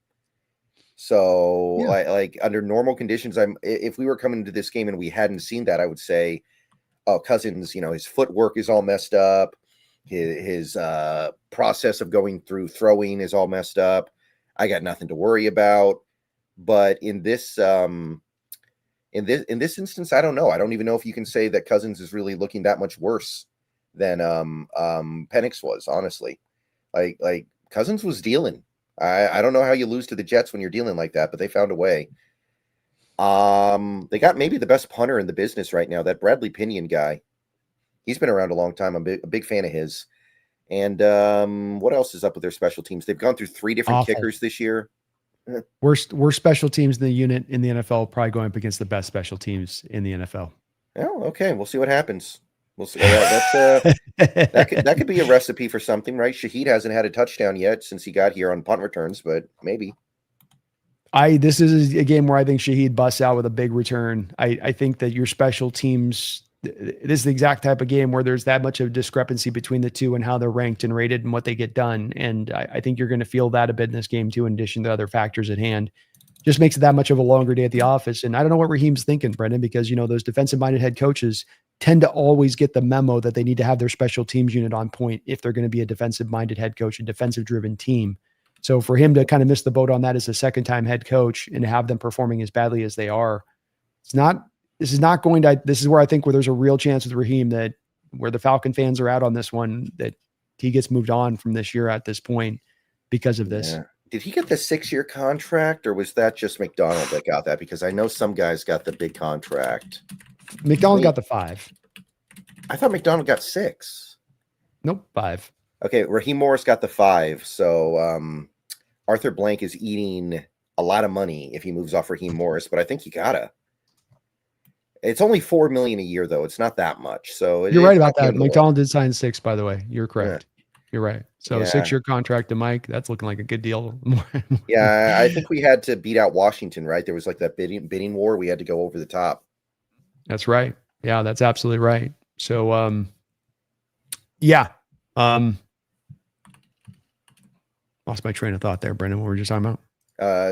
B: So,
A: Yeah.
B: like under normal conditions, if we were coming into this game and we hadn't seen that, I would say, oh, Cousins, his footwork is all messed up. His process of going through throwing is all messed up. I got nothing to worry about. But in this instance, I don't know. I don't even know if you can say that Cousins is really looking that much worse than Penix was, honestly. Like Cousins was dealing. I don't know how you lose to the Jets when you're dealing like that, but they found a way. They got maybe the best punter in the business right now, that Bradley Pinion guy. He's been around a long time. I'm a big fan of his. And what else is up with their special teams? They've gone through 3 different kickers this year.
A: Worst special teams in the unit in the NFL, probably going up against the best special teams in the NFL.
B: Oh, okay. We'll see what happens. We'll see. That could be a recipe for something, right? Shaheed hasn't had a touchdown yet since he got here on punt returns, but maybe.
A: This is a game where I think Shaheed busts out with a big return. I think that your special teams, this is the exact type of game where there's that much of a discrepancy between the two and how they're ranked and rated and what they get done. And I think you're going to feel that a bit in this game too, in addition to other factors at hand. Just makes it that much of a longer day at the office. And I don't know what Raheem's thinking, Brendan, because, those defensive-minded head coaches tend to always get the memo that they need to have their special teams unit on point if they're going to be a defensive-minded head coach, a defensive-driven team. So for him to kind of miss the boat on that as a second-time head coach and have them performing as badly as they are, this is where I think where there's a real chance with Raheem that where the Falcon fans are out on this one, that he gets moved on from this year at this point because of this.
B: Yeah. Did he get the 6-year contract, or was that just McDonald that got that? Because I know some guys got the big contract.
A: McDonald got the 5.
B: I thought McDonald got 6.
A: Nope, 5.
B: Okay, Raheem Morris got the 5. So Arthur Blank is eating a lot of money if he moves off Raheem Morris, but I think you gotta. It's only $4 million a year, though. It's not that much. So
A: you're right about that. McDonald did sign 6, by the way. You're correct. Yeah. You're right. So 6-year contract to Mike, that's looking like a good deal.
B: Yeah, I think we had to beat out Washington, right? There was like that bidding war. We had to go over the top.
A: That's right. Yeah, that's absolutely right. So, lost my train of thought there, Brendan. What were we just talking
B: about?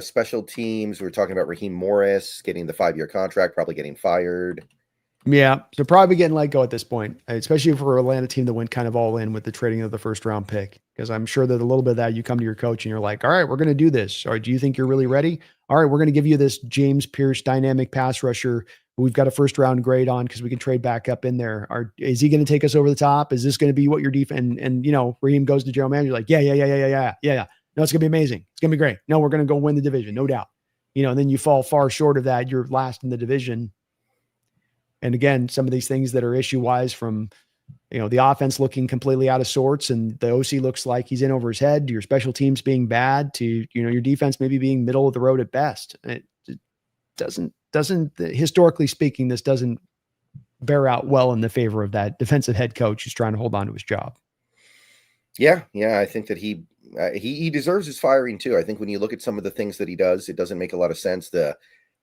B: Special teams. We were talking about Raheem Morris getting the 5-year contract, probably getting fired.
A: Yeah, so probably getting let go at this point, especially for a Atlanta team that went kind of all in with the trading of the first-round pick. Because I'm sure that a little bit of that, you come to your coach and you're like, all right, we're going to do this. Or do you think you're really ready? All right, we're going to give you this James Pierce dynamic pass rusher who we've got a first-round grade on because we can trade back up in there. Is he going to take us over the top? Is this going to be what your defense? And Raheem goes to general manager like, yeah. No, it's going to be amazing. It's going to be great. No, we're going to go win the division, no doubt. And then you fall far short of that. You're last in the division. And again, some of these things that are issue-wise from, the offense looking completely out of sorts and the OC looks like he's in over his head, to your special teams being bad, to, your defense maybe being middle of the road at best. It doesn't, historically speaking, this doesn't bear out well in the favor of that defensive head coach who's trying to hold on to his job.
B: Yeah. I think that he deserves his firing too. I think when you look at some of the things that he does, it doesn't make a lot of sense. The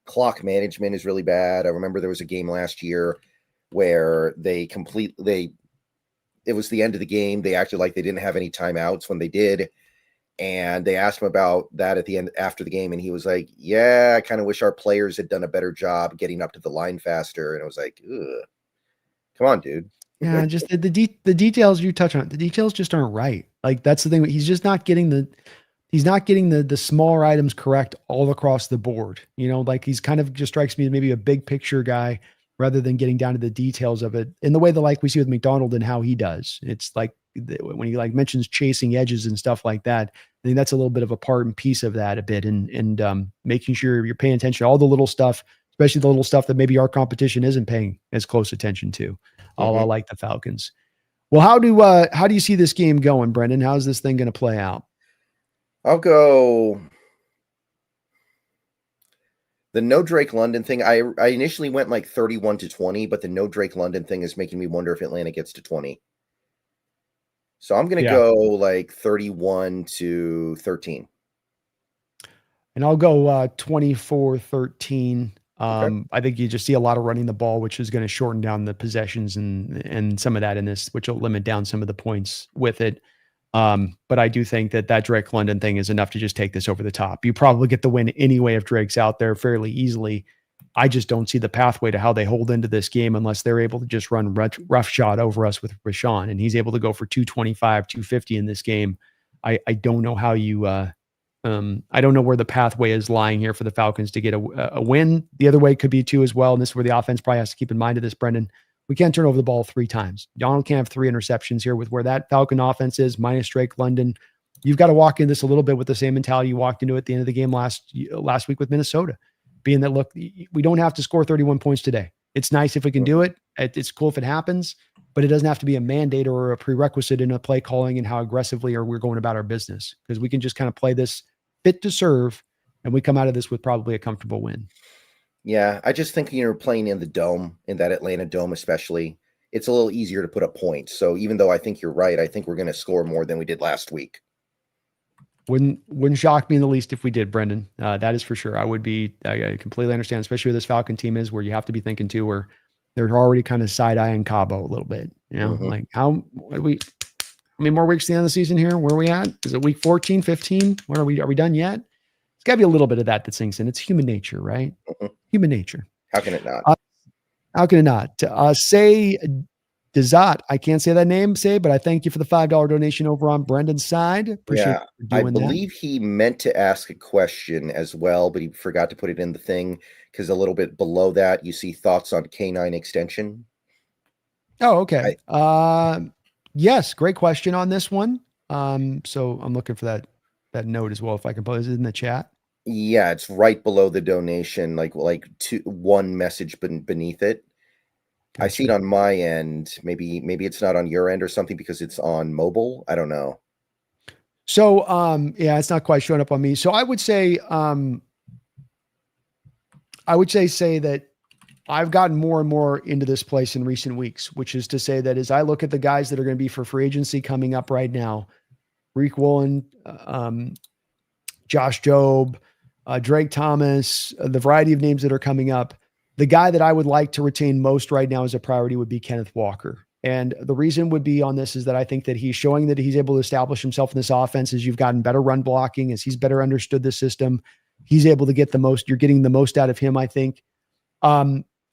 B: clock management is really bad. I remember there was a game last year where it was the end of the game. They acted like they didn't have any timeouts when they did. And they asked him about that at the end after the game. And he was like, yeah, I kind of wish our players had done a better job getting up to the line faster. And I was like, ugh, come on, dude.
A: Yeah. Just the details you touch on, the details just aren't right. Like that's the thing. He's just not getting the smaller items correct all across the board. Like he's kind of just strikes me as maybe a big picture guy rather than getting down to the details of it in the way that like we see with McDonald and how he does. It's like when he like mentions chasing edges and stuff like that, I think that's a little bit of a part and piece of that a bit. And making sure you're paying attention to all the little stuff, especially the little stuff that maybe our competition isn't paying as close attention to. All like the Falcons. Well, how do you see this game going, Brendan? How's this thing going to play out?
B: I'll go the no Drake London thing. I initially went like 31-20, but the no Drake London thing is making me wonder if Atlanta gets to 20. So I'm going to go like 31-13.
A: And I'll go 24-13.
B: Okay.
A: I think you just see a lot of running the ball, which is going to shorten down the possessions and some of that in this, which will limit down some of the points with it. But I do think that Drake London thing is enough to just take this over the top. You probably get the win anyway if Drake's out there fairly easily. I just don't see the pathway to how they hold into this game unless they're able to just run rough shot over us with Rashawn, and he's able to go for 225, 250 in this game. I don't know how you I don't know where the pathway is lying here for the Falcons to get a win. The other way could be two as well. And this is where the offense probably has to keep in mind of this, Brendan. We can't turn over the ball 3 times. Donald can't have 3 interceptions here with where that Falcon offense is, minus Drake London. You've got to walk in this a little bit with the same mentality you walked into at the end of the game last week with Minnesota, being that, look, we don't have to score 31 points today. It's nice if we can do it. It's cool if it happens, but it doesn't have to be a mandate or a prerequisite in a play calling and how aggressively we're going about our business, because we can just kind of play this fit to serve, and we come out of this with probably a comfortable win.
B: Yeah, I just think you're playing in the dome, in that Atlanta dome especially, it's a little easier to put up points. So even though I think you're right, I think we're going to score more than we did last week.
A: Wouldn't shock me in the least if we did, Brendan. That is for sure. I completely understand, especially where this Falcon team is, where you have to be thinking too, where they're already kind of side-eyeing Cabo a little bit. You know, like how many more weeks to the end of the season here? Where are we at? Is it week 14, 15? Where are we? Are we done yet? It's got to be a little bit of that sinks in. It's human nature, right? Human nature.
B: How can it not?
A: How can it not? Say Dezat. I can't say that name, but I thank you for the $5 donation over on Brendan's side. Appreciate you doing
B: believe he meant to ask a question as well, but he forgot to put it in the thing, because a little bit below that, you see thoughts on canine extension.
A: Oh, okay. Yes, great question on this one. So I'm looking for that note as well, if I can put it in the chat.
B: Yeah, it's right below the donation, like one message beneath it. Gotcha. I see it on my end. Maybe it's not on your end or something because it's on mobile. I don't know.
A: So yeah, it's not quite showing up on me. So I would say say that I've gotten more and more into this place in recent weeks, which is to say that as I look at the guys that are going to be for free agency coming up right now, Reek Woolen, Josh Jobe, Drake Thomas, the variety of names that are coming up, the guy that I would like to retain most right now as a priority would be Kenneth Walker. And the reason would be on this is that I think that he's showing that he's able to establish himself in this offense as you've gotten better run blocking, as he's better understood the system. He's able to get the most, you're getting the most out of him, I think.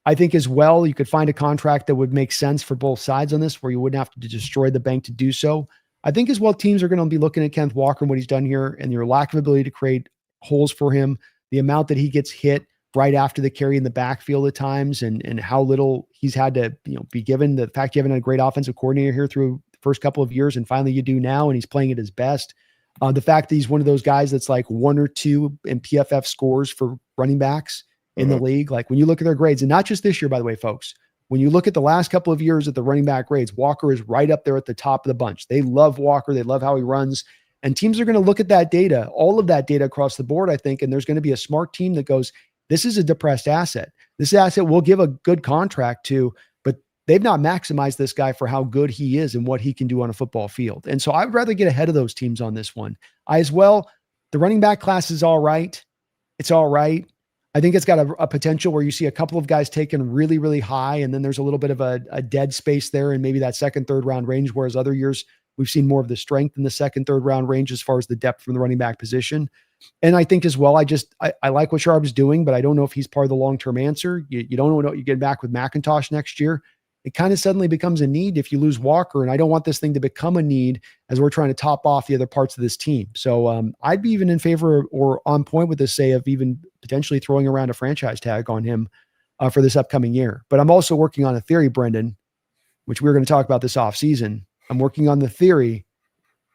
A: I think as well, you could find a contract that would make sense for both sides on this, where you wouldn't have to destroy the bank to do so. I think as well, teams are going to be looking at Kenneth Walker and what he's done here and your lack of ability to create holes for him, the amount that he gets hit right after the carry in the backfield at times, and how little he's had to be given. The fact you haven't had a great offensive coordinator here through the first couple of years, and finally you do now, and he's playing at his best. The fact that he's one of those guys that's like 1 or 2 in PFF scores for running backs in the league. Like when you look at their grades, and not just this year, by the way, folks, when you look at the last couple of years at the running back grades, Walker is right up there at the top of the bunch. They love Walker. They love how he runs. And teams are going to look at that data, all of that data across the board, I think, and there's going to be a smart team that goes, this is a depressed asset. This asset will give a good contract to, but they've not maximized this guy for how good he is and what he can do on a football field. And so I'd rather get ahead of those teams on this one. The running back class is all right. It's all right. I think it's got a potential where you see a couple of guys taken really, really high, and then there's a little bit of a dead space there and maybe that second, third round range, whereas other years we've seen more of the strength in the second, third round range as far as the depth from the running back position. And I think as well, I like what Sharp's doing, but I don't know if he's part of the long-term answer. You don't know what you get back with McIntosh next year. It kind of suddenly becomes a need if you lose Walker, and I don't want this thing to become a need as we're trying to top off the other parts of this team. So I'd be even in favor or on point with this, say, of even potentially throwing around a franchise tag on him for this upcoming year. But I'm also working on a theory, Brendan, which we're going to talk about this offseason. I'm working on the theory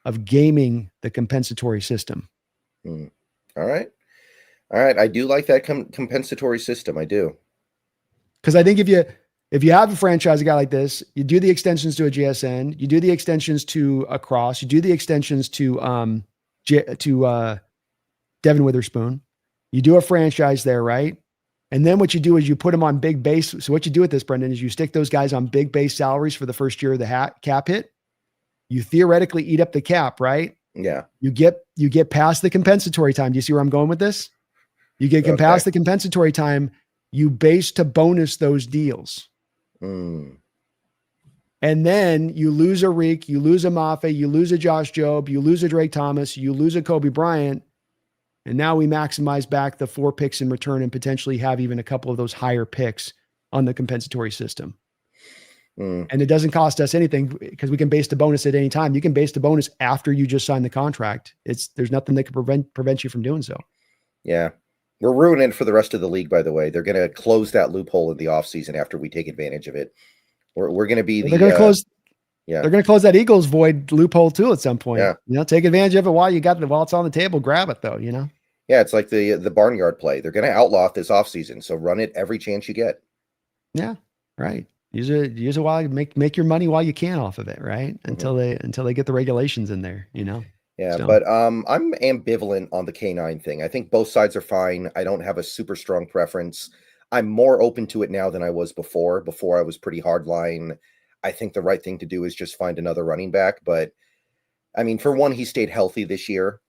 A: of gaming the compensatory system.
B: All right. I do like that compensatory system. I do.
A: Because I think if if you have a franchise guy like this, you do the extensions to a JSN, you do the extensions to a Cross, you do the extensions to Devin Witherspoon, you do a franchise there, right? And then what you do is you put them on big base. So what you do with this, Brendan, is you stick those guys on big base salaries for the first year of the cap hit. You theoretically eat up the cap, right?
B: Yeah.
A: You get past the compensatory time. Do you see where I'm going with this? You get past the compensatory time. You base to bonus those deals.
B: Mm.
A: And then you lose a Reek, you lose a Mafe, you lose a Josh Jobe, you lose a Drake Thomas, you lose a Kobe Bryant. And now we maximize back the 4 picks in return and potentially have even a couple of those higher picks on the compensatory system.
B: Mm.
A: And it doesn't cost us anything because we can base the bonus at any time. You can base the bonus after you just sign the contract. There's nothing that can prevent you from doing so.
B: Yeah. We're ruining it for the rest of the league, by the way. They're going to close that loophole in the offseason after we take advantage of it. We're going to be
A: they're going to close.
B: Yeah.
A: They're going to close that Eagles void loophole too at some point.
B: Yeah.
A: Take advantage of it while it's on the table. Grab it though,
B: Yeah, it's like the barnyard play. They're going to outlaw it this offseason, so run it every chance you get.
A: Yeah, right. Use it while you make your money while you can off of it, right? Until they get the regulations in there,
B: Yeah,
A: so.
B: But I'm ambivalent on the K9 thing. I think both sides are fine. I don't have a super strong preference. I'm more open to it now than I was before. Before I was pretty hardline. I think the right thing to do is just find another running back. But I mean, for one, he stayed healthy this year.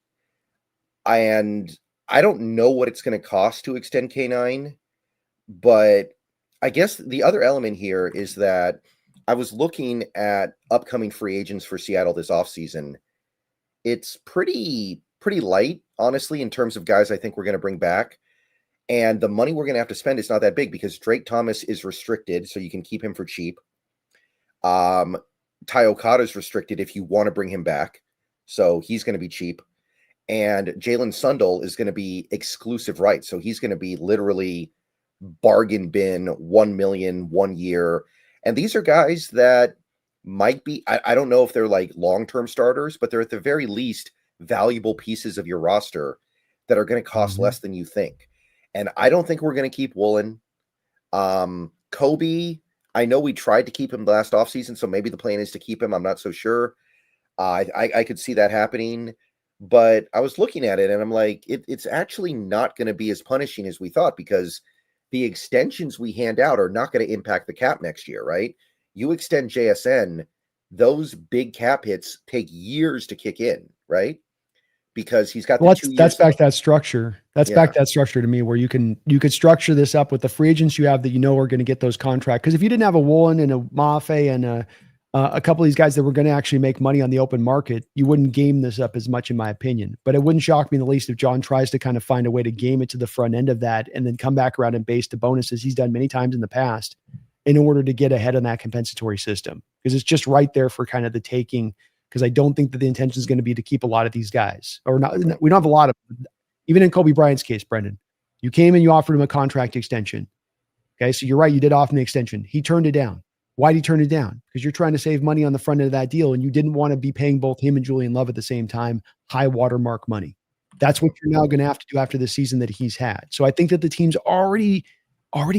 B: And I don't know what it's going to cost to extend K9, but I guess the other element here is that I was looking at upcoming free agents for Seattle this offseason. It's pretty light, honestly, in terms of guys I think we're going to bring back. And the money we're going to have to spend is not that big because Drake Thomas is restricted, so you can keep him for cheap. Ty Okada is restricted if you want to bring him back, so he's going to be cheap. And Jalen Sundell is going to be exclusive rights, so he's going to be literally bargain bin, 1 million 1 year. And these are guys that might be, I don't know if they're like long-term starters, but they're at the very least valuable pieces of your roster that are going to cost less than you think. And I don't think we're going to keep Woolen. Kobe, I know we tried to keep him last offseason, so maybe the plan is to keep him. I'm not so sure. I could see that happening. But I was looking at it and I'm like, it's actually not going to be as punishing as we thought because the extensions we hand out are not going to impact the cap next year, right? You extend JSN, those big cap hits take years to kick in, right? Because he's got
A: that's back that structure. That's back that structure to me where you could structure this up with the free agents you have that are going to get those contracts. Because if you didn't have a Woolen and a Mafe and a couple of these guys that were going to actually make money on the open market, you wouldn't game this up as much, in my opinion. But it wouldn't shock me in the least if John tries to kind of find a way to game it to the front end of that and then come back around and base the bonuses he's done many times in the past in order to get ahead on that compensatory system. Because it's just right there for kind of the taking. Because I don't think that the intention is going to be to keep a lot of these guys. Or not. We don't have a lot of them. Even in Kobe Bryant's case, Brendan, you came and you offered him a contract extension. Okay, so you're right. You did offer him the extension. He turned it down. Why did he turn it down? Because you're trying to save money on the front end of that deal, and you didn't want to be paying both him and Julian Love at the same time, high watermark money. That's what you're now going to have to do after the season that he's had. So I think that the team's already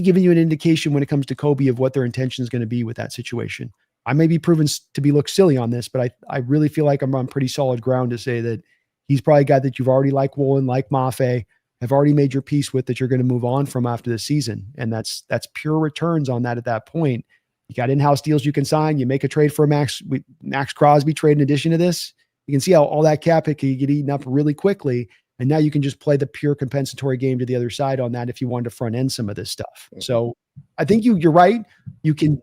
A: giving you an indication when it comes to Kobe of what their intention is going to be with that situation. I may be proven to look silly on this, but I really feel like I'm on pretty solid ground to say that he's probably a guy that you've already like Woolen, like Mafe, have already made your peace with, that you're going to move on from after the season. And that's pure returns on that at that point. You got in-house deals you can sign. You make a trade for Max Crosby trade in addition to this. You can see how all that cap hit can get eaten up really quickly. And now you can just play the pure compensatory game to the other side on that if you wanted to front end some of this stuff. So I think you're right. You can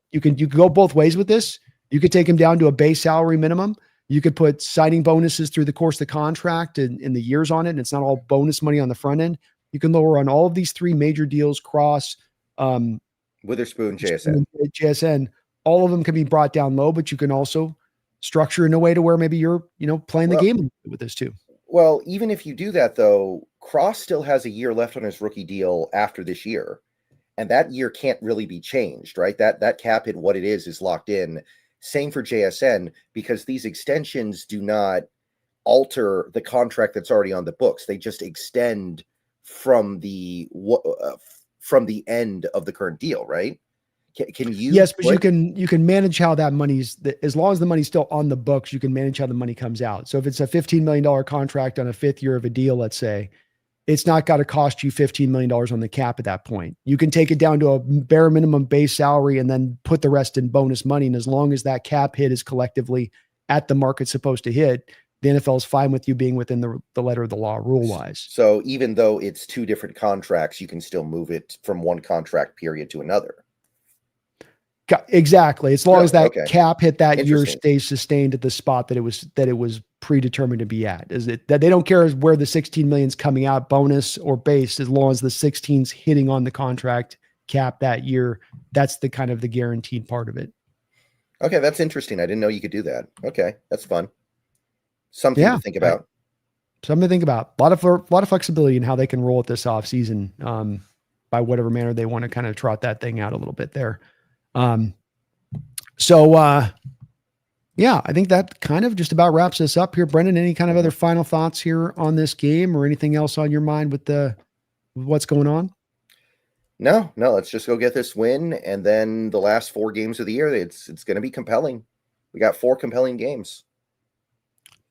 A: go both ways with this. You could take him down to a base salary minimum. You could put signing bonuses through the course of the contract and the years on it. And it's not all bonus money on the front end. You can lower on all of these 3 major deals, Cross,
B: Witherspoon, JSN.
A: All of them can be brought down low, but you can also structure in a way to where maybe you're, playing the game with this too.
B: Well, even if you do that though, Cross still has a year left on his rookie deal after this year. And that year can't really be changed, right? That cap hit, what it is locked in. Same for JSN, because these extensions do not alter the contract that's already on the books. They just extend from the end of the current deal, right? Can you?
A: Yes, but you can manage how that money's, as long as the money's still on the books, you can manage how the money comes out. So if it's a $15 million contract on a 5th year of a deal, let's say, it's not got to cost you $15 million on the cap at that point. You can take it down to a bare minimum base salary and then put the rest in bonus money. And as long as that cap hit is collectively at the mark it's supposed to hit, the NFL is fine with you being within the letter of the law rule wise.
B: So even though it's 2 different contracts, you can still move it from one contract period to another.
A: Exactly. As long as that cap hit that year stays sustained at the spot that it was predetermined to be at. Is it that they don't care where the 16 million is coming out, bonus or base, as long as the 16's hitting on the contract cap that year. That's the kind of the guaranteed part of it.
B: Okay, that's interesting. I didn't know you could do that. Okay, that's fun. Something to think about.
A: Something to think about. A lot of flexibility in how they can roll it this off season, by whatever manner they want to kind of trot that thing out a little bit there. Yeah, I think that kind of just about wraps us up here. Brendan, any kind of other final thoughts here on this game or anything else on your mind with what's going on?
B: No, let's just go get this win. And then the last 4 games of the year, it's going to be compelling. We got 4 compelling games.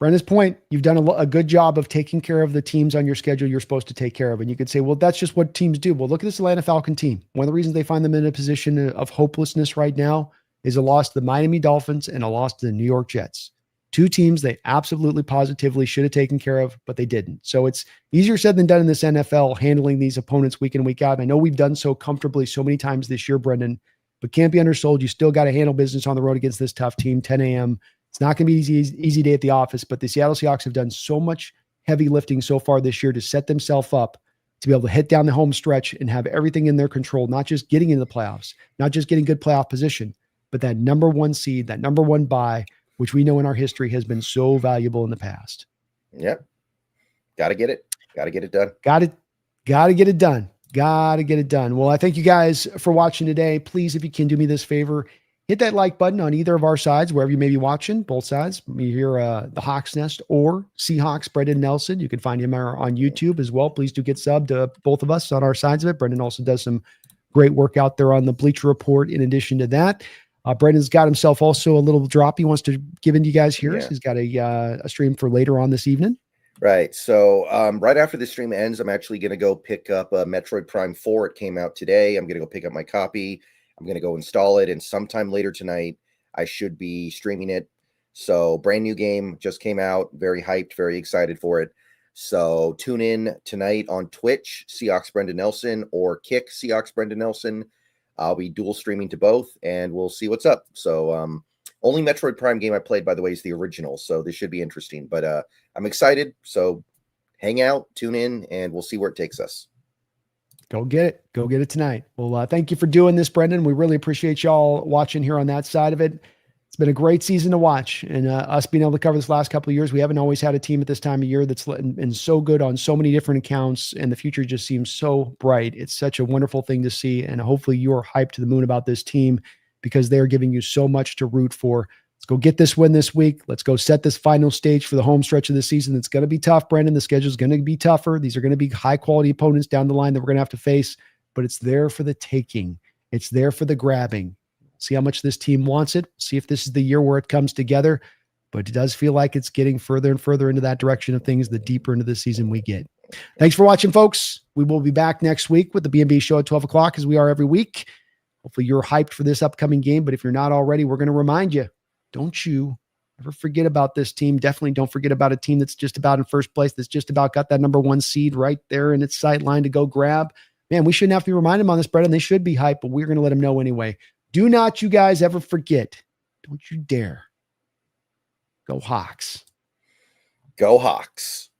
A: Brendan's point, you've done a good job of taking care of the teams on your schedule you're supposed to take care of. And you could say, well, that's just what teams do. Well, look at this Atlanta Falcon team. One of the reasons they find them in a position of hopelessness right now is a loss to the Miami Dolphins and a loss to the New York Jets. 2 teams they absolutely positively should have taken care of, but they didn't. So it's easier said than done in this NFL, handling these opponents week in, week out. I know we've done so comfortably so many times this year, Brendan, but can't be undersold. You still got to handle business on the road against this tough team, 10 a.m. It's not going to be easy day at the office, but the Seattle Seahawks have done so much heavy lifting so far this year to set themselves up to be able to hit down the home stretch and have everything in their control, not just getting into the playoffs, not just getting good playoff position, but that number 1 seed, that number 1 bye, which we know in our history has been so valuable in the past.
B: Yep. Got to get it. Got to get it done.
A: Got to get it done. Got to get it done. Well, I thank you guys for watching today. Please, if you can do me this favor, hit that like button on either of our sides, wherever you may be watching, both sides. You hear the Hawks Nest or Seahawks, Brendan Nelson. You can find him on YouTube as well. Please do get subbed to both of us on our sides of it. Brendan also does some great work out there on the Bleacher Report in addition to that. Brendan's got himself also a little drop he wants to give into you guys here. Yeah. He's got a stream for later on this evening.
B: Right. So right after the stream ends, I'm actually going to go pick up Metroid Prime 4. It came out today. I'm going to go pick up my copy. I'm going to go install it. And sometime later tonight, I should be streaming it. So brand new game just came out. Very hyped, very excited for it. So tune in tonight on Twitch, Seahawks Brendan Nelson, or Kick Seahawks Brendan Nelson. I'll be dual streaming to both, and we'll see what's up. So only Metroid Prime game I played, by the way, is the original. So this should be interesting. But I'm excited. So hang out, tune in, and we'll see where it takes us.
A: Go get it. Go get it tonight. Well, thank you for doing this, Brendan. We really appreciate y'all watching here on that side of it. It's been a great season to watch, and us being able to cover this last couple of years. We haven't always had a team at this time of year that's been so good on so many different accounts, and the future just seems so bright. It's such a wonderful thing to see, and hopefully you're hyped to the moon about this team because they're giving you so much to root for. Let's go get this win this week. Let's go set this final stage for the home stretch of the season. It's going to be tough, Brendan. The schedule is going to be tougher. These are going to be high-quality opponents down the line that we're going to have to face, but it's there for the taking. It's there for the grabbing. See how much this team wants it. See if this is the year where it comes together. But it does feel like it's getting further and further into that direction of things the deeper into the season we get. Thanks for watching, folks. We will be back next week with the BNB Show at 12 o'clock as we are every week. Hopefully you're hyped for this upcoming game. But if you're not already, we're going to remind you, don't you ever forget about this team. Definitely don't forget about a team that's just about in first place, that's just about got that number 1 seed right there in its sight line to go grab. Man, we shouldn't have to remind them on this, Brendan. They should be hyped, but we're going to let them know anyway. Do not you guys ever forget. Don't you dare. Go Hawks.
B: Go Hawks.